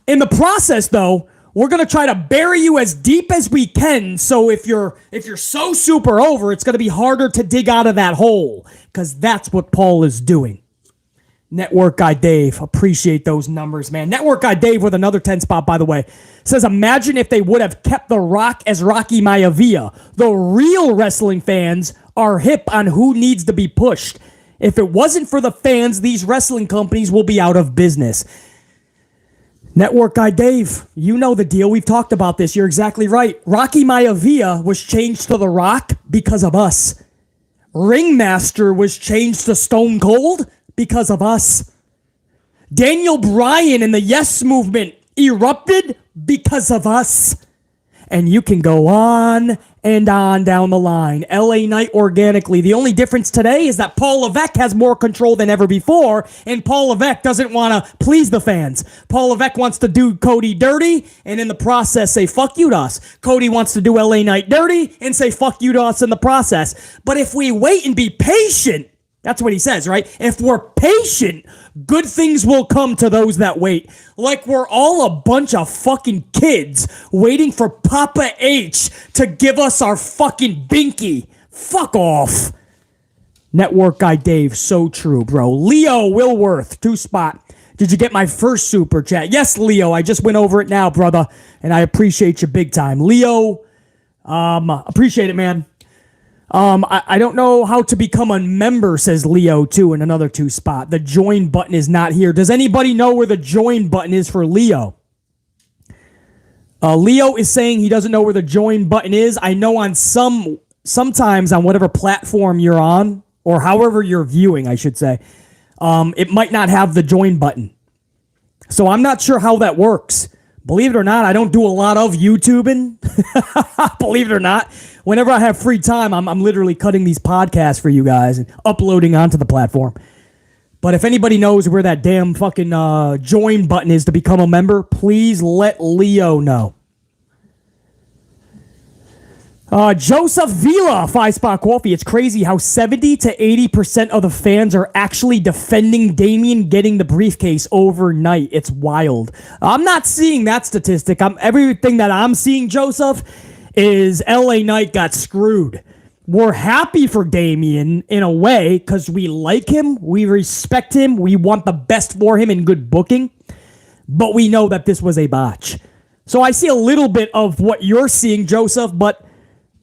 In the process, though, we're going to try to bury you as deep as we can, so if you're so super over, it's going to be harder to dig out of that hole, because that's what Paul is doing. Network guy Dave, appreciate those numbers, man. Network guy Dave with another 10 spot, by the way, says, imagine if they would have kept The Rock as Rocky Maivia. The real wrestling fans are hip on who needs to be pushed. If it wasn't for the fans, these wrestling companies will be out of business. Network guy Dave, you know the deal. We've talked about this. You're exactly right. Rocky Maivia was changed to The Rock because of us. Ringmaster was changed to Stone Cold because of us. Daniel Bryan and the Yes Movement erupted because of us. And you can go on and on down the line. LA Knight organically. The only difference today is that Paul Levesque has more control than ever before, and Paul Levesque doesn't want to please the fans. Paul Levesque wants to do Cody dirty, and in the process say, fuck you to us. Cody wants to do LA Knight dirty, and say, fuck you to us in the process. But if we wait and be patient, that's what he says, right? If we're patient, good things will come to those that wait. Like we're all a bunch of fucking kids waiting for Papa H to give us our fucking binky. Fuck off. Network guy Dave, so true, bro. Leo Wilworth, 2 spot. Did you get my first super chat? Yes, Leo. I just went over it now, brother, and I appreciate you big time. Leo, appreciate it, man. I don't know how to become a member, says Leo, too, in another 2 spot. The join button is not here. Does anybody know where the join button is for Leo? Leo is saying he doesn't know where the join button is. I know on sometimes on whatever platform you're on, or however you're viewing, I should say, it might not have the join button. So I'm not sure how that works. Believe it or not, I don't do a lot of YouTubing. Believe it or not. Whenever I have free time, I'm literally cutting these podcasts for you guys and uploading onto the platform. But if anybody knows where that damn fucking join button is to become a member, please let Leo know. Joseph Vila, 5 spot coffee. It's crazy how 70 to 80% of the fans are actually defending Damian getting the briefcase overnight. It's wild. I'm not seeing that statistic. Everything that I'm seeing, Joseph, is LA Knight got screwed. We're happy for Damian in a way because we like him, we respect him, we want the best for him in good booking, but we know that this was a botch. So I see a little bit of what you're seeing, Joseph, but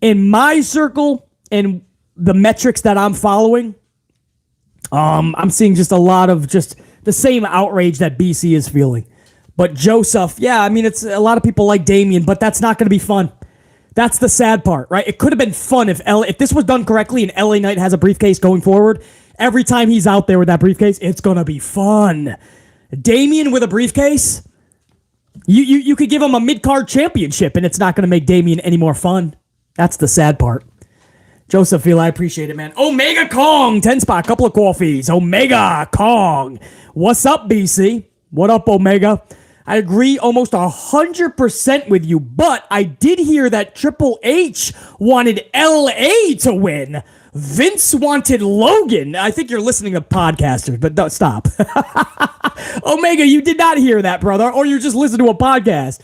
in my circle and the metrics that I'm following, I'm seeing just a lot of just the same outrage that BC is feeling. But Joseph, yeah, I mean, it's a lot of people like Damian, but that's not going to be fun. That's the sad part, right? It could have been fun if this was done correctly and LA Knight has a briefcase going forward. Every time he's out there with that briefcase, it's going to be fun. Damian with a briefcase, you could give him a mid-card championship and it's not going to make Damian any more fun. That's the sad part. Joseph Phil, I appreciate it, man. Omega Kong, 10 spot, couple of coffees. Omega Kong. What's up, BC? What up, Omega? I agree almost 100% with you, but I did hear that Triple H wanted LA to win. Vince wanted Logan. I think you're listening to podcasters, but don't stop. Omega, you did not hear that, brother, or you're just listening to a podcast.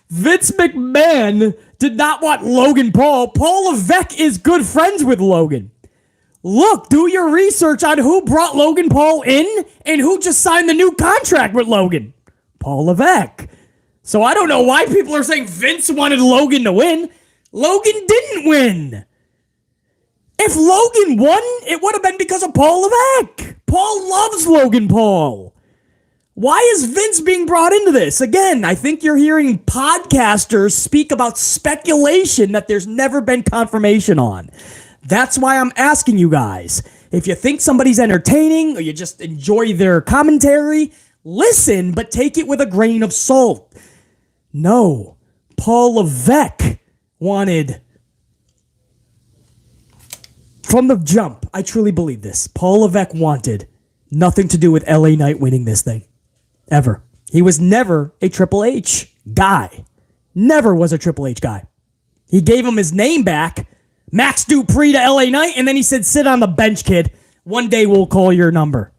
Vince McMahon did not want Logan Paul. Paul Levesque is good friends with Logan. Look, do your research on who brought Logan Paul in and who just signed the new contract with Logan. Paul Levesque. So I don't know why people are saying Vince wanted Logan to win. Logan didn't win. If Logan won, it would have been because of Paul Levesque. Paul loves Logan Paul. Why is Vince being brought into this? Again, I think you're hearing podcasters speak about speculation that there's never been confirmation on. That's why I'm asking you guys. If you think somebody's entertaining or you just enjoy their commentary, listen, but take it with a grain of salt. No, Paul Levesque wanted, from the jump, I truly believe this, Paul Levesque wanted nothing to do with LA Knight winning this thing. Ever. He was never a Triple H guy. Never was a Triple H guy. He gave him his name back, Max Dupree to LA Knight, and then he said, sit on the bench, kid. One day we'll call your number.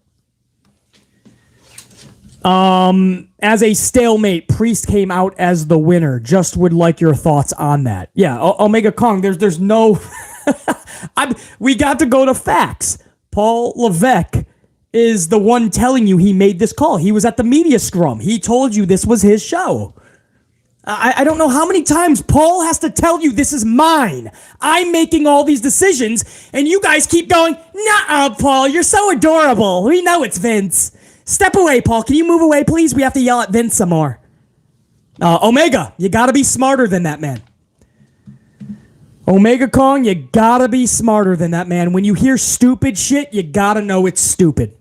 As a stalemate, Priest came out as the winner. Just would like your thoughts on that. Yeah, Omega Kong, there's no... we got to go to facts. Paul Levesque is the one telling you he made this call. He was at the media scrum. He told you this was his show. I don't know how many times Paul has to tell you this is mine. I'm making all these decisions, and you guys keep going, "Nuh-uh, Paul, you're so adorable. We know it's Vince. Step away, Paul. Can you move away, please? We have to yell at Vince some more." Omega, you gotta be smarter than that, man. Omega Kong, you gotta be smarter than that, man. When you hear stupid shit, you gotta know it's stupid.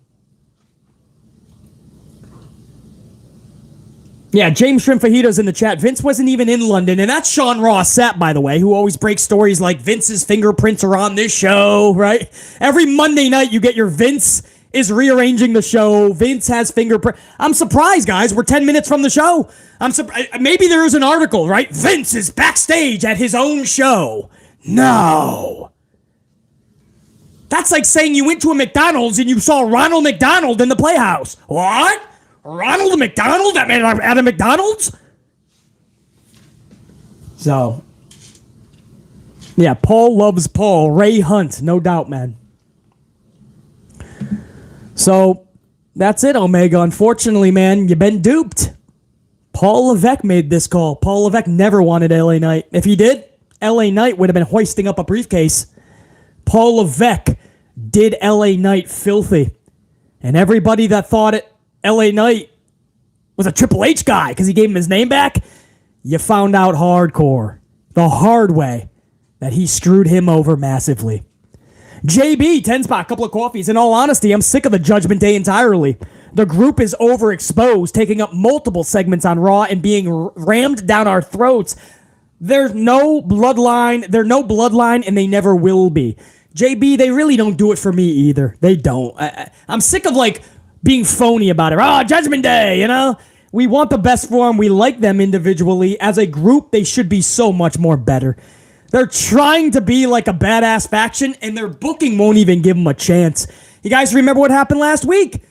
Yeah, James Shrimp Fajitas in the chat. Vince wasn't even in London, and that's Sean Ross Sapp, by the way, who always breaks stories like Vince's fingerprints are on this show, right? Every Monday night you get your Vince is rearranging the show. Vince has fingerprint. I'm surprised, guys. We're 10 minutes from the show. Maybe there is an article, right? Vince is backstage at his own show. No. That's like saying you went to a McDonald's and you saw Ronald McDonald in the Playhouse. What? Ronald McDonald at a McDonald's? So, yeah, Paul loves Paul. Ray Hunt, no doubt, man. So, that's it, Omega. Unfortunately, man, you've been duped. Paul Levesque made this call. Paul Levesque never wanted LA Knight. If he did, LA Knight would have been hoisting up a briefcase. Paul Levesque did LA Knight filthy. And everybody that thought it, LA Knight was a Triple H guy because he gave him his name back, you found out hardcore, the hard way, that he screwed him over massively. JB, 10 spot, couple of coffees. In all honesty, I'm sick of the Judgment Day entirely. The group is overexposed, taking up multiple segments on Raw and being rammed down our throats. There's no bloodline, and they never will be. JB, they really don't do it for me either. They don't. I'm sick of, being phony about it. Oh, Judgment Day, you know? We want the best for them. We like them individually. As a group, they should be so much more better. They're trying to be like a badass faction, and their booking won't even give them a chance. You guys remember what happened last week?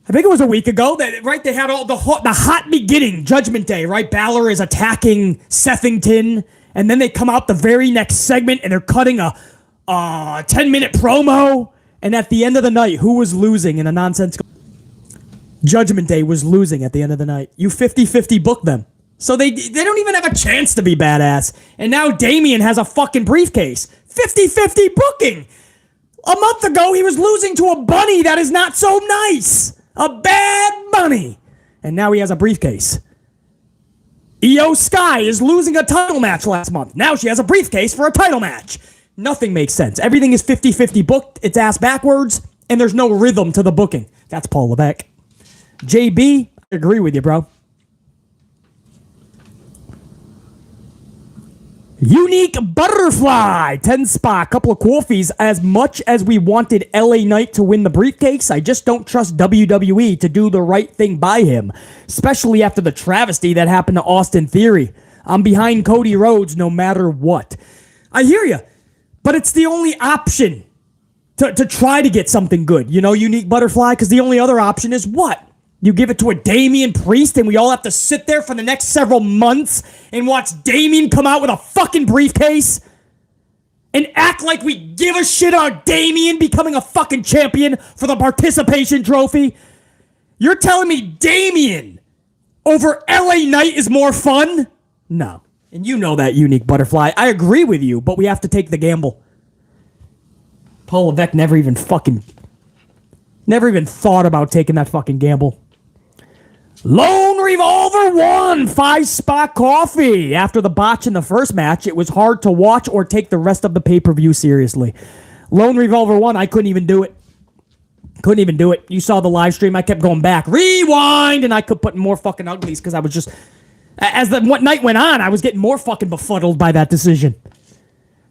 I think it was a week ago, right? They had all the hot beginning, Judgment Day, right? Balor is attacking Sethington, and then they come out the very next segment, and they're cutting a 10-minute promo. And at the end of the night, who was losing in a nonsensical... Judgment Day was losing at the end of the night. You 50-50 book them. So they don't even have a chance to be badass. And now Damian has a fucking briefcase. 50-50 booking. A month ago, he was losing to a bunny that is not so nice. A bad bunny. And now he has a briefcase. Io Sky is losing a title match last month. Now she has a briefcase for a title match. Nothing makes sense. Everything is 50-50 booked. It's ass backwards. And there's no rhythm to the booking. That's Paul Levesque. JB, I agree with you, bro. Unique Butterfly, 10 spot, couple of coffees. As much as we wanted LA Knight to win the briefcase, I just don't trust WWE to do the right thing by him, especially after the travesty that happened to Austin Theory. I'm behind Cody Rhodes no matter what. I hear you, but it's the only option to try to get something good, you know, Unique Butterfly, because the only other option is what? You give it to a Damian Priest and we all have to sit there for the next several months and watch Damian come out with a fucking briefcase and act like we give a shit about Damian becoming a fucking champion for the participation trophy? You're telling me Damian over LA Knight is more fun? No. And you know that, Unique Butterfly. I agree with you, but we have to take the gamble. Paul Levesque never even thought about taking that fucking gamble. Lone Revolver won 5-spot coffee. After the botch in the first match, it was hard to watch or take the rest of the pay-per-view seriously. Lone Revolver won. I couldn't even do it. You saw the live stream. I kept going back. Rewind! And I could put more fucking uglies because I was just... As the night went on, I was getting more fucking befuddled by that decision.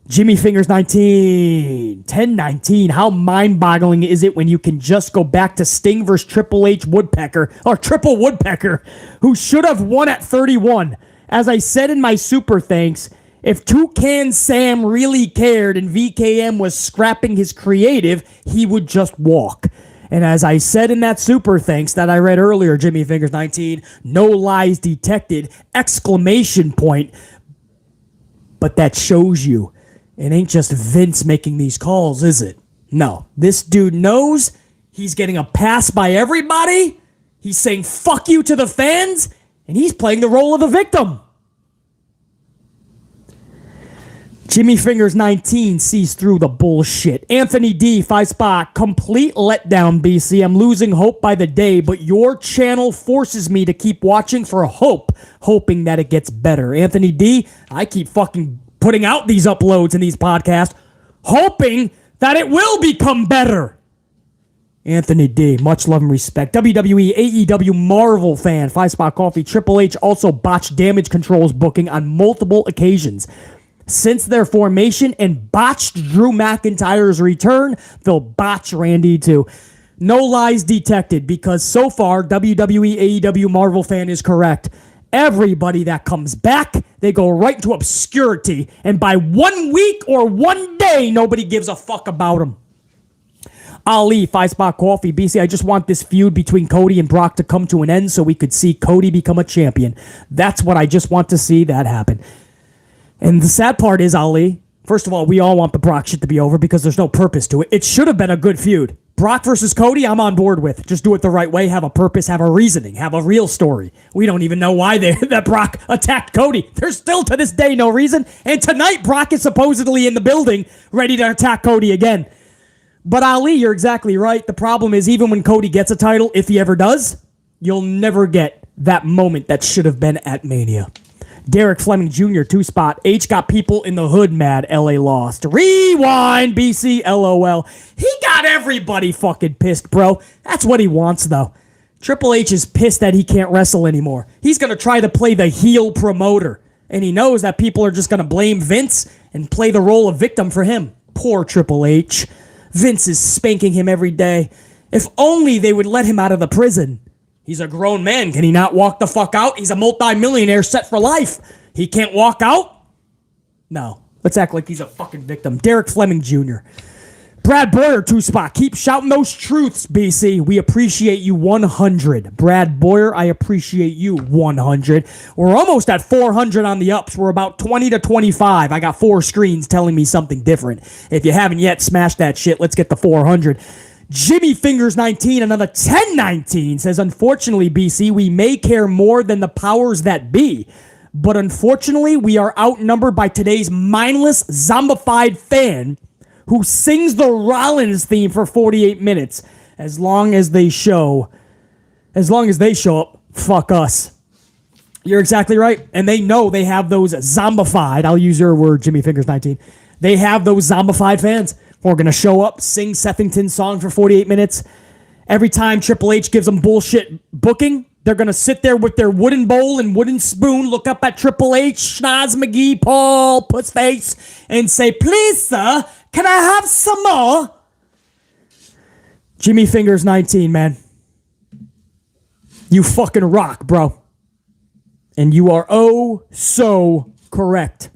Jimmy Fingers 19, 10-19. How mind-boggling is it when you can just go back to Sting versus Triple H Woodpecker, or Triple Woodpecker, who should have won at 31. As I said in my super thanks, if Toucan Sam really cared and VKM was scrapping his creative, he would just walk. And as I said in that super thanks that I read earlier, Jimmy Fingers 19, no lies detected, exclamation point. But that shows you, it ain't just Vince making these calls, is it? No. This dude knows he He's getting a pass by everybody. He's saying fuck you to the fans, and he's playing the role of the victim. Jimmy Fingers 19 sees through the bullshit. Anthony D, 5 spot, complete letdown, BC. I'm losing hope by the day, but your channel forces me to keep watching for hope, hoping that it gets better. Anthony D, I keep fucking putting out these uploads and these podcasts, hoping that it will become better. Anthony D, much love and respect. WWE, AEW Marvel fan, 5 spot coffee. Triple H also botched Damage Control's booking on multiple occasions. Since their formation and botched Drew McIntyre's return, they'll botch Randy too. No lies detected, because so far, WWE, AEW Marvel fan is correct. Everybody that comes back, they go right into obscurity, and by 1 week or 1 day, nobody gives a fuck about them. Ali, 5 spot coffee. BC, I just want this feud between Cody and Brock to come to an end so we could see Cody become a champion. That's what I just want to see that happen. And the sad part is, Ali, first of all, we all want the Brock shit to be over because there's no purpose to it. It should have been a good feud. Brock versus Cody, I'm on board with. Just do it the right way, have a purpose, have a reasoning, have a real story. We don't even know why that Brock attacked Cody. There's still to this day no reason. And tonight, Brock is supposedly in the building ready to attack Cody again. But Ali, you're exactly right. The problem is, even when Cody gets a title, if he ever does, you'll never get that moment that should have been at Mania. Derek Fleming Jr., 2 spot. H got people in the hood mad. LA lost. Rewind, BC, LOL. He got everybody fucking pissed, bro. That's what he wants, though. Triple H is pissed that he can't wrestle anymore. He's going to try to play the heel promoter. And he knows that people are just going to blame Vince and play the role of victim for him. Poor Triple H. Vince is spanking him every day. If only they would let him out of the prison. He's a grown man. Can he not walk the fuck out? He's a multi-millionaire set for life. He can't walk out? No. Let's act like he's a fucking victim. Derek Fleming Jr. Brad Boyer, 2 spot. Keep shouting those truths, BC. We appreciate you 100. Brad Boyer, I appreciate you 100. We're almost at 400 on the ups. We're about 20 to 25. I got 4 screens telling me something different. If you haven't yet, smash that shit. Let's get to 400. Jimmy Fingers 19, another 1019, says, unfortunately, BC, we may care more than the powers that be, but unfortunately, we are outnumbered by today's mindless, zombified fan who sings the Rollins theme for 48 minutes. As long as they show up, fuck us. You're exactly right. And they know they have those zombified, I'll use your word, Jimmy Fingers 19. They have those zombified fans. We're going to show up, sing Sethington's song for 48 minutes. Every time Triple H gives them bullshit booking, they're going to sit there with their wooden bowl and wooden spoon, look up at Triple H, Schnoz McGee, Paul, Pussface, and say, please, sir, can I have some more? Jimmy Fingers 19, man. You fucking rock, bro. And you are oh so correct.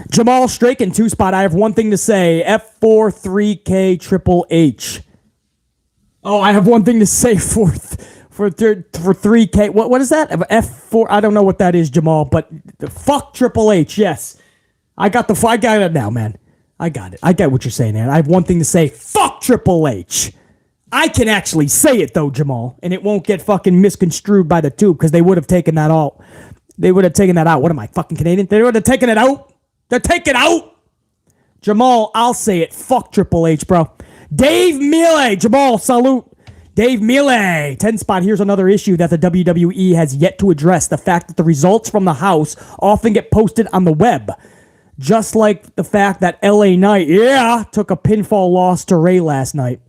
Jamal Straken, 2 spot. I have one thing to say. F43K Triple H. Oh, I have one thing to say for 3K. What is that? F4. I don't know what that is, Jamal. But fuck Triple H. Yes, I got it now, man. I got it. I get what you're saying, man. I have one thing to say. Fuck Triple H. I can actually say it though, Jamal, and it won't get fucking misconstrued by the tube because they would have taken that out. They would have taken that out. What am I, fucking Canadian? They would have taken it out. They're taking it out. Jamal, I'll say it. Fuck Triple H, bro. Dave Mealy. Jamal, salute. Dave Mealy. 10 spot. Here's another issue that the WWE has yet to address. The fact that the results from the house often get posted on the web. Just like the fact that LA Knight, took a pinfall loss to Ray last night.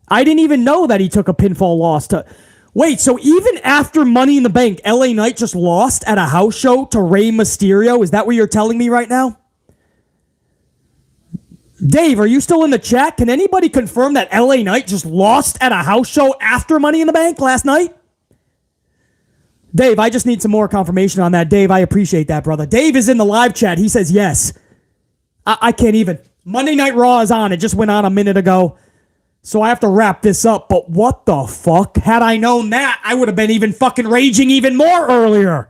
I didn't even know that he took a pinfall loss to... Wait, so even after Money in the Bank, LA Knight just lost at a house show to Rey Mysterio? Is that what you're telling me right now? Dave, are you still in the chat? Can anybody confirm that LA Knight just lost at a house show after Money in the Bank last night? Dave, I just need some more confirmation on that. Dave, I appreciate that, brother. Dave is in the live chat. He says yes. I can't even. Monday Night Raw is on. It just went on a minute ago. So I have to wrap this up, but what the fuck? Had I known that, I would have been even fucking raging even more earlier.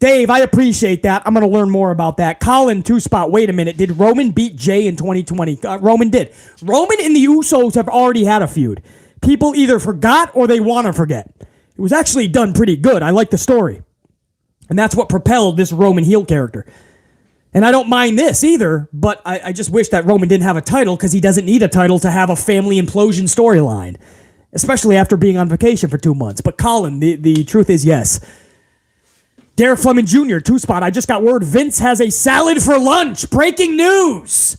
Dave, I appreciate that. I'm going to learn more about that. Colin, 2-spot. Wait a minute. Did Roman beat Jay in 2020? Roman did. Roman and the Usos have already had a feud. People either forgot or they want to forget. It was actually done pretty good. I like the story. And that's what propelled this Roman heel character. And I don't mind this either, but I just wish that Roman didn't have a title because he doesn't need a title to have a family implosion storyline, especially after being on vacation for 2 months. But Colin, the truth is yes. Derek Fleming Jr., 2-spot. I just got word Vince has a salad for lunch. Breaking news.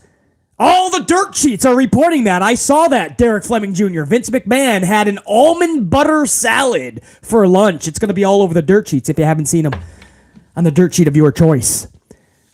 All the dirt sheets are reporting that. I saw that, Derek Fleming Jr. Vince McMahon had an almond butter salad for lunch. It's going to be all over the dirt sheets if you haven't seen them on the dirt sheet of your choice.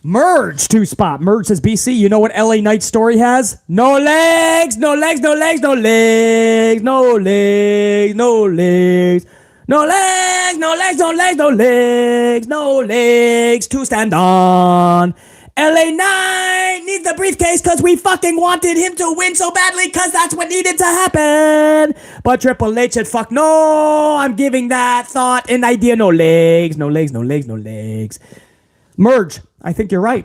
Merge, 2-spot. Merge says, BC, you know what LA Knight's story has? No legs, no legs, no legs, no legs, no legs, no legs. No legs, no legs, no legs, no legs, no legs to stand on. LA Knight needs the briefcase because we fucking wanted him to win so badly because that's what needed to happen. But Triple H said, fuck no, I'm giving that thought an idea. No legs, no legs, no legs, no legs. Merge, I think you're right.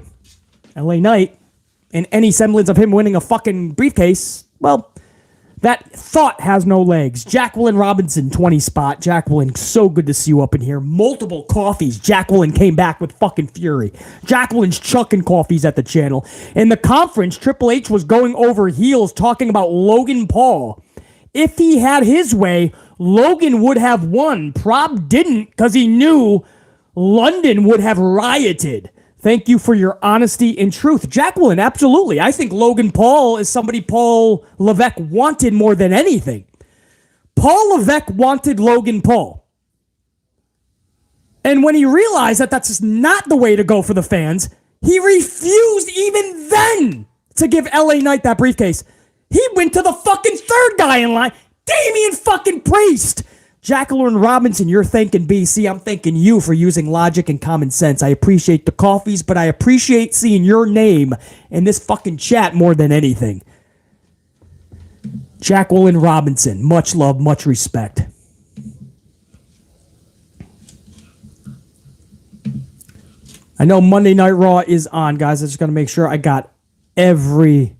LA Knight and any semblance of him winning a fucking briefcase, well, that thought has no legs. Jacqueline Robinson, 20-spot. Jacqueline, so good to see you up in here. Multiple coffees. Jacqueline came back with fucking fury. Jacqueline's chucking coffees at the channel. In the conference, Triple H was going over heels talking about Logan Paul. If he had his way, Logan would have won. Prob didn't because he knew London would have rioted. Thank you for your honesty and truth. Jacqueline, absolutely. I think Logan Paul is somebody Paul Levesque wanted more than anything. Paul Levesque wanted Logan Paul. And when he realized that that's just not the way to go for the fans, he refused even then to give LA Knight that briefcase. He went to the fucking third guy in line, Damian fucking Priest. Jacqueline Robinson, you're thanking BC. I'm thanking you for using logic and common sense. I appreciate the coffees, but I appreciate seeing your name in this fucking chat more than anything. Jacqueline Robinson, much love, much respect. I know Monday Night Raw is on, guys. I just got to make sure I got everybody.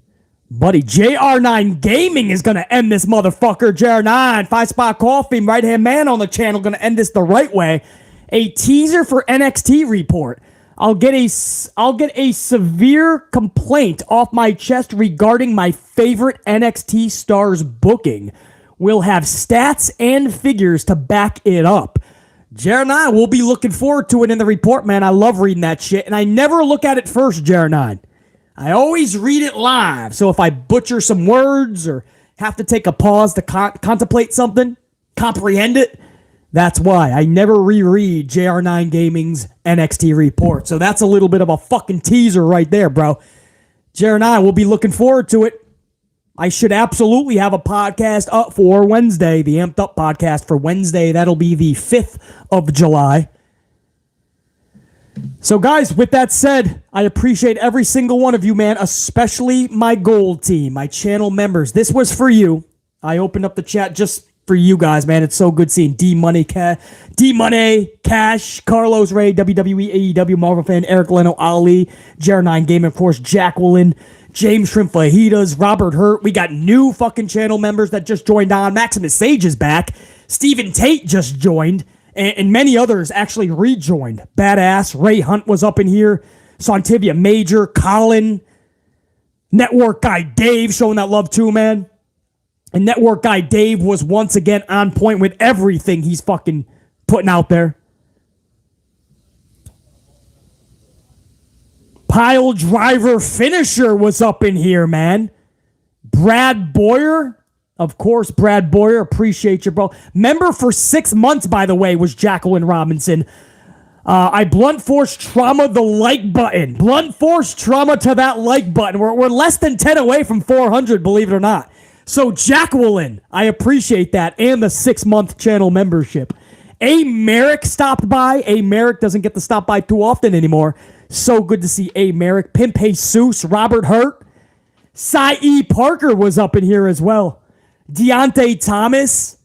JR9 Gaming is going to end this motherfucker. JR9, 5-spot coffee, right-hand man on the channel, going to end this the right way. A teaser for NXT report. I'll get a severe complaint off my chest regarding my favorite NXT stars booking. We'll have stats and figures to back it up. JR9, we'll be looking forward to it in the report, man. I love reading that shit, and I never look at it first, JR9. I always read it live, so if I butcher some words or have to take a pause to contemplate something, comprehend it, that's why. I never reread JR9 Gaming's NXT report, so that's a little bit of a fucking teaser right there, bro. JR9, we'll be looking forward to it. I should absolutely have a podcast up for Wednesday, the Amped Up podcast for Wednesday. That'll be the 5th of July. So, guys, with that said, I appreciate every single one of you, man, especially my gold team, my channel members. This was for you. I opened up the chat just for you guys, man. It's so good seeing D-Money, Cash, Carlos Ray, WWE, AEW, Marvel fan, Eric Leno, Ali, JR9 Game, of course, Jacqueline, James Shrimp Fajitas, Robert Hurt. We got new fucking channel members that just joined on. Maximus Sage is back. Stephen Tate just joined. And many others actually rejoined. Badass, Ray Hunt was up in here. Santivia Major, Colin. Network guy Dave showing that love too, man. And network guy Dave was once again on point with everything he's fucking putting out there. Pile driver finisher was up in here, man. Brad Boyer. Of course, Brad Boyer, appreciate you, bro. Member for 6 months, by the way, was Jacqueline Robinson. I blunt force trauma the like button. Blunt force trauma to that like button. We're less than 10 away from 400, believe it or not. So, Jacqueline, I appreciate that. And the 6-month channel membership. A. Merrick stopped by. A. Merrick doesn't get to stop by too often anymore. So good to see A. Merrick. Pimp Jesus, Robert Hurt. Cy E. Parker was up in here as well. Deontay Thomas.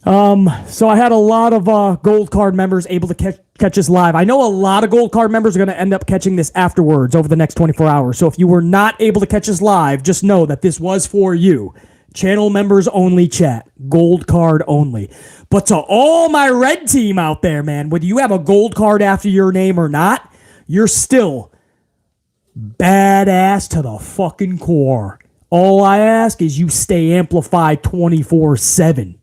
So I had a lot of gold card members able to catch us live. I know a lot of gold card members are going to end up catching this afterwards over the next 24 hours. So if you were not able to catch us live, just know that this was for you. Channel members only chat. Gold card only. But to all my red team out there, man, whether you have a gold card after your name or not, you're still badass to the fucking core. All I ask is you stay amplified 24/7.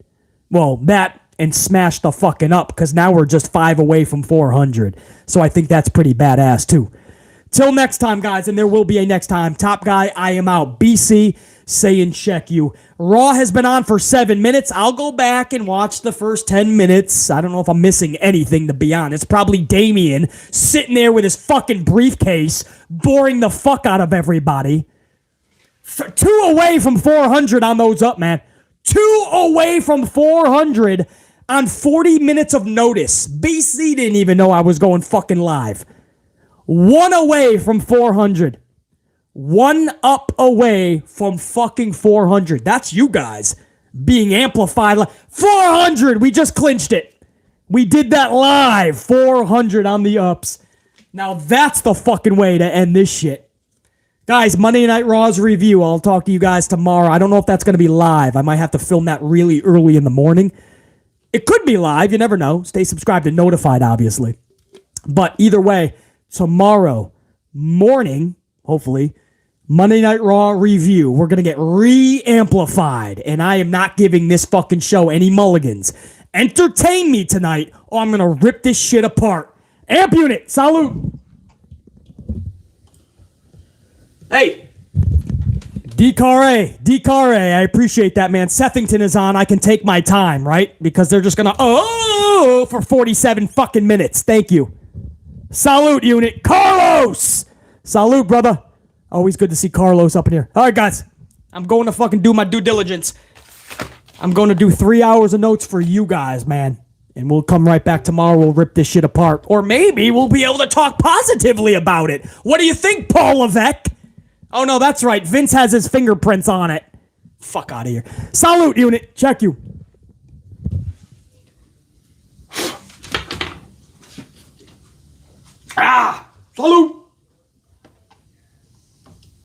Well, that and smash the fucking up, because now we're just 5 away from 400. So I think that's pretty badass too. Till next time, guys, and there will be a next time. Top guy, I am out. BC, saying check you. Raw has been on for 7 minutes. I'll go back and watch the first 10 minutes. I don't know if I'm missing anything, to be honest. Probably Damien sitting there with his fucking briefcase, boring the fuck out of everybody. 2 away from 400 on those up, man. 2 away from 400 on 40 minutes of notice. BC didn't even know I was going fucking live. 1 away from 400. 1 up away from fucking 400. That's you guys being amplified. 400! We just clinched it. We did that live. 400 on the ups. Now that's the fucking way to end this shit. Guys, Monday Night Raw's review. I'll talk to you guys tomorrow. I don't know if that's going to be live. I might have to film that really early in the morning. It could be live. You never know. Stay subscribed and notified, obviously. But either way, tomorrow morning, hopefully, Monday Night Raw review. We're going to get re-amplified. And I am not giving this fucking show any mulligans. Entertain me tonight, or I'm going to rip this shit apart. Amp unit, salute. Hey, DCAR, I appreciate that, man. Sethington is on. I can take my time, right? Because they're just going to, for 47 fucking minutes. Thank you. Salute, unit. Carlos! Salute, brother. Always good to see Carlos up in here. All right, guys. I'm going to fucking do my due diligence. I'm going to do 3 hours of notes for you guys, man. And we'll come right back tomorrow. We'll rip this shit apart. Or maybe we'll be able to talk positively about it. What do you think, Paul Levesque? Oh, no, that's right. Vince has his fingerprints on it. Fuck out of here. Salute, unit. Check you. Salute.